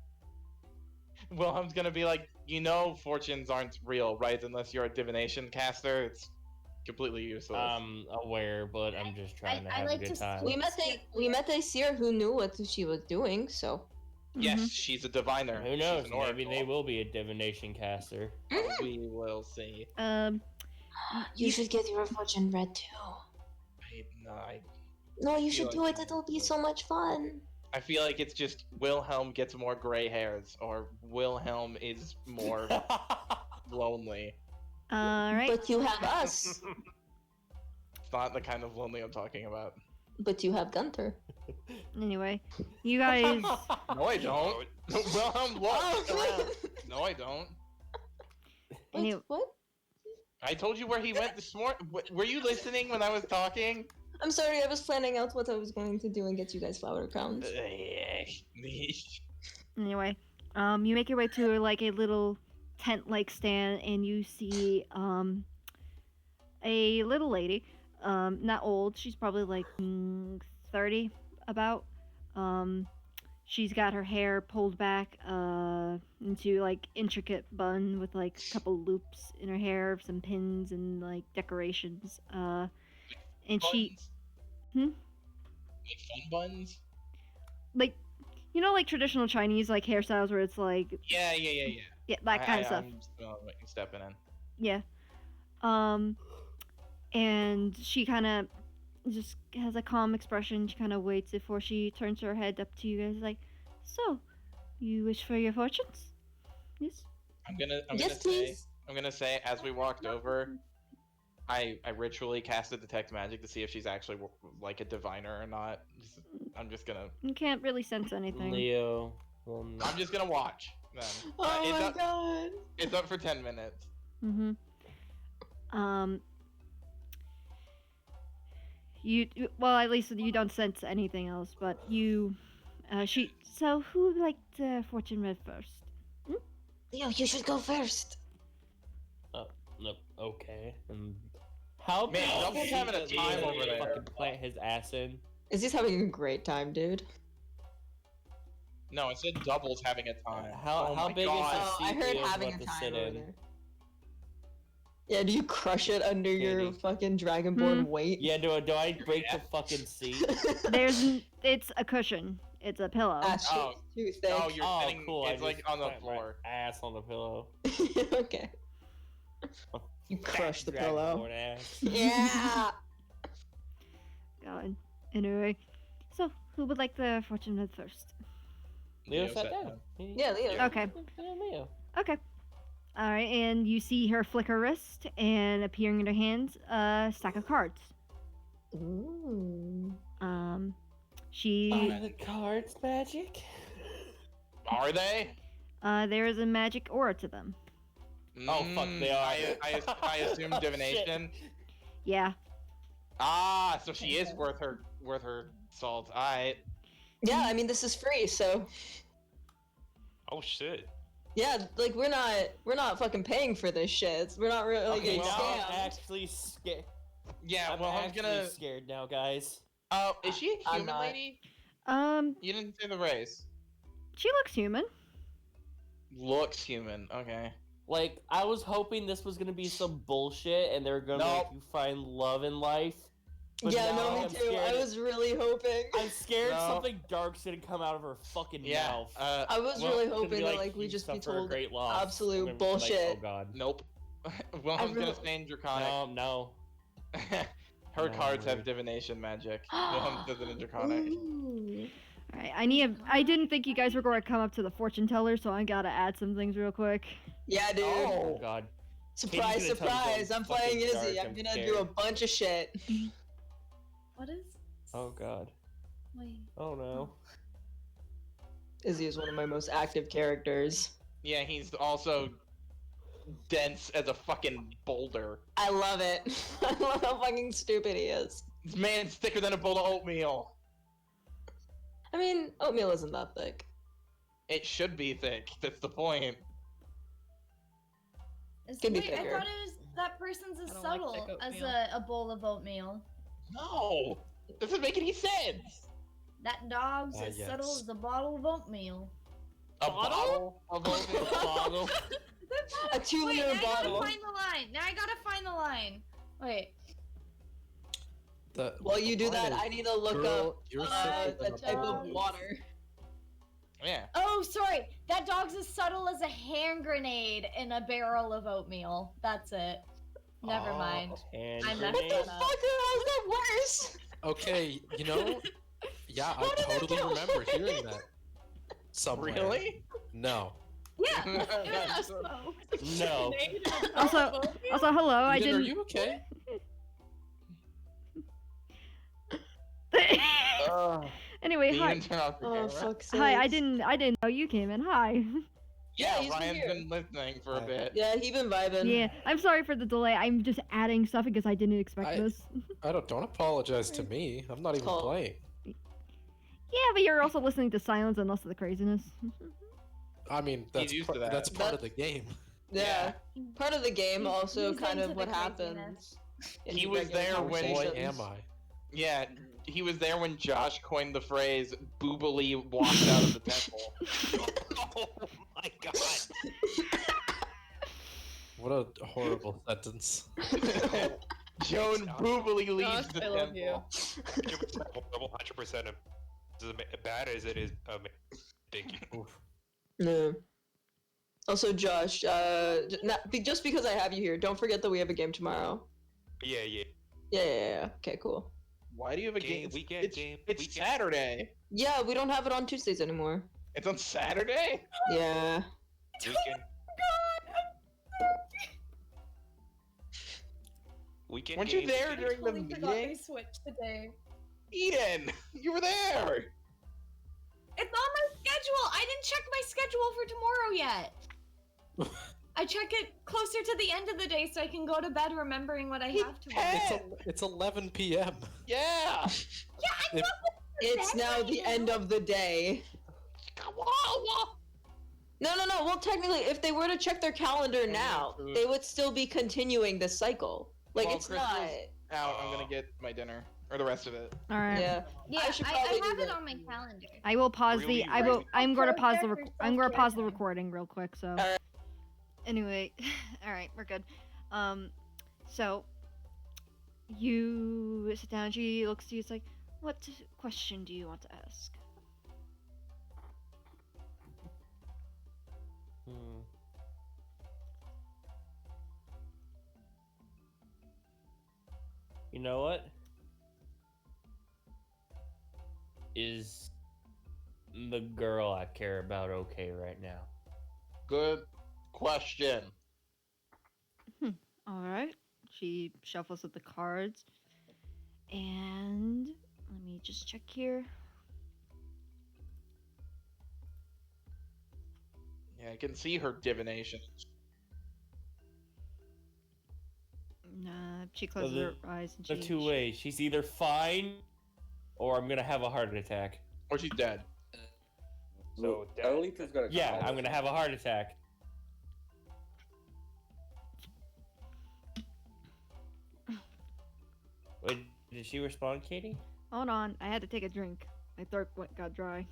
Wilhelm's gonna be like, you know, fortunes aren't real, right? Unless you're a divination caster, it's completely useless. Aware, but I'm just trying to I have like a good to time. We met a seer who knew what she was doing, so Yes, she's a diviner. Who She's knows? an Maybe they oracle. will be a divination caster. We will see. you should get your fortune read too. No, you should feel do like it. It'll be so much fun. I feel like it's just Wilhelm gets more gray hairs, or Wilhelm is more lonely. All right. But you have us. It's not the kind of lonely I'm talking about. But you have Gunter. Anyway, you guys. No, I don't. Wilhelm, look around. No, I don't. Any- What? I told you where he went this morning. Were you listening when I was talking? I'm sorry, I was planning out what I was going to do and get you guys flower crowns. Anyway, you make your way to like a little tent-like stand, and you see a little lady, not old. She's probably like 30, about. She's got her hair pulled back into like intricate bun with like a couple loops in her hair, some pins and like decorations. And she, Buns? Like fun buns? like, you know, like traditional Chinese like hairstyles where it's like, Yeah. yeah, that kind of stuff. I'm just gonna let you stepping in. Yeah. And she kind of just has a calm expression. She kind of waits before she turns her head up to you guys, like, so, you wish for your fortunes? Yes. I'm gonna Yes, say, please. I'm gonna say, as we walked over, I ritually casted detect magic to see if she's actually like a diviner or not. I'm just gonna You can't really sense anything. Leo will not. I'm just gonna watch then. Oh it's my up, god. It's up for 10 minutes. Mm-hmm. Well, at least you don't sense anything else, but you, so who would like the fortune read first? Leo, you should go first. No, okay. How Man, big Double's is having a he time that over there. Fucking plant his ass in. Izzy's having a great time, dude. No, it said Double's having a time. How my big God. is Oh, the I heard CPU having a about to time sit over in? there. Yeah, do you crush it under your Katie. fucking dragonborn Hmm. weight? Yeah, do I break the fucking seat? It's a cushion. It's a pillow. Ah, shit, Oh. too thick. Oh, you're sitting. cool. It's I like just on the put my floor. Ass on the pillow. Okay. You crush the Dragonborn pillow. ass. Yeah. God. Anyway, so who would like the fortune of first? Leo Leo sat sat down. down. Yeah, Leo. Okay. Leo. Okay. All right, and you see her flick her wrist, and appearing in her hands, a stack of cards. Ooh. She Are the cards magic? Are they? there is a magic aura to them. Oh, fuck, they are. I assume Oh, divination. shit. Yeah. Ah, so she is worth her salt. Alright. Yeah, I mean this is free, so Oh shit. yeah, like we're not fucking paying for this shit. We're not really Okay, getting Now I'm scammed. actually scared. Yeah, I'm well I'm actually gonna scared now, guys. is she a I'm human not. lady? You didn't say the race. She looks human. Looks human, okay. Like, I was hoping this was gonna be some bullshit and they were gonna Nope. make you find love in life. But Yeah, now no, me I'm too. scared- I was really hoping. I'm scared No. something dark's gonna come out of her fucking Yeah. mouth. I was well, really It's gonna hoping be that like we you just be suffer a told great loss. absolute I'm gonna be bullshit. oh god. Nope. Wilhelm's really- gonna stay in Draconic. No. Her No, cards have word. divination magic. Wilhelm does it in Draconic. Ooh. All right, I didn't think you guys were going to come up to the fortune teller, so I gotta add some things real quick. Yeah, dude. Oh god. Surprise, Katie's gonna tell me surprise! going I'm playing fucking Izzy. dark, I'm I'm gonna do scared. a bunch of shit. What is? Oh god. Wait. Oh no. Izzy is one of my most active characters. Yeah, he's also dense as a fucking boulder. I love it. I love how fucking stupid he is. This man's thicker than a bowl of oatmeal. I mean, oatmeal isn't that thick. It should be thick. That's the point. Could be Wait, I thicker. thought it was that person's as I don't like subtle thick as oatmeal. a bowl of oatmeal. No, doesn't make any sense. That dog's as yes. subtle as a bottle of oatmeal. A bottle of oatmeal. Bottle. A 2 Wait, liter now bottle. I gotta find the line. Now I gotta find the line. Wait. While you do that, I need to look Girl, up you're a sicker than a type of dog. water. Yeah. Oh, sorry. That dog's as subtle as a hand grenade in a barrel of oatmeal. That's it. Never Aw. mind. And I messed grenade. that Fuck, up. how's that worse? Okay, you know, yeah, How I did that totally go? remember hearing that. Somewhere. Really? No. Yeah, it was smoke. No. Also, hello. I Eden, Are didn't. you okay? Anyway, You hi. didn't turn off the Oh, camera. fuck. Hi. I didn't know you came in. Hi. Yeah, he's been Ryan's here. been listening for a Hi. bit. Yeah, he been vibing. Yeah, I'm sorry for the delay. I'm just adding stuff because I didn't expect this. I don't apologize to me. I'm not even Call. playing. Yeah, but you're also listening to silence and less of the craziness. I mean, that's used to that. that's part of the game. Yeah. Part of the game, also He's kind into of what the happens. craziness. in He was regular there when- Boy, conversations. am I. Yeah, he was there when Josh coined the phrase "boobily walked out of the temple." Oh my god. What a horrible sentence. Joan boobily leaves Josh, the I love you. temple. 100% of as bad as it is. Thank you. No. Also, Josh, just because I have you here, don't forget that we have a game tomorrow. Yeah. Yeah. Okay, cool. Why do you have a Game, game? weekend, it's, game, It's weekend. Saturday. Yeah, we don't have it on Tuesdays anymore. It's on Saturday. Yeah. Weekend Weren't you game, there weekend. during the Totally forgot meeting? they switched today. Eden, you were there. It's on my schedule. I didn't check my schedule for tomorrow yet. I check it closer to the end of the day so I can go to bed remembering what I have tomorrow. It's 11 p.m. Yeah. Yeah, I If- know. It's now the end of the day. Come on. No. Well, technically, if they were to check their calendar now, true. they would still be continuing this cycle. Like, Well, it's Crystal's not. out. I'm gonna get my dinner or the rest of it. All right. Yeah. Yeah, I should I probably do have it that. on my calendar. I will pause Really, the. I will. really? I'm going to pause the. Self-care I'm going to pause the time. recording real quick. So. Alright. Anyway, all right, we're good. So you sit down. She looks to you. It's like, what question do you want to ask? You know what? Is the girl I care about okay right now? Good question. All right. She shuffles up the cards. And let me just check here. Yeah, I can see her divination. She closes her eyes and The she. two ways. She's either fine, or I'm gonna have a heart attack. Or she's dead. So Elita's gonna. Yeah, call I'm this gonna have a one. heart attack. Wait, did she respond, Katie? Hold on, I had to take a drink. My throat got dry.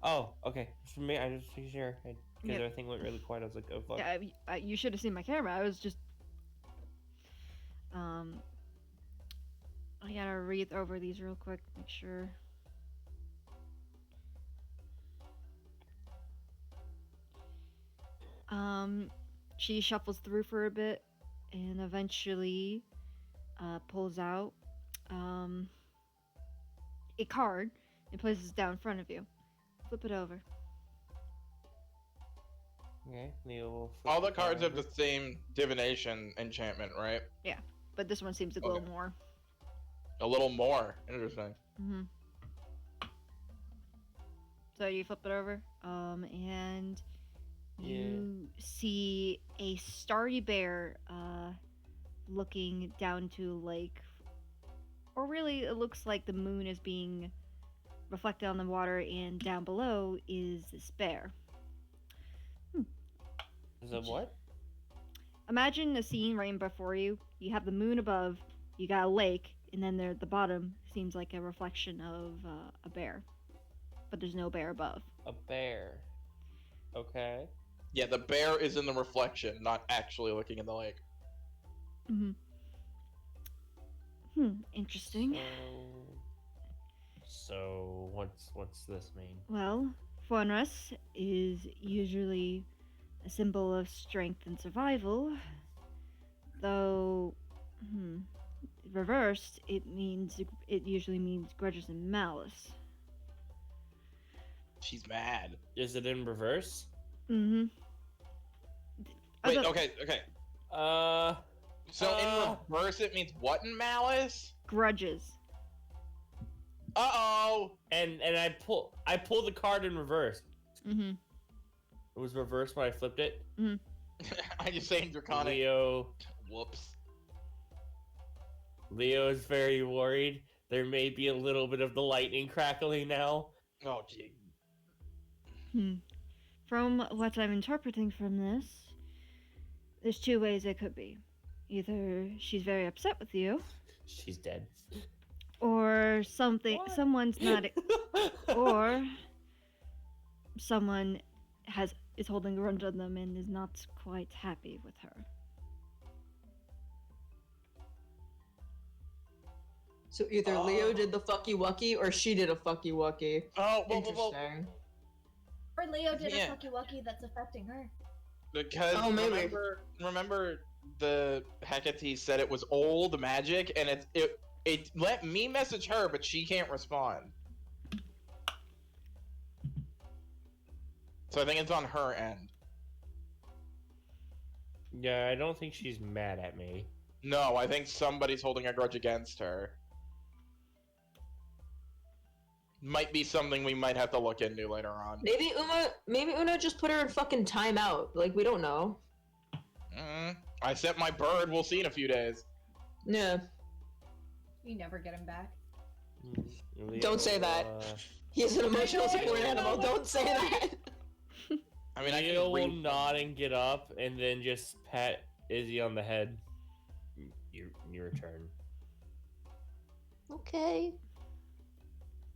Oh, okay. For me, I just wasn't sure because Yep. everything went really quiet. I was like, oh fuck. Yeah, you should have seen my camera. I was just. I gotta read over these real quick, make sure. She shuffles through for a bit, and eventually, pulls out, a card and places it down in front of you. Flip it over. Okay, Leo will flip All the cards have over. the same divination enchantment, right? But this one seems to glow Okay. more. A little more. Interesting. Mm-hmm. So you flip it over, and you see a starry bear, looking down to like, or really, it looks like the moon is being reflected on the water, and down below is this bear. Is it what? Imagine a scene right before you. You have the moon above, you got a lake, and then there at the bottom seems like a reflection of a bear. But there's no bear above. A bear. Okay. Yeah, the bear is in the reflection, not actually looking in the lake. Mm-hmm. Interesting. So what's this mean? Well, Fonras is usually a symbol of strength and survival, though, reversed, it usually means grudges and malice. She's mad. Is it in reverse? Mm-hmm. Wait, okay. So Uh, in reverse, it means what in malice? Grudges. Uh-oh! And I pulled the card in reverse. Mm-hmm. It was reversed when I flipped it. I just saying draconic. Leo Whoops. Leo is very worried. There may be a little bit of the lightning crackling now. Oh, gee. From what I'm interpreting from this, there's two ways it could be. Either she's very upset with you, She's dead. or someone's not, or someone is holding a grudge on them and is not quite happy with her. So either Leo did the fucky wucky or she did a fucky wucky. Oh, whoa. Interesting. Or Leo did Yeah. a fucky wucky that's affecting her. Because Oh, maybe. remember the Hecate said it was old magic, and it let me message her, but she can't respond. So I think it's on her end. Yeah, I don't think she's mad at me. No, I think somebody's holding a grudge against her. Might be something we might have to look into later on. Maybe Una just put her in fucking timeout. Like, we don't know. I set my bird. We'll see in a few days. Yeah. You never get him back. Leo, Don't say that. He's an emotional support animal. Don't say that. I mean, I Leo can will read. nod and get up, and then just pat Izzy on the head. Your turn. Okay.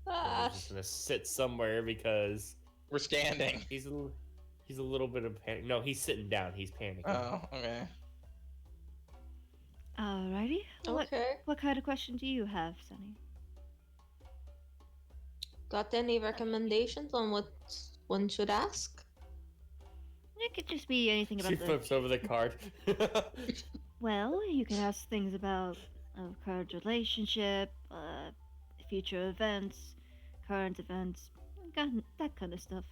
I'm just gonna sit somewhere because We're standing. he's a little bit of panic. No, he's sitting down. He's panicking. Oh, okay. Alrighty. Okay. What kind of question do you have, Sunny? Got any recommendations on what one should ask? It could just be anything about She the. flips over the card. Well, you can ask things about of current relationship, future events, current events, that kind of stuff.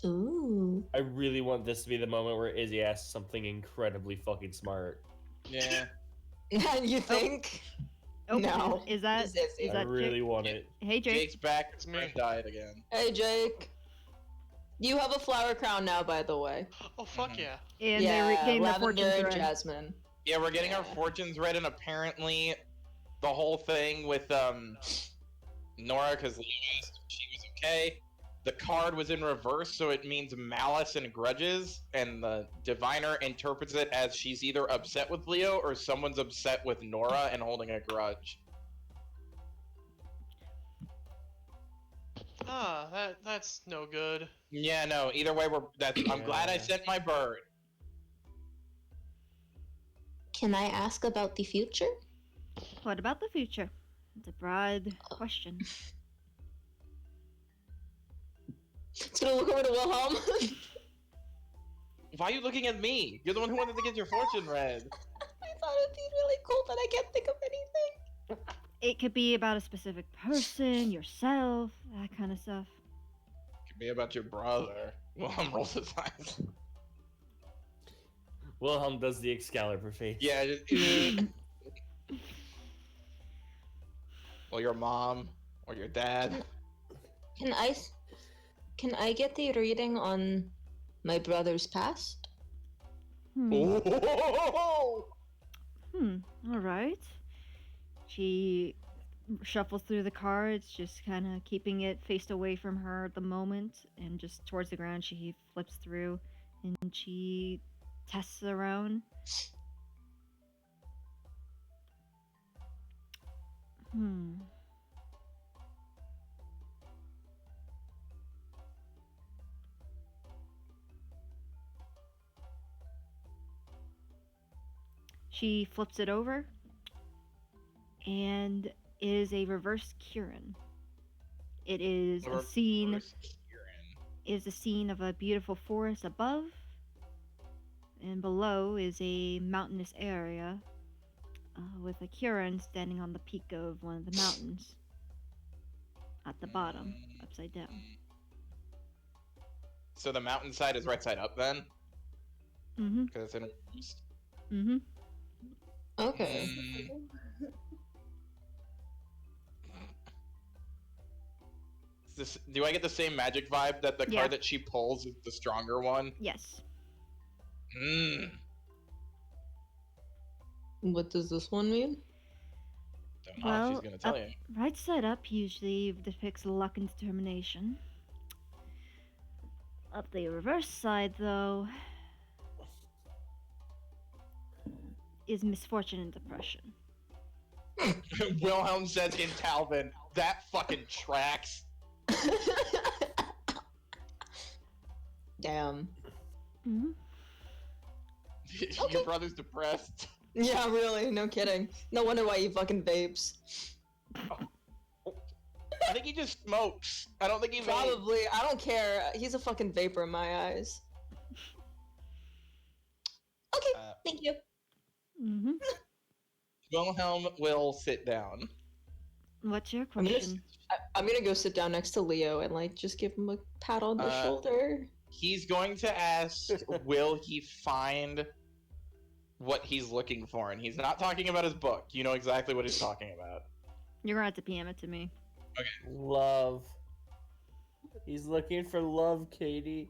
Ooh. I really want this to be the moment where Izzy asks something incredibly fucking smart. Yeah. You think? Oh, No. is that It's Izzy. is I that really Jake? want it. Hey, Jake. Jake's back. It's His me. friend died again. Hey, Jake. You have a flower crown now, by the way. Oh fuck Mhm. yeah! And yeah, they're getting their lavender fortunes and read. jasmine. Yeah, we're getting our Yeah. fortunes read, and apparently the whole thing with Nora, because Leo asked if she was okay. The card was in reverse, so it means malice and grudges, and the diviner interprets it as she's either upset with Leo or someone's upset with Nora and holding a grudge. Ah, that's no good. Yeah, no. Either way, I'm glad I Yeah. sent my bird. Can I ask about the future? What about the future? It's a broad question. It's gonna look over to Wilhelm. Why are you looking at me? You're the one who wanted to get your fortune read. I thought it'd be really cool, but I can't think of anything. It could be about a specific person, yourself, that kind of stuff. Could be about your brother. Well, I'm roll his eyes. Wilhelm does the Excalibur face. Yeah. Or your mom, or your dad. Can I get the reading on my brother's past? Oh! All right. She shuffles through the cards, just kind of keeping it faced away from her at the moment, and just towards the ground she flips through, and she tests around. She flips it over, and it is a reverse Kieran. It is a scene. Is a scene of a beautiful forest above, and below is a mountainous area with a Kieran standing on the peak of one of the mountains. At the bottom, upside down. So the mountainside is right side up then? Mm-hmm. Because it's in reverse. Mm-hmm. Okay. Do I get the same magic vibe that the Yeah. card that she pulls is the stronger one? Yes. What does this one mean? Don't know if she's gonna tell up, you. right side up usually depicts luck and determination. Up the reverse side, though, is misfortune and depression. Wilhelm says in Talvin, that fucking tracks. Damn. Mm-hmm. Your brother's depressed. Yeah, really, no kidding. No wonder why he fucking vapes. I think he just smokes. I don't think he vapes. Probably. I don't care. He's a fucking vapor in my eyes. Okay, thank you. Mm-hmm. Wilhelm will sit down. What's your I'm question? I'm gonna go sit down next to Leo and like just give him a pat on the shoulder. He's going to ask, will he find what he's looking for? And he's not talking about his book. You know exactly what he's talking about. You're gonna have to PM it to me. Love. He's looking for love, Katie.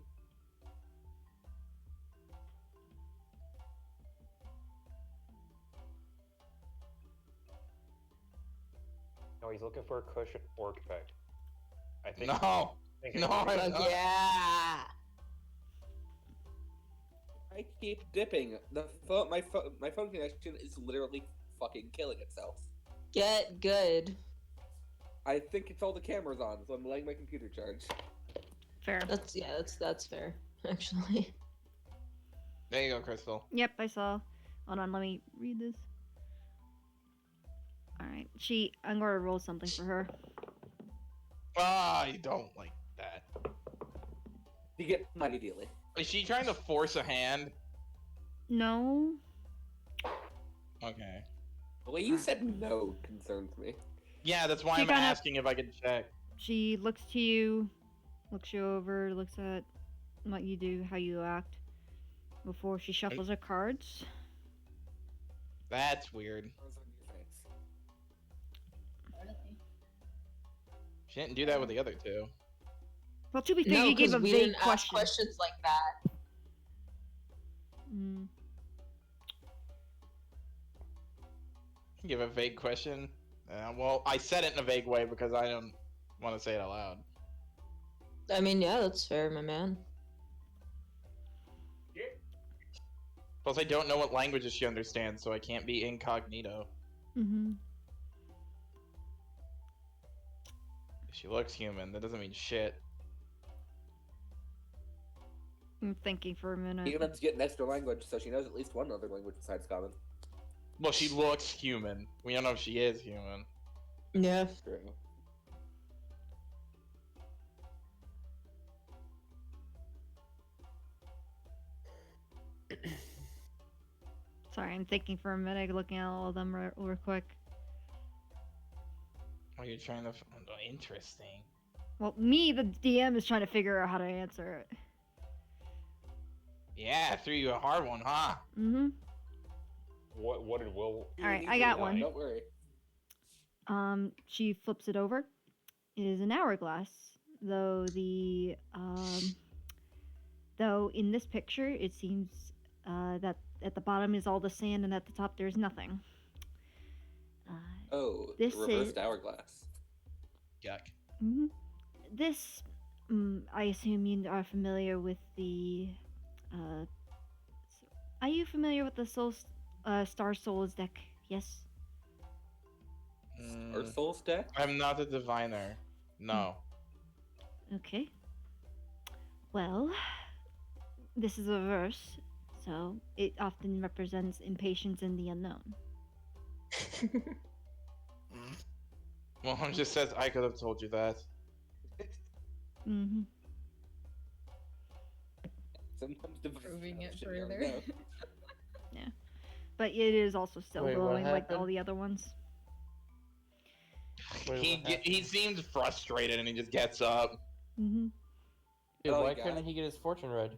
No, he's looking for a cushion architect. I think. No. I think No, it's- I'm Fuck not. yeah. I keep dipping. My phone connection is literally fucking killing itself. Get good. I think it's all the cameras on, so I'm letting my computer charge. Fair. That's fair, actually. There you go, Crystal. Yep, I saw. Hold on, let me read this. Alright. I'm gonna roll something for her. Ah, you don't like that. You get money dealing. Is she trying to force a hand? No. Okay. The way you said no concerns me. Yeah, that's why She I'm kinda- asking if I can check. She looks to you, looks you over, looks at what you do, how you act, before she shuffles her cards. That's weird. What's on your face? Really? She didn't do that with the other two. Well, to be fair, No, you gave because a we vague didn't ask question. questions like that. Mm. Give a vague question. Well, I said it in a vague way because I don't want to say it out loud. I mean, yeah, that's fair, my man. Plus, I don't know what languages she understands, so I can't be incognito. Mm-hmm. She looks human. That doesn't mean shit. I'm thinking for a minute. You're gonna have to get an extra language so she knows at least one other language besides common. Well, she looks human. We don't know if she is human. Yeah. True. Sorry, I'm thinking for a minute, looking at all of them real quick. Are you trying to? Oh, interesting. Well, me, the DM, is trying to figure out how to answer it. Yeah, I threw you a hard one, huh? Mm-hmm. What did Will? All right, I got one. Don't worry. She flips it over. It is an hourglass, though though in this picture it seems that at the bottom is all the sand and at the top there's nothing. Oh, This reversed is- hourglass. Yuck. Mm-hmm. This, I assume you are familiar with the. Are you familiar with the Star Souls deck? Yes. Or soul stack? I'm not a diviner. No. Okay. Well, this is a verse, so it often represents impatience in the unknown. Well, it just says I could have told you that. Mm-hmm. Sometimes Proving it you never further. know. But it is also still Wait, what glowing like all happened? the other ones. Wait, what He seems frustrated and he just gets up. Mm-hmm. Dude, Oh, why you got couldn't it. he get his fortune read?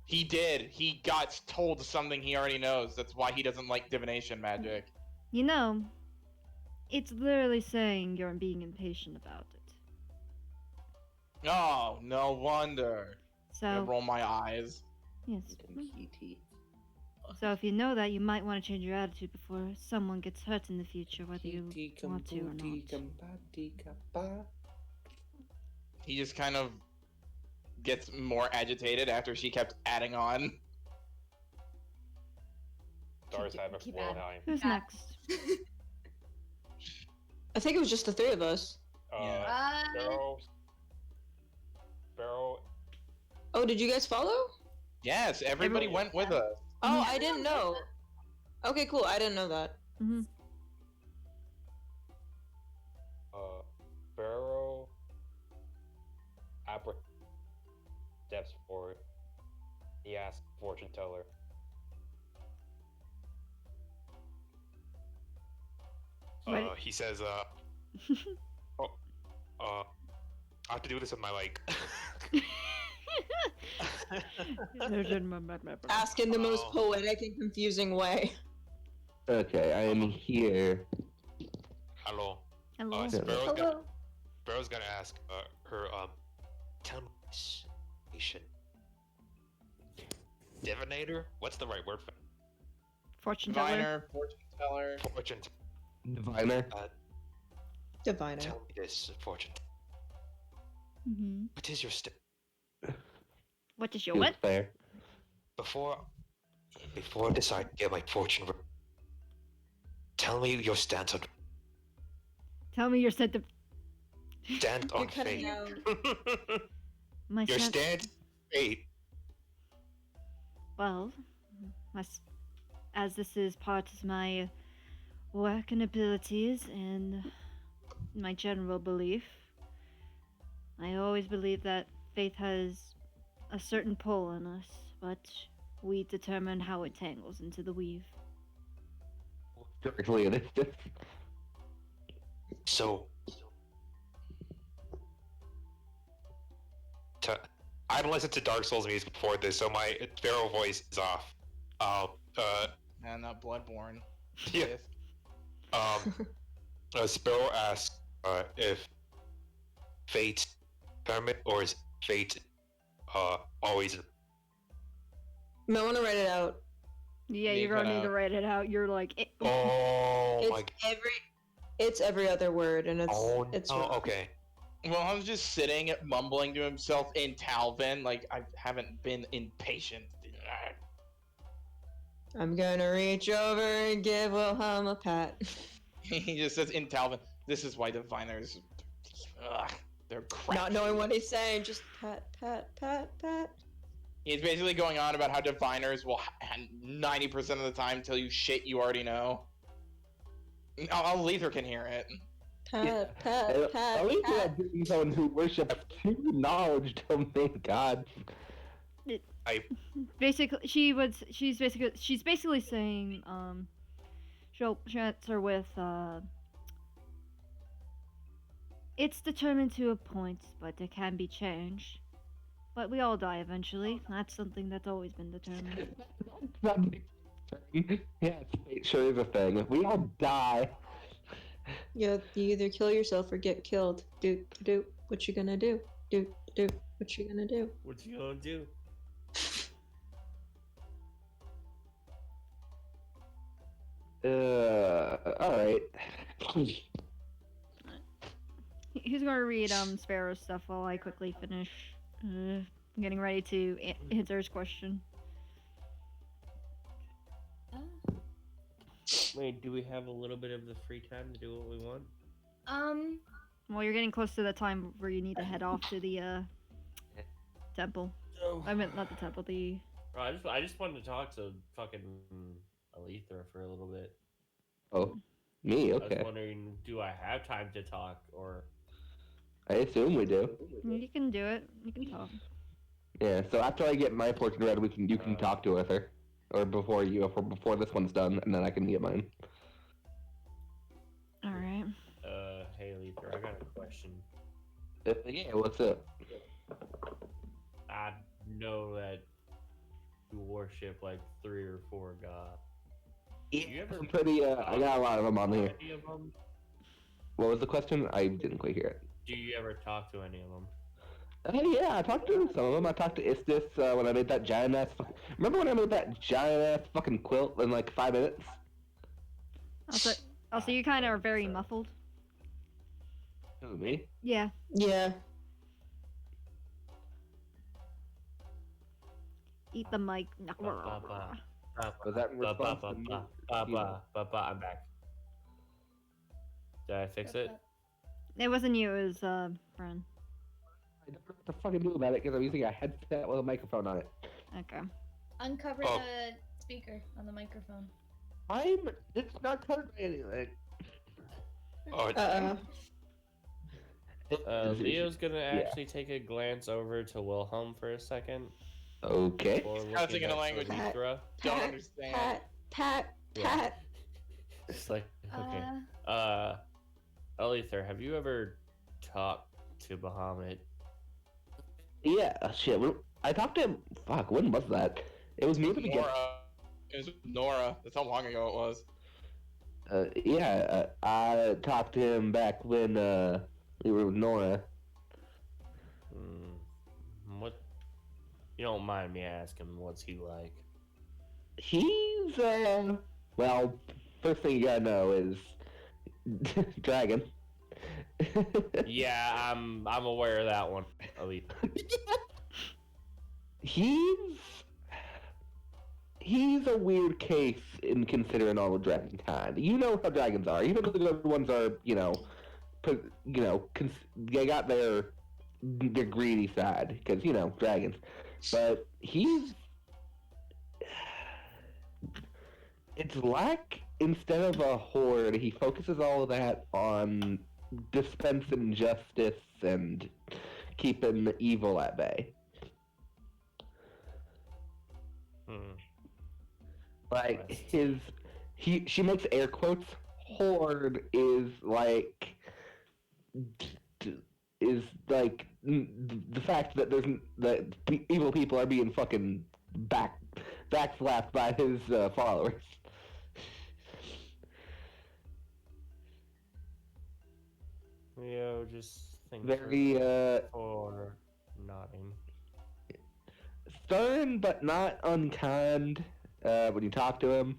He did. He got told something he already knows. That's why he doesn't like divination magic. You know, it's literally saying you're being impatient about it. Oh, no wonder. I So, roll my eyes. yes. PT. So if you know that, you might want to change your attitude before someone gets hurt in the future, whether you want to or not. He just kind of gets more agitated after she kept adding on. Stars Keep- have a keep Wilhelm. Who's Yeah. next? I think it was just the three of us. Yeah. Sparrow. Oh, did you guys follow? Yes, everybody went with us. Oh, I didn't know. Okay, cool. I didn't know that. Mm-hmm. Sparrow. Steps forward. He asks fortune teller. Right. He says, I have to do this with my like. Ask in the most Oh. poetic and confusing way. Okay, I am here. Hello. Hello. Sparrow's gonna ask her, tell me this nation. Divinator? What's the right word for Fortune teller. Diviner, fortune teller. fortune? Diviner. Diviner. Tell me this fortune. Mm-hmm. What is your step? What is your Feels what? fair. Before I decide to get my fortune, tell me your stance on Tell me your set of stance You're on cutting fate. out. my Your set- stance, fate. Well, as this is part of my work and abilities and my general belief, I always believe that faith has a certain pull on us, but we determine how it tangles into the weave. directly in this. So, I've listened to Dark Souls music before this, so my feral voice is off. And not Bloodborne. Yeah. Sparrow asks if fate permanent or is fate always. I want to write it out. Yeah, You you're gonna cut need to out. write it out. You're like, Oh my. It's every other word, and it's Oh, it's oh wrong. okay. Well, I was just sitting, mumbling to himself in Talvin, like I haven't been impatient. I'm gonna reach over and give Wilhelm a pat. He just says in Talvin, this is why diviners, they're crap. Not knowing what he's saying, just pat, pat, pat, pat. He's basically going on about how diviners will 90% of the time tell you shit you already know. Lether can hear it. Pat, pat, At pat, least we're pat. not doing someone who worships true knowledge to make God. basically, she's basically saying, she'll answer with, it's determined to a point, but it can be changed. But we all die eventually. That's something that's always been determined. Yeah, fate sure is a thing. We all die. You either kill yourself or get killed. Do. What you gonna do? Do. What you gonna do? What you gonna do? Alright. He's gonna read Sparrow's stuff while I quickly finish getting ready to answer his question. Wait, do we have a little bit of the free time to do what we want? Well, you're getting close to the time where you need to head off to the temple. I meant not the temple, the. Oh, I just wanted to talk to fucking Lether for a little bit. Oh, me? I Okay. was wondering, do I have time to talk, or I assume we do. You can do it. You can talk. Yeah, so after I get my fortune read, you can talk to her. Or before before this one's done, and then I can get mine. Alright. Hey Lether, I got a question. Yeah, what's up? I know that you worship like 3 or 4 gods. Yeah, I'm pretty, I got a lot of them on here. Any of them? What was the question? I didn't quite hear it. Do you ever talk to any of them? Yeah, I talked to some of them. I talked to Istis when I made that giant ass. Remember when I made that giant ass fucking quilt in like 5 minutes? Also, you kind of are very muffled. Who, me? Yeah. Yeah. Eat the mic. Was that in response to me? I'm back. Did I fix it? It wasn't you. It was Bren. I don't know what to fucking do about it because I'm using a headset with a microphone on it. Okay. Uncover Oh. the speaker on the microphone. It's not covered by anything. Leo's gonna actually take a glance over to Wilhelm for a second. Okay. Before looking Discussing in a at language he Solithra. don't understand. Pat. It's like, okay. Lether, have you ever talked to Bahamut? Yeah, shit. I talked to him. Fuck, when was that? It was near the beginning. It was Nora. That's how long ago it was. I talked to him back when we were with Nora. What? You don't mind me asking, what's he like? He's well, first thing you gotta know is dragon. Yeah, I'm aware of that one. Elite. He's a weird case in considering all of dragon kind. You know how dragons are. Even the good ones are, they got their greedy side because dragons. But it's like instead of a horde, he focuses all of that on dispensing justice and keeping evil at bay. Like she makes air quotes. Horde is like is like the fact that evil people are being fucking backslapped by his followers. Leo just thinks Very for nodding. stern but not unkind when you talk to him.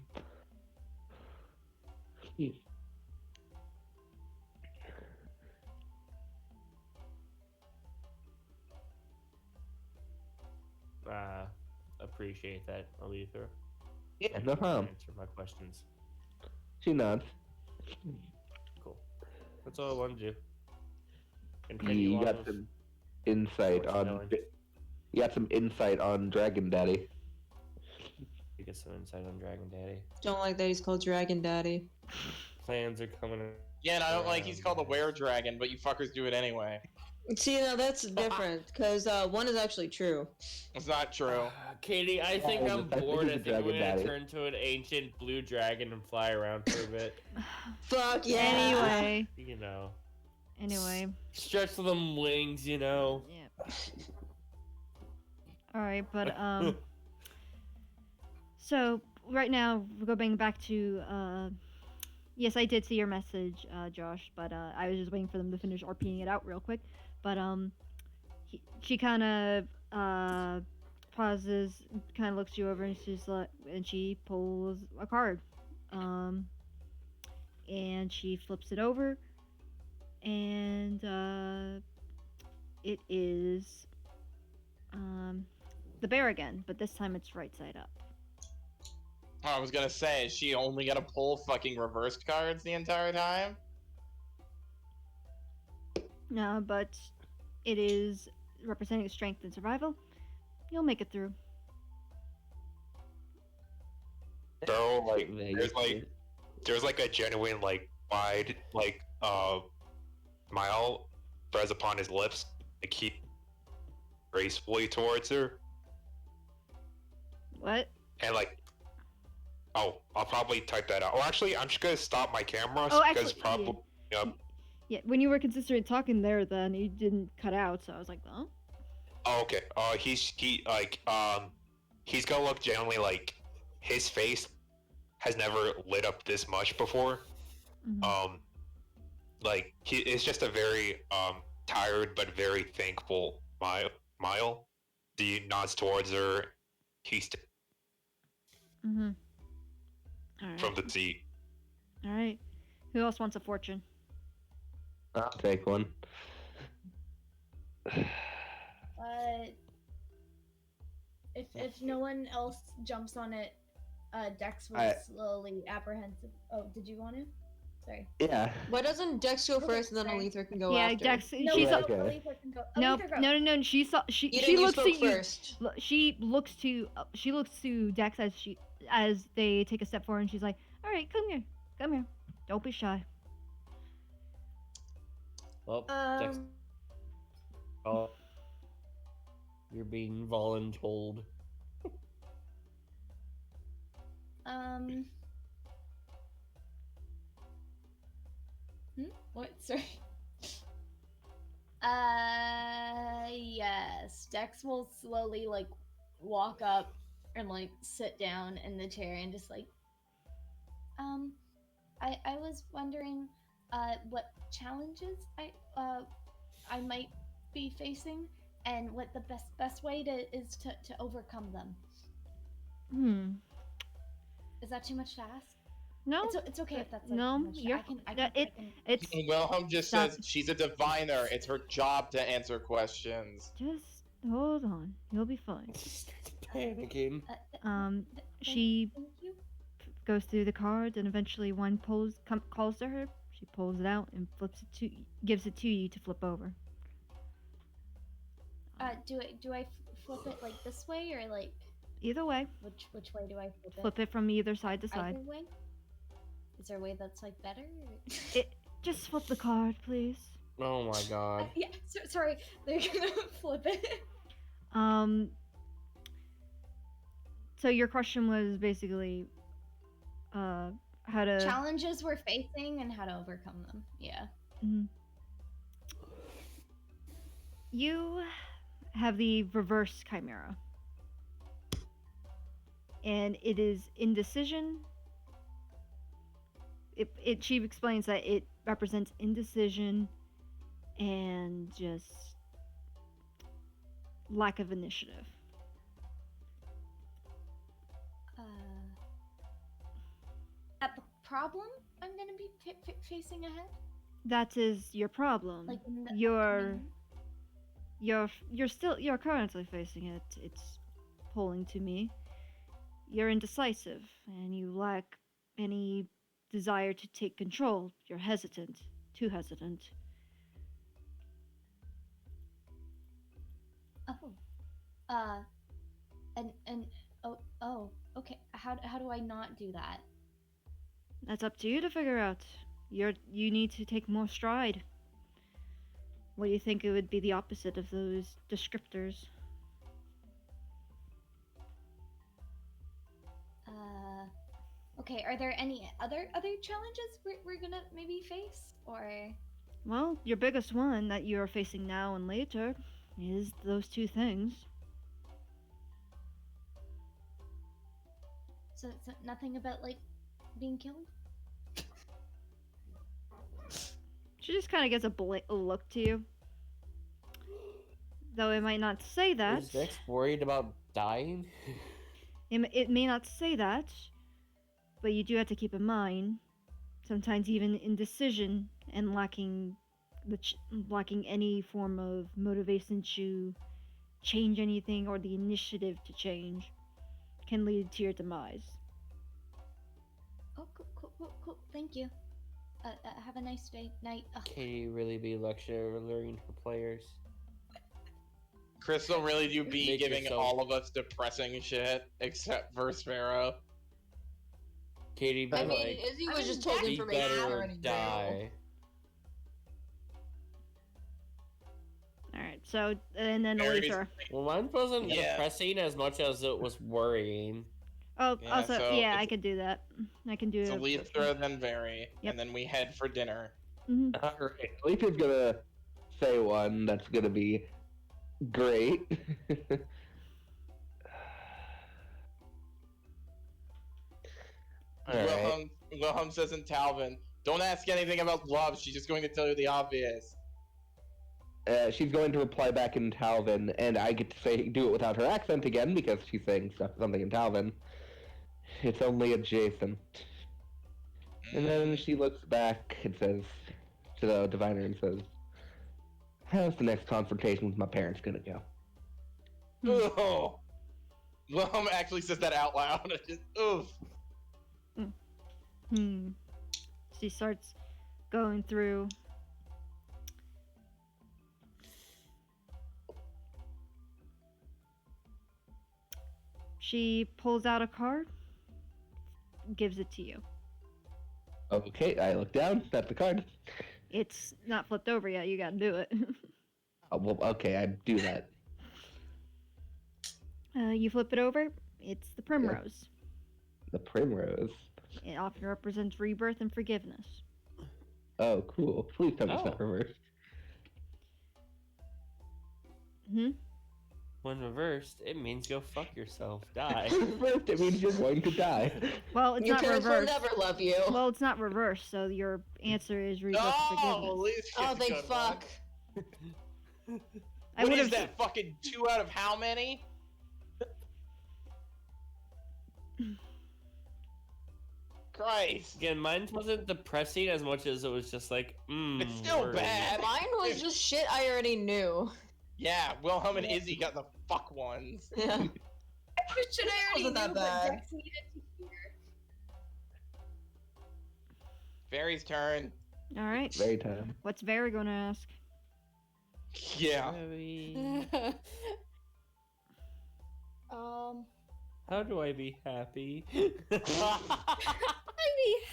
Appreciate that, Aletha. Yeah, no problem. Answer my questions. She nods. Cool. That's all I wanted to do. Continue You on got with some insight what you're on. knowing. You got some insight on Dragon Daddy. You get some insight on Dragon Daddy. Don't like that he's called Dragon Daddy. Plans are coming. Yeah, and I don't like he's called a were-dragon, but you fuckers do it anyway. See, now that's different, because one is actually true. It's not true. Katie, I think Yeah, I'm I think bored. he's I a think I'm dragon gonna daddy. turn to an ancient blue dragon and fly around for a bit. Fuck yeah! Anyway, You know. anyway. Stretch them wings, you know. Yeah. All right, but so right now we're going back to yes, I did see your message, Josh, but I was just waiting for them to finish RPing it out real quick. But she kind of pauses, kind of looks you over, and she's like, and she pulls a card, and she flips it over, and it is the bear again, but this time it's right side up. I was gonna say, is she only gonna pull fucking reversed cards the entire time? No, but it is representing strength and survival. You'll make it through. Bro, like Vague. there's like a genuine like wide smile spreads upon his lips to keep gracefully towards her, What? and like, oh, I'll probably type that out. Oh, actually, I'm just gonna stop my camera Oh, because actually, probably Yeah, when you were considering talking there, then you didn't cut out, so I was like, oh. Oh, okay. He's gonna look genuinely like his face has never lit up this much before. Mhm. Like it's just a very tired but very thankful smile. He nods towards her. He's Mhm. All right. from the seat. All right. Who else wants a fortune? I'll take one. If no one else jumps on it, Dex will slowly apprehensive. Oh, did you want to? Sorry. Yeah. Why doesn't Dex go first and then sorry. Aletha can go Yeah, after? Dex. No, She's no, okay. Aletha can go. No, Aletha, go. no. She Eden, she you looks spoke at you. first. She looks to Dex as they take a step forward, and she's like, "All right, come here. Don't be shy." Well, Dex. Oh, you're being voluntold. What? Sorry. Yes. Dex will slowly like walk up and like sit down in the chair and just like, I was wondering, what challenges I might be facing and what the best way is to overcome them. Is that too much to ask? No. It's okay if that's like, no. too much. You're. I can. It's Wilhelm just Stop. says she's a diviner. It's her job to answer questions. just hold on. You'll be fine. Panicking. She Thank you. goes through the cards, and eventually one calls to her. She pulls it out and gives it to you to flip over. Do I flip it like this way or like Either way, which way do I flip it? flip it from either side to side. Either way? Is there a way that's like better? Just flip the card, please. Oh my god. Yeah, sorry. They're gonna flip it. So your question was basically, how to Challenges we're facing and how to overcome them. Yeah. Mhm. You have the reverse chimera, and it is indecision. She explains that it represents indecision and just lack of initiative. At the problem I'm gonna be facing ahead. That is your problem. Like in the You're upcoming- you're currently facing it. It's pulling to me. You're indecisive and you lack any desire to take control. You're hesitant, too hesitant. Oh. And okay. How do I not do that? That's up to you to figure out. You need to take more stride. What do you think it would be the opposite of those descriptors? Okay, are there any other challenges we're gonna maybe face? Or Well, your biggest one that you're facing now and later is those two things. so nothing about like being killed? She just kind of gives a look to you. Though it might not say that. Is Dex worried about dying? It may not say that, but you do have to keep in mind, sometimes even indecision and lacking any form of motivation to change anything or the initiative to change can lead to your demise. Oh, cool. Thank you. Have a nice night. Can you really be lecturing for players? Crystal really do be Make giving yourself- all of us depressing shit, except for Sparrow. Katie, be I mean, like, Izzy was just I'm told be information better I or already knew. die. Alright, so, and then Mary's- Aletha. Well, mine wasn't Yeah. depressing as much as it was worrying. Oh, Yeah, also, so yeah, I it's- could do that. I can do It's it. Aletha, then Very, Yep. and then we head for dinner. Mhm. Alright, Letha's gonna say one that's gonna be great. Alright. Wilhelm says in Talvin, don't ask anything about love, she's just going to tell you the obvious. She's going to reply back in Talvin, and I get to do it without her accent again because she's saying something in Talvin. It's only adjacent. And then she looks back and says to the diviner and says, "How's the next confrontation with my parents gonna go?" Oh. Wilhelm actually says that out loud. Just, oof. She starts going through. She pulls out a card, gives it to you. Okay, I look down. That's the card. It's not flipped over yet. You gotta do it. Oh, well, okay, I do that. You flip it over. It's the primrose. The primrose. It often represents rebirth and forgiveness. Oh, cool. Please tell me it's not Oh. reversed. Hmm. When reversed, it means go fuck yourself. Die. Reversed, it means you're going to die. Well, it's Your not parents will reversed. never love you. Well, it's not reversed, so your answer is rebirth and Oh, forgiveness. at least Oh, gets a thank good fuck. one. I What would is have. that, fucking 2 out of how many? Christ. Again, mine wasn't depressing as much as it was just like, It's still worry. bad. Mine was just shit I already knew. Yeah, Wilhelm and Izzy got the fuck ones. Yeah. Shit, I already Wasn't that knew, bad. but Dex needed to hear. Fairy's turn. All right. Very time. What's Very gonna ask? Yeah. How do I be happy?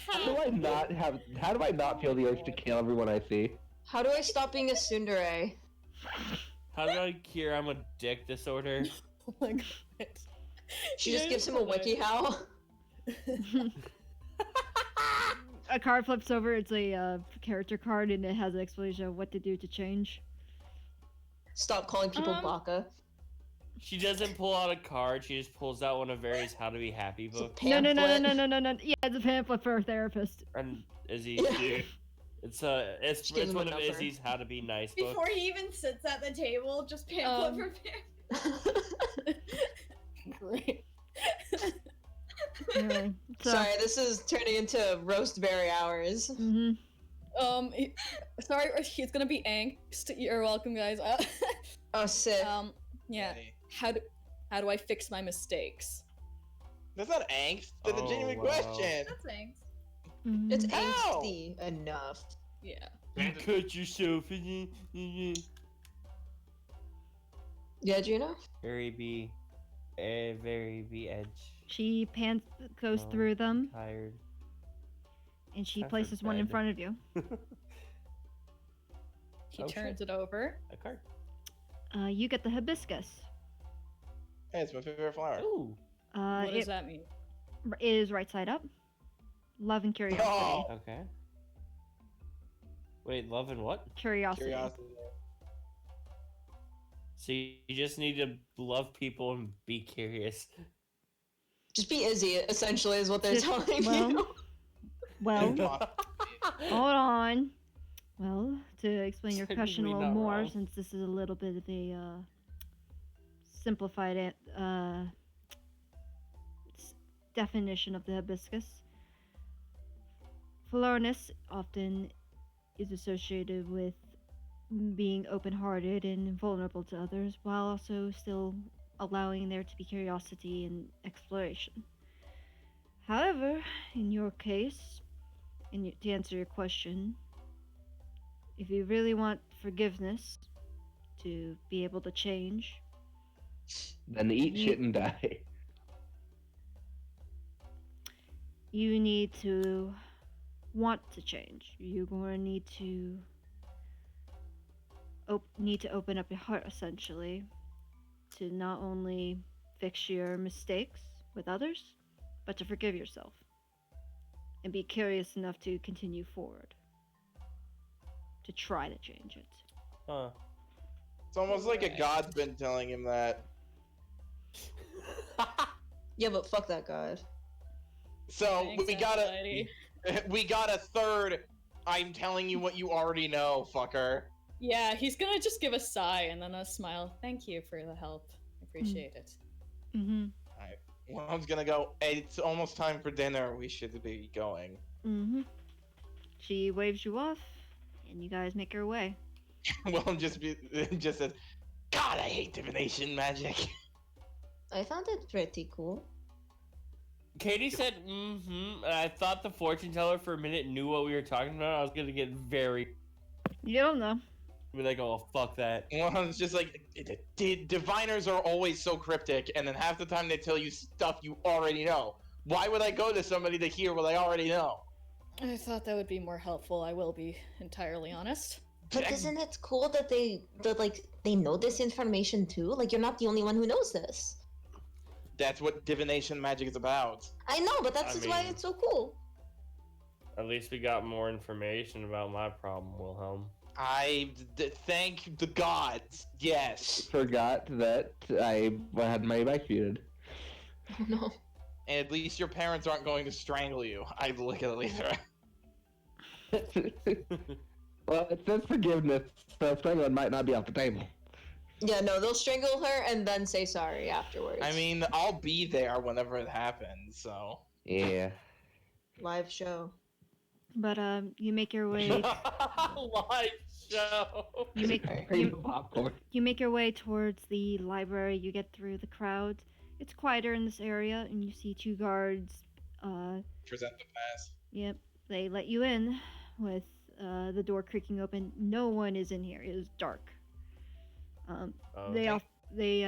How do I not feel the urge to kill everyone I see? How do I stop being a tsundere? How do I cure I'm a dick disorder? Oh my god. She just gives him a wiki how. a card flips over. It's a character card, and it has an explanation of what to do to change. Stop calling people baka. She doesn't pull out a card. She just pulls out one of Vary's How to Be Happy books. No. Yeah, it's a pamphlet for a therapist. And Izzy, Yeah. it's She gives him one a of number. Izzy's How to Be Nice books. Before he even sits at the table, just pamphlet for Great. Anyway, so, Sorry, this is turning into roast berry hours. mhm. Sorry, it's gonna be angst. You're welcome, guys. Oh, sick. Yeah. Hey, How do I fix my mistakes? That's not angst. That's a Oh, genuine wow. question. That's thanks. Mhm. It's Ow! angsty enough. Yeah. You cut yourself in the Yeah, Gina? very be edge. She goes Oh, through them, Tired. and she time for places one in bed. front of you. He Oh, turns shit. it over. A card. You get the hibiscus. Hey, it's my favorite flower. Ooh. What does It that mean? is right side up. Love and curiosity. Oh, Okay. Wait, love and what? Curiosity. curiosity. So you just need to love people and be curious. Just be Izzy, essentially, is what they're Just- telling well, you. Well, hold on. Well, to explain your Technically question a little not more, wrong. since this is a little bit of a simplified definition of the hibiscus, Florness often is associated with being open-hearted and vulnerable to others, while also still allowing there to be curiosity and exploration. However, in your case, to answer your question, if you really want forgiveness to be able to change, Then eat shit and die. you need to want to change. You're going to need to open up your heart, essentially, to not only fix your mistakes with others, but to forgive yourself and be curious enough to continue forward, to try to change it. Huh. It's almost like a god's been telling him that. Yeah, but fuck that god. So Thanks, we got anxiety. we got a third. I'm telling you what you already know, fucker. Yeah, he's gonna just give a sigh and then a smile. Thank you for the help. I appreciate it. Mm-hmm. One's gonna go. Hey, it's almost time for dinner. We should be going. Mm-hmm. She waves you off, and you guys make your way. Well, just says, God, I hate divination magic. I found it pretty cool. Katie said, mm-hmm. And I thought the fortune teller for a minute knew what we were talking about. I was gonna get very You don't know. be like, oh fuck that. Well, it's just like diviners are always so cryptic, and then half the time they tell you stuff you already know. Why would I go to somebody to hear what I already know? I thought that would be more helpful, I will be entirely honest. But isn't it cool that they know this information too? Like, you're not the only one who knows this. That's what divination magic is about. I know, but that's I just why mean- it's so cool. At least we got more information about my problem, Wilhelm. I thank the gods. Yes. Forgot that I had my mic muted. Oh no. And at least your parents aren't going to strangle you. I look at Aletha. Well, it says forgiveness, so strangling might not be off the table. Yeah, no, they'll strangle her and then say sorry afterwards. I mean, I'll be there whenever it happens, so. Yeah. live show. But you make your way. Live show. You make Bring the popcorn. you make your way towards the library. You get through the crowd. It's quieter in this area, and you see two guards. Present the pass. Yep, they let you in with the door creaking open. No one is in here. It is dark. Okay. They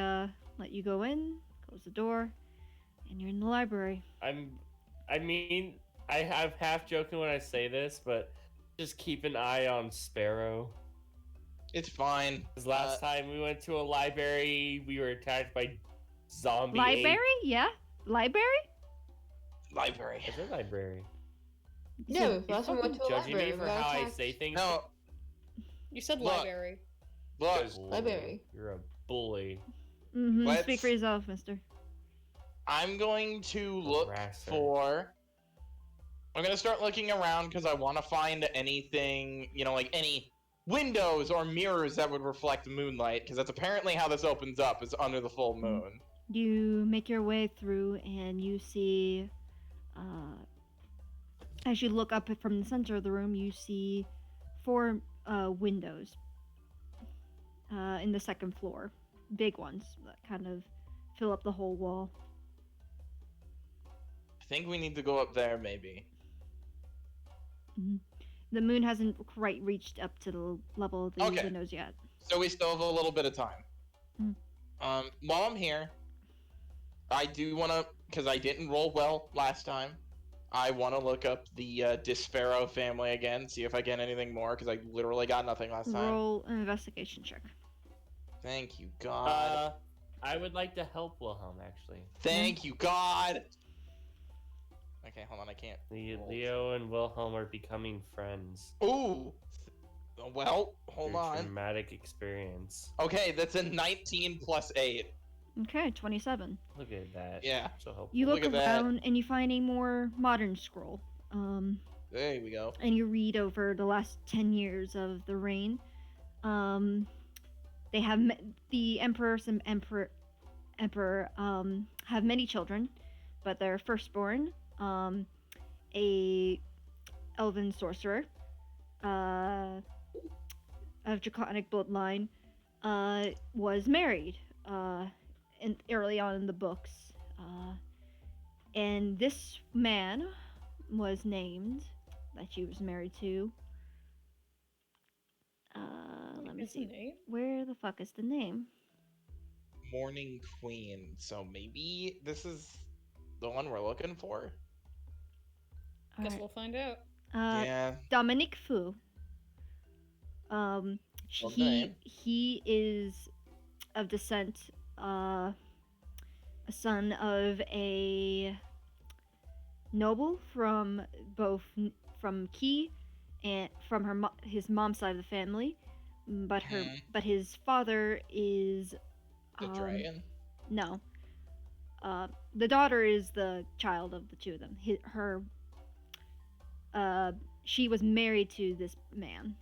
let you go in, close the door, and you're in the library. I mean, I'm half joking when I say this, but just keep an eye on Sparrow. It's fine. Because last time we went to a library, we were attacked by zombie. Library? Yeah, library. Library. Is it library? Yeah, You that's when we went to a judging library. me We for got how I attacked. say things? No, You said Look. library. look, Library. You're a bully. Mm-hmm. Speak Let's- for yourself, mister. I'm going to look Harasser. for. I'm gonna start looking around because I want to find anything, like any windows or mirrors that would reflect moonlight, because that's apparently how this opens up, is under the full moon. You make your way through and you see, as you look up from the center of the room, you see 4 windows in the second floor. Big ones that kind of fill up the whole wall. I think we need to go up there, maybe. The moon hasn't quite reached up to the level of the Okay. windows yet. So we still have a little bit of time. Mm. While I'm here, I do want to, because I didn't roll well last time, I want to look up the Disparrow family again, see if I get anything more, because I literally got nothing last time. Roll an investigation check. Thank you, God. I would like to help Wilhelm, actually. Thank you, God. Okay, hold on, I can't. Leo and Wilhelm are becoming friends. Ooh. Well, hold Through on. Traumatic experience. Okay, that's a 19 plus 8. Okay, 27. Look at that. Yeah. So helpful. You look Look at that. around and you find a more modern scroll. There we go. And you read over the last 10 years of the reign. They have the emperor and emperor have many children, but their firstborn, a elven sorcerer, of draconic bloodline, was married early on in the books, and this man was named that she was married to. Let me What's the see. name? Where the fuck is the name? Morning Queen. So maybe this is the one we're looking for? Guess Alright. we'll find out. Yeah. Dominique Fu. Love the He name. he is of descent, a son of a noble from from Key and from his mom's side of the family, but his father is The dragon? no. The daughter is the child of the two of them. She was married to this man.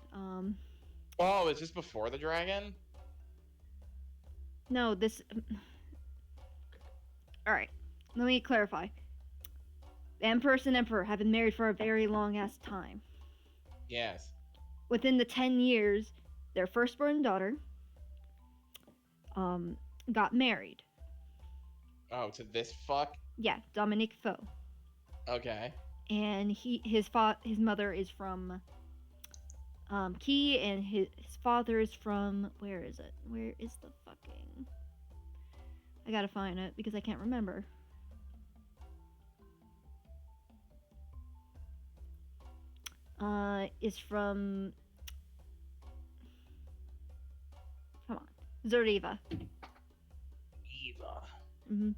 Oh, is this before the dragon? No, this. Alright, let me clarify. The Empress and Emperor have been married for a very long ass time. Yes. Within the 10 years, their firstborn daughter got married. Oh, to this fuck? Yeah, Dominique Faux. Okay. And his mother is from Key, and his father is from, where is it? Where is the fucking? I gotta find it because I can't remember. Is from. Come on, Zoriva. Eva. Hmm.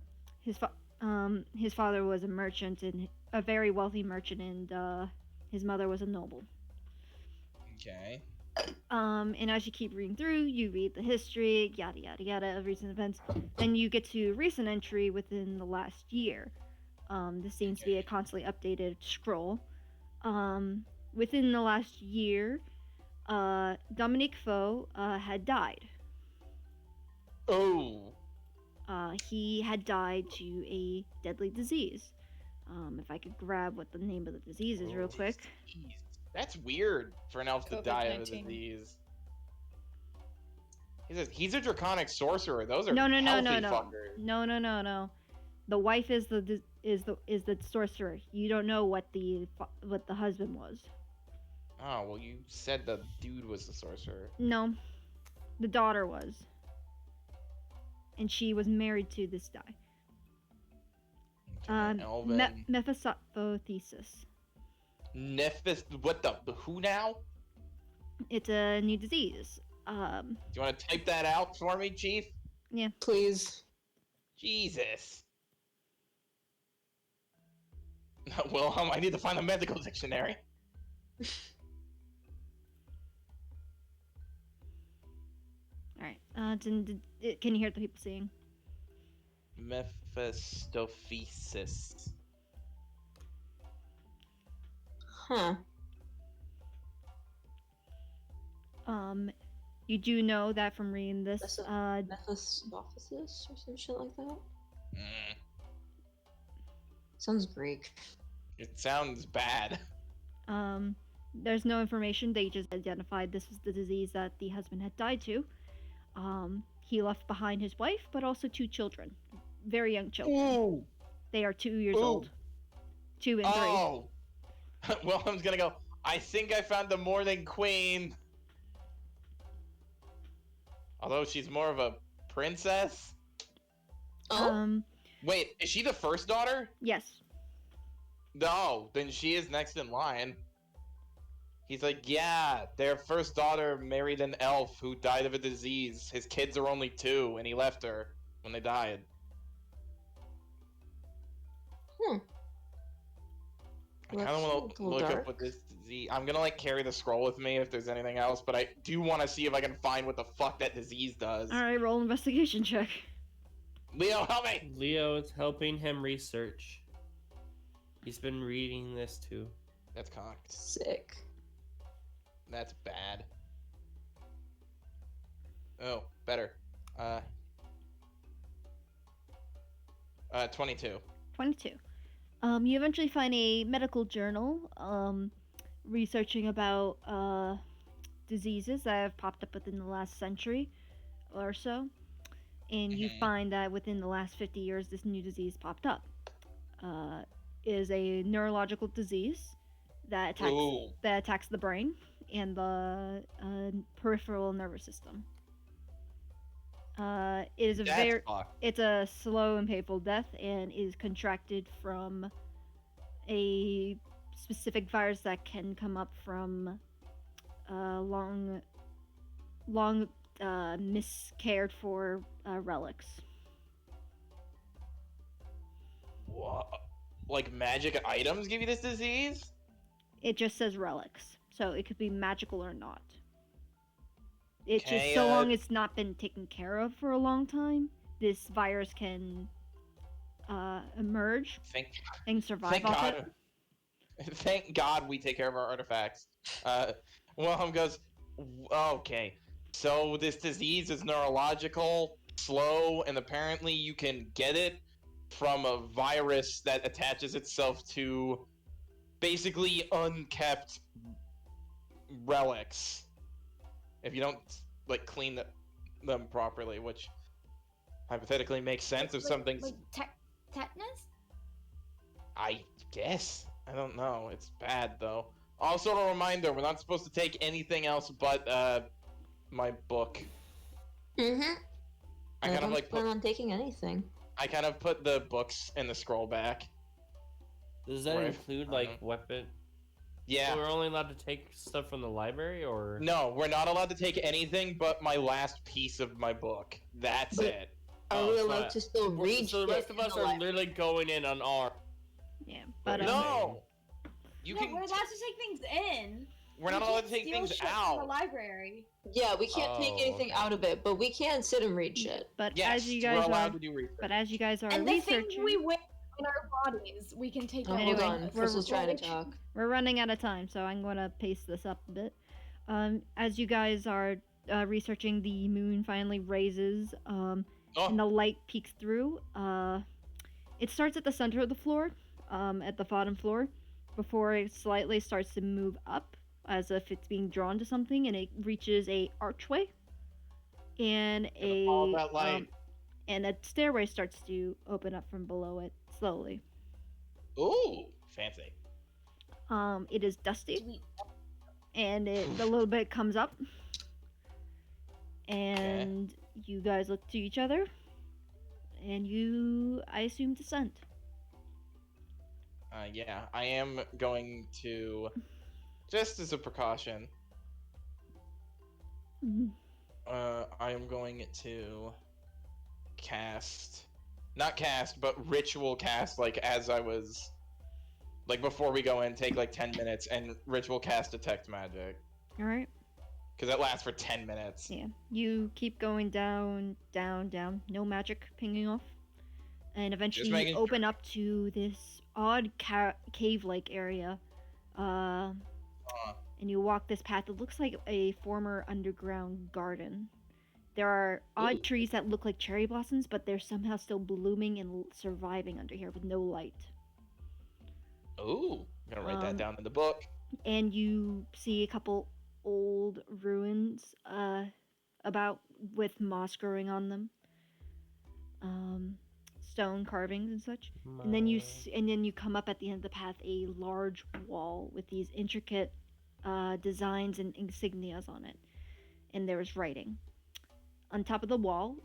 His father was a merchant, and a very wealthy merchant, and his mother was a noble. Okay. And as you keep reading through, you read the history, yada yada yada, of recent events. Then you get to recent entry within the last year. This seems to be a constantly updated scroll. Within the last year, Dominique Faux had died. Oh. He had died to a deadly disease. If I could grab what the name of the disease is real quick. Jeez. That's weird for an elf to die of a COVID-19. disease. He's a draconic sorcerer. Those are No. fuckers. No. The wife is the sorcerer. You don't know what the husband was. Oh, well, you said the dude was the sorcerer. No, the daughter was, and she was married to this guy. Elven. Mephistopheles. What the? Who now? It's a new disease. Do you want to type that out for me, Chief? Yeah. Please. Jesus. Wilhelm, I need to find a medical dictionary. All right. Can you hear the people saying? Mephistophesis. Huh. You do know that from reading this. Mephistophesis or some shit like that? Sounds Greek. It sounds bad. There's no information. They just identified this was the disease that the husband had died to. He left behind his wife, but also 2 children, very young children. Ooh. They are 2 years Ooh. old, 2 and 3. Oh. Wilhelm's gonna go. I think I found the Morning Queen. Although she's more of a princess. Oh. Wait, is she the first daughter? Yes. No, then she is next in line. He's like, yeah, their first daughter married an elf who died of a disease. His kids are only 2, and he left her when they died. I kind of want to look up what this disease. I'm gonna like carry the scroll with me if there's anything else, but I do want to see if I can find what the fuck that disease does. All right, roll investigation check. Leo, help me! Leo is helping him research. He's been reading this too. That's cocked. Sick. That's bad. Oh, better. 22. 22. You eventually find a medical journal researching about diseases that have popped up within the last century or so. And you find that within the last 50 years, this new disease popped up. It is a neurological disease that attacks the brain and the peripheral nervous system. It is it's a slow and painful death and is contracted from a specific virus that can come up from long miscared for relics. What? Like magic items give you this disease? It just says relics, so it could be magical or not. It's Okay, just so long it's not been taken care of for a long time, this virus can emerge and survive off it. Thank God we take care of our artifacts. Wilhelm goes, okay, so this disease is neurological, slow, and apparently you can get it from a virus that attaches itself to basically unkept relics. If you don't like clean them properly, which hypothetically makes sense if something's like tetanus. I guess. I don't know. It's bad though. Also, a reminder: we're not supposed to take anything else but my book. I kind of like plan on taking anything. I kind of put the books in the scroll back. Does that include like weapon? Yeah. So we're only allowed to take stuff from the library, or no? We're not allowed to take anything but my last piece of my book. That's it. Are we allowed to still read? So the rest of us are literally going in on our. Yeah, but no. We're allowed to take things in. We're not allowed to take things out. From the library. Yeah, we can't take anything out of it, but we can sit and read shit. But yes, as you guys we're allowed are, to do research. But as you guys are and researching, the things we wear in our bodies, we can take out. Hold on, Crystal's trying to talk. We're running out of time, so I'm going to pace this up a bit. As you guys are researching, the moon finally raises, and the light peeks through. It starts at the center of the floor, at the bottom floor, before it slightly starts to move up, as if it's being drawn to something, and it reaches a archway, and and a stairway starts to open up from below it slowly. Ooh, fancy. It is dusty, and a little bit comes up, and you guys look to each other, and you, I assume, descend. Yeah, I am going to, just as a precaution, I am going to but ritual cast, like, as I was Like before we go in, take like 10 minutes, and Rich will cast Detect Magic. All right. Because it lasts for 10 minutes. Yeah. You keep going down, down, down. No magic pinging off. And eventually you making open up to this odd cave-like area. And you walk this path. It looks like a former underground garden. There are odd trees that look like cherry blossoms, but they're somehow still blooming and surviving under here with no light. Ooh, I'm gonna write that down in the book. And you see a couple old ruins about with moss growing on them. Stone carvings and such. And then you come up at the end of the path a large wall with these intricate designs and insignias on it. And there is writing. On top of the wall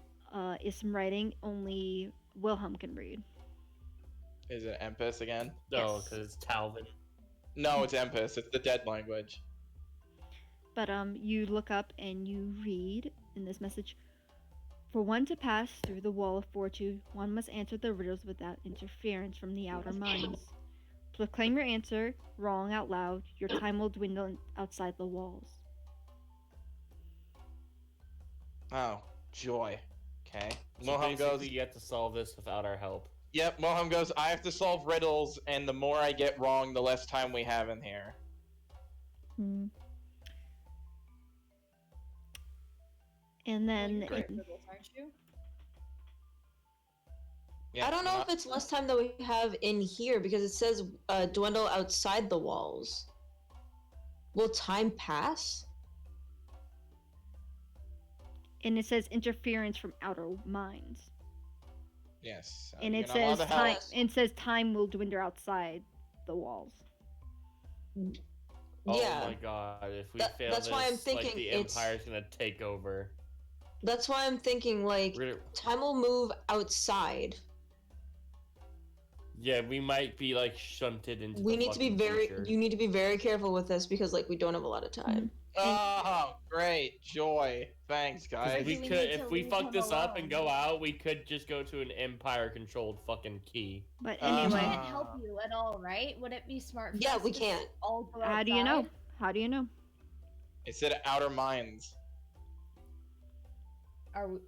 is some writing only Wilhelm can read. Is it Empus again? No, Yes. because it's Talvin. No, it's Empus. It's the dead language. But you look up and you read in this message, for one to pass through the wall of fortitude, one must answer the riddles without interference from the outer minds. Proclaim your answer wrong out loud. Your time will dwindle outside the walls. Oh, joy. Okay. So Wilhelm goes, basically, you have to solve this without our help. yep, Wilhelm goes, I have to solve riddles, and the more I get wrong, the less time we have in here. Hmm. And then You're great at riddles, aren't you? Yeah, I don't know if it's less time that we have in here because it says dwindle outside the walls. Will time pass? and it says interference from outer minds. Yes. And you're it not allowed says to help. time. It says time will dwindle outside the walls. Oh Yeah. my god, if we That- fail that's this, why I'm like, thinking the it's- Empire's gonna take over. That's why I'm thinking like We're gonna... time will move outside. Yeah, we might be, like, shunted into We the need to be fucking very future. you need to be very careful with this because like we don't have a lot of time. Oh, great. Joy. Thanks, 'Cause guys. we we could, need to if we leave fuck him this up and alone. go out, we could just go to an Empire-controlled fucking key. But We anyway, can't help you at all, right? Would it be smart? For Yeah, us we to can't. All go how do you know? outside? How do you know? It said outer minds. Are we...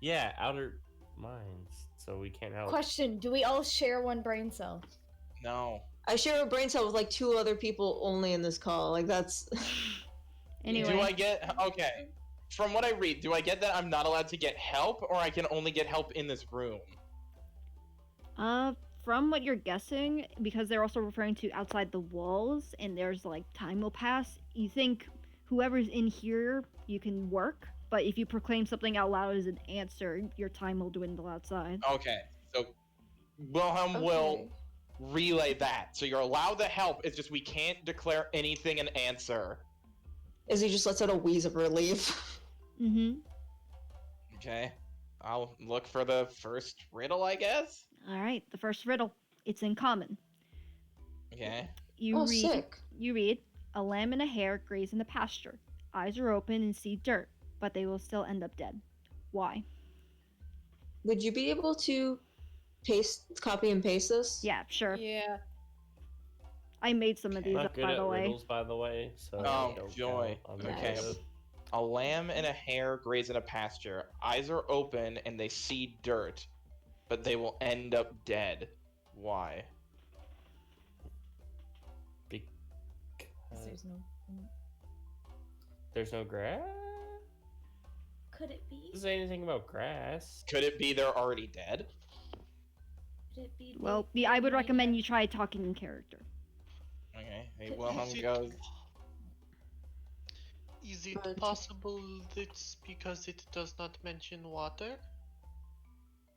Yeah, outer minds, so we can't help. Question: do we all share one brain cell? No. I share a brain cell with like 2 other people only in this call. Like that's Anyway, Do I get... Okay. From what I read, do I get that I'm not allowed to get help, or I can only get help in this room? from what you're guessing, because they're also referring to outside the walls, and there's like time will pass. You think whoever's in here, you can work, but if you proclaim something out loud as an answer, your time will dwindle outside. Okay. So, Wilhelm will relay that. So you're allowed to help, it's just we can't declare anything an answer. As he just lets out a wheeze of relief. Mm-hmm. Okay. I'll look for the first riddle, I guess? All right, the first riddle. It's in common. Okay. You Oh, read. sick. You read. A lamb and a hare graze in the pasture. Eyes are open and see dirt, but they will still end up dead. Why? Would you be able to copy and paste this? Yeah, sure. Yeah. I made some of these Not up, good by at the way. riddles, by the way. So Oh, don't joy. count on Okay. that. A lamb and a hare graze in a pasture. Eyes are open and they see dirt, but they will end up dead. Why? Because There's no. there's no grass. Could it be? Doesn't say anything about grass. Could it be they're already dead? Could it be? Well, they I would might recommend have- you try talking in character. Okay. Hey, Could- Wilhelm Is it- goes. Is it But- possible it's because it does not mention water?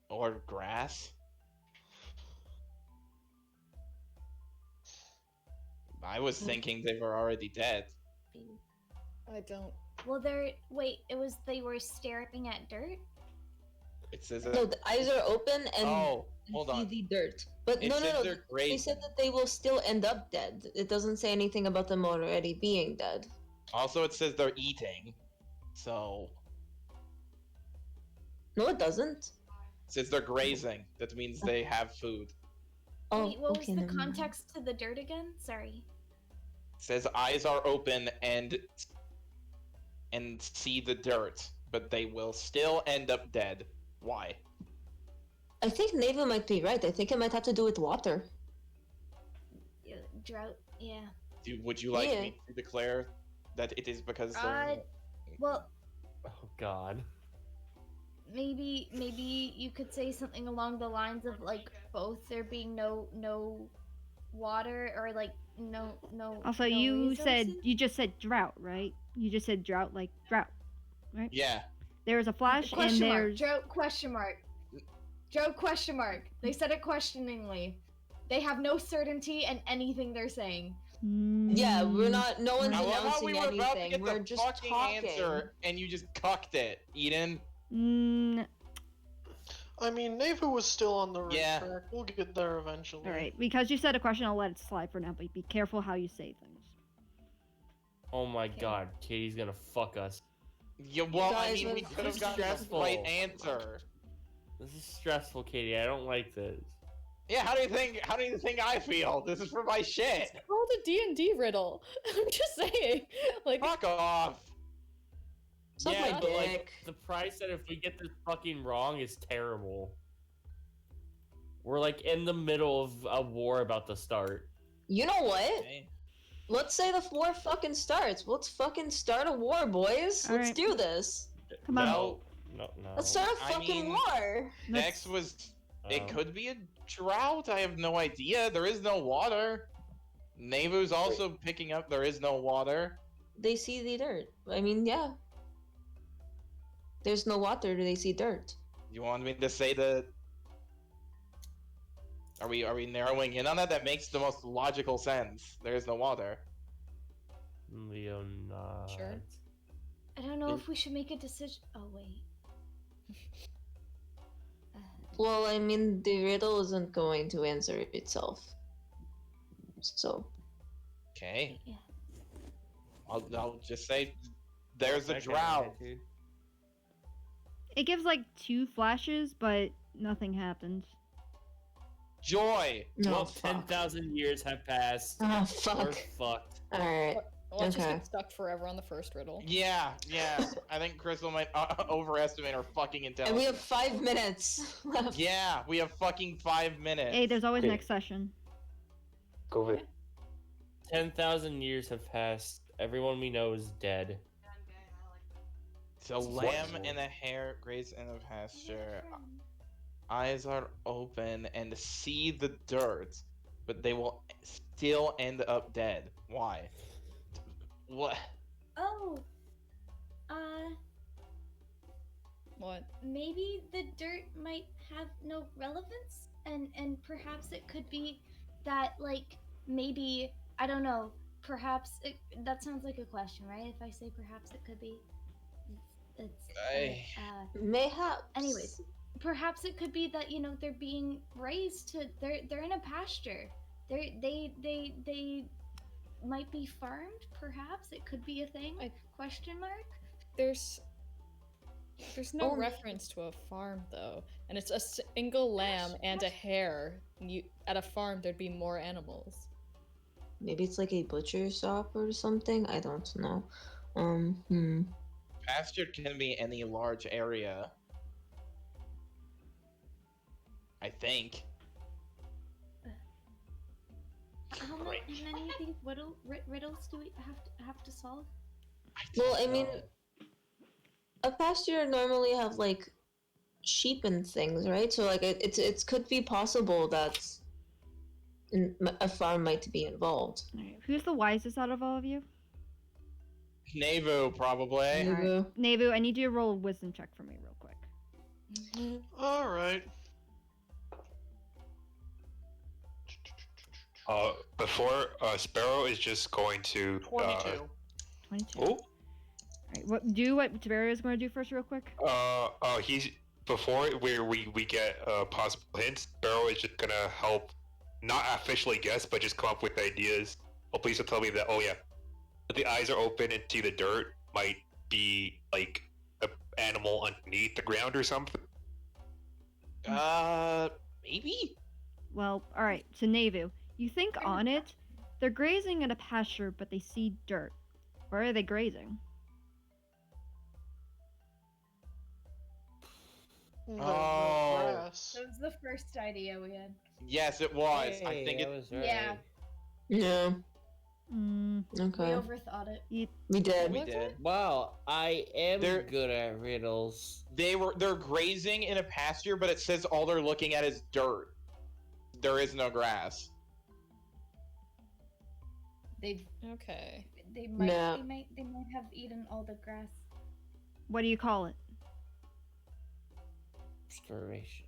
Or grass? I was thinking they were already dead. I don't. Well, wait. It was they were staring at dirt. It says No, the eyes are open and Oh, hold see on. the dirt. But It no, says no, no. they're They grazing. said that they will still end up dead. It doesn't say anything about them already being dead. Also, it says they're eating. So, No, it doesn't. it says they're grazing. That means they have food. Oh, Wait, what okay, was the never mind. context to the dirt again? Sorry. Says eyes are open and see the dirt, but they will still end up dead. Why? I think Neva might be right. I think it might have to do with water. Drought. Yeah. Would you like Yeah. me to declare that it is because Well, Oh God. maybe you could say something along the lines of like both there being no water or like no. Also, no you resources? just said drought, right? You just said drought, like drought, right? Yeah. There's a flash and Question mark. there's Drought question mark. Drought question mark. They said it questioningly. They have no certainty in anything they're saying. Yeah, we're not. No one's I love how announcing we were about to anything. get We're the just fucking talking. answer, and you just cucked it, Eden. I mean, Neva was still on the right Yeah. track. We'll get there eventually. All right, because you said a question, I'll let it slide for now. But be careful how you say things. Oh my God, Katie's gonna fuck us. Yeah, well, I guys mean, we have- could have This is gotten the stressful. right answer. This is stressful, Katie. I don't like this. Yeah, how do you think I feel? This is for my shit. It's called a D&D riddle. I'm just saying. Like, Fuck off. Suck yeah, my but like dick. the price that if we get this fucking wrong is terrible. We're like in the middle of a war about to start. You know what? Okay. Let's say the war fucking starts. Let's fucking start a war, boys. All Let's right. do this. Come on. No. No. Let's start a I fucking mean- war. Next was. It Um, could be a drought. I have no idea. There is no water. Nevu's also picking up. There is no water. They see the dirt. I mean, yeah. There's no water. They see dirt. You want me to say that? Are we narrowing in on that? That makes the most logical sense. There is no water. Leonard. Sure. I don't know if we should make a decision. Oh wait. Well, I mean, the riddle isn't going to answer itself. So, Okay. Yeah. I'll just say there's a Okay, drought. dude. It gives like 2 flashes, but nothing happens. Joy. no, Well, fuck. 10,000 years have passed. Ah, We're fuck. fucked. Alright. let's just Okay. get stuck forever on the first riddle. Yeah. I think Crystal might overestimate her fucking intelligence. And we have 5 minutes left. Yeah, we have fucking 5 minutes. Hey, there's always Okay. next session. Go with 10,000 years have passed. Everyone we know is dead. So lamb and a hare graze in the pasture. Eyes are open and see the dirt, but they will still end up dead. Why? What? Oh. What? Maybe the dirt might have no relevance, and perhaps it could be that like maybe I don't know. Perhaps that sounds like a question, right? If I say perhaps it could be, it's Mayhaps. anyways, perhaps it could be that they're being raised to they're in a pasture. They might be farmed. Perhaps it could be a thing. Question mark. There's no Oh, reference to a farm though, and it's a single lamb and a hare. At a farm there'd be more animals. Maybe it's like a butcher shop or something. I don't know. Pasture can be any large area. I think. How many of these riddles do we have to solve? Well, I mean, a pasture normally have like sheep and things, right? So like it could be possible that a farm might be involved. All right, who's the wisest out of all of you? Nevu, probably. Maybe. Nevu, I need you to roll a wisdom check for me real quick. All right. Before Sparrow is just going to 22. 22. oh Alright, what Tiberius is going to do first real quick? he's before where we get possible hints. Sparrow is just gonna help, not officially guess, but just come up with ideas. Hopefully, he'll tell me that the eyes are open and see the dirt might be like an animal underneath the ground or something. Maybe? Well, alright, to Nevu. You think on it, they're grazing in a pasture, but they see dirt. Where are they grazing? No, Oh. grass. That was the first idea we had. Yes, it was. I think it. was right. Yeah. Yeah. Mm, We Okay. overthought it. We did. We Was did. Wow, I am They're- good at riddles. They're grazing in a pasture, but it says all they're looking at is dirt. There is no grass. They've Okay. they might Nah. they might have eaten all the grass. what do you call it? Restoration.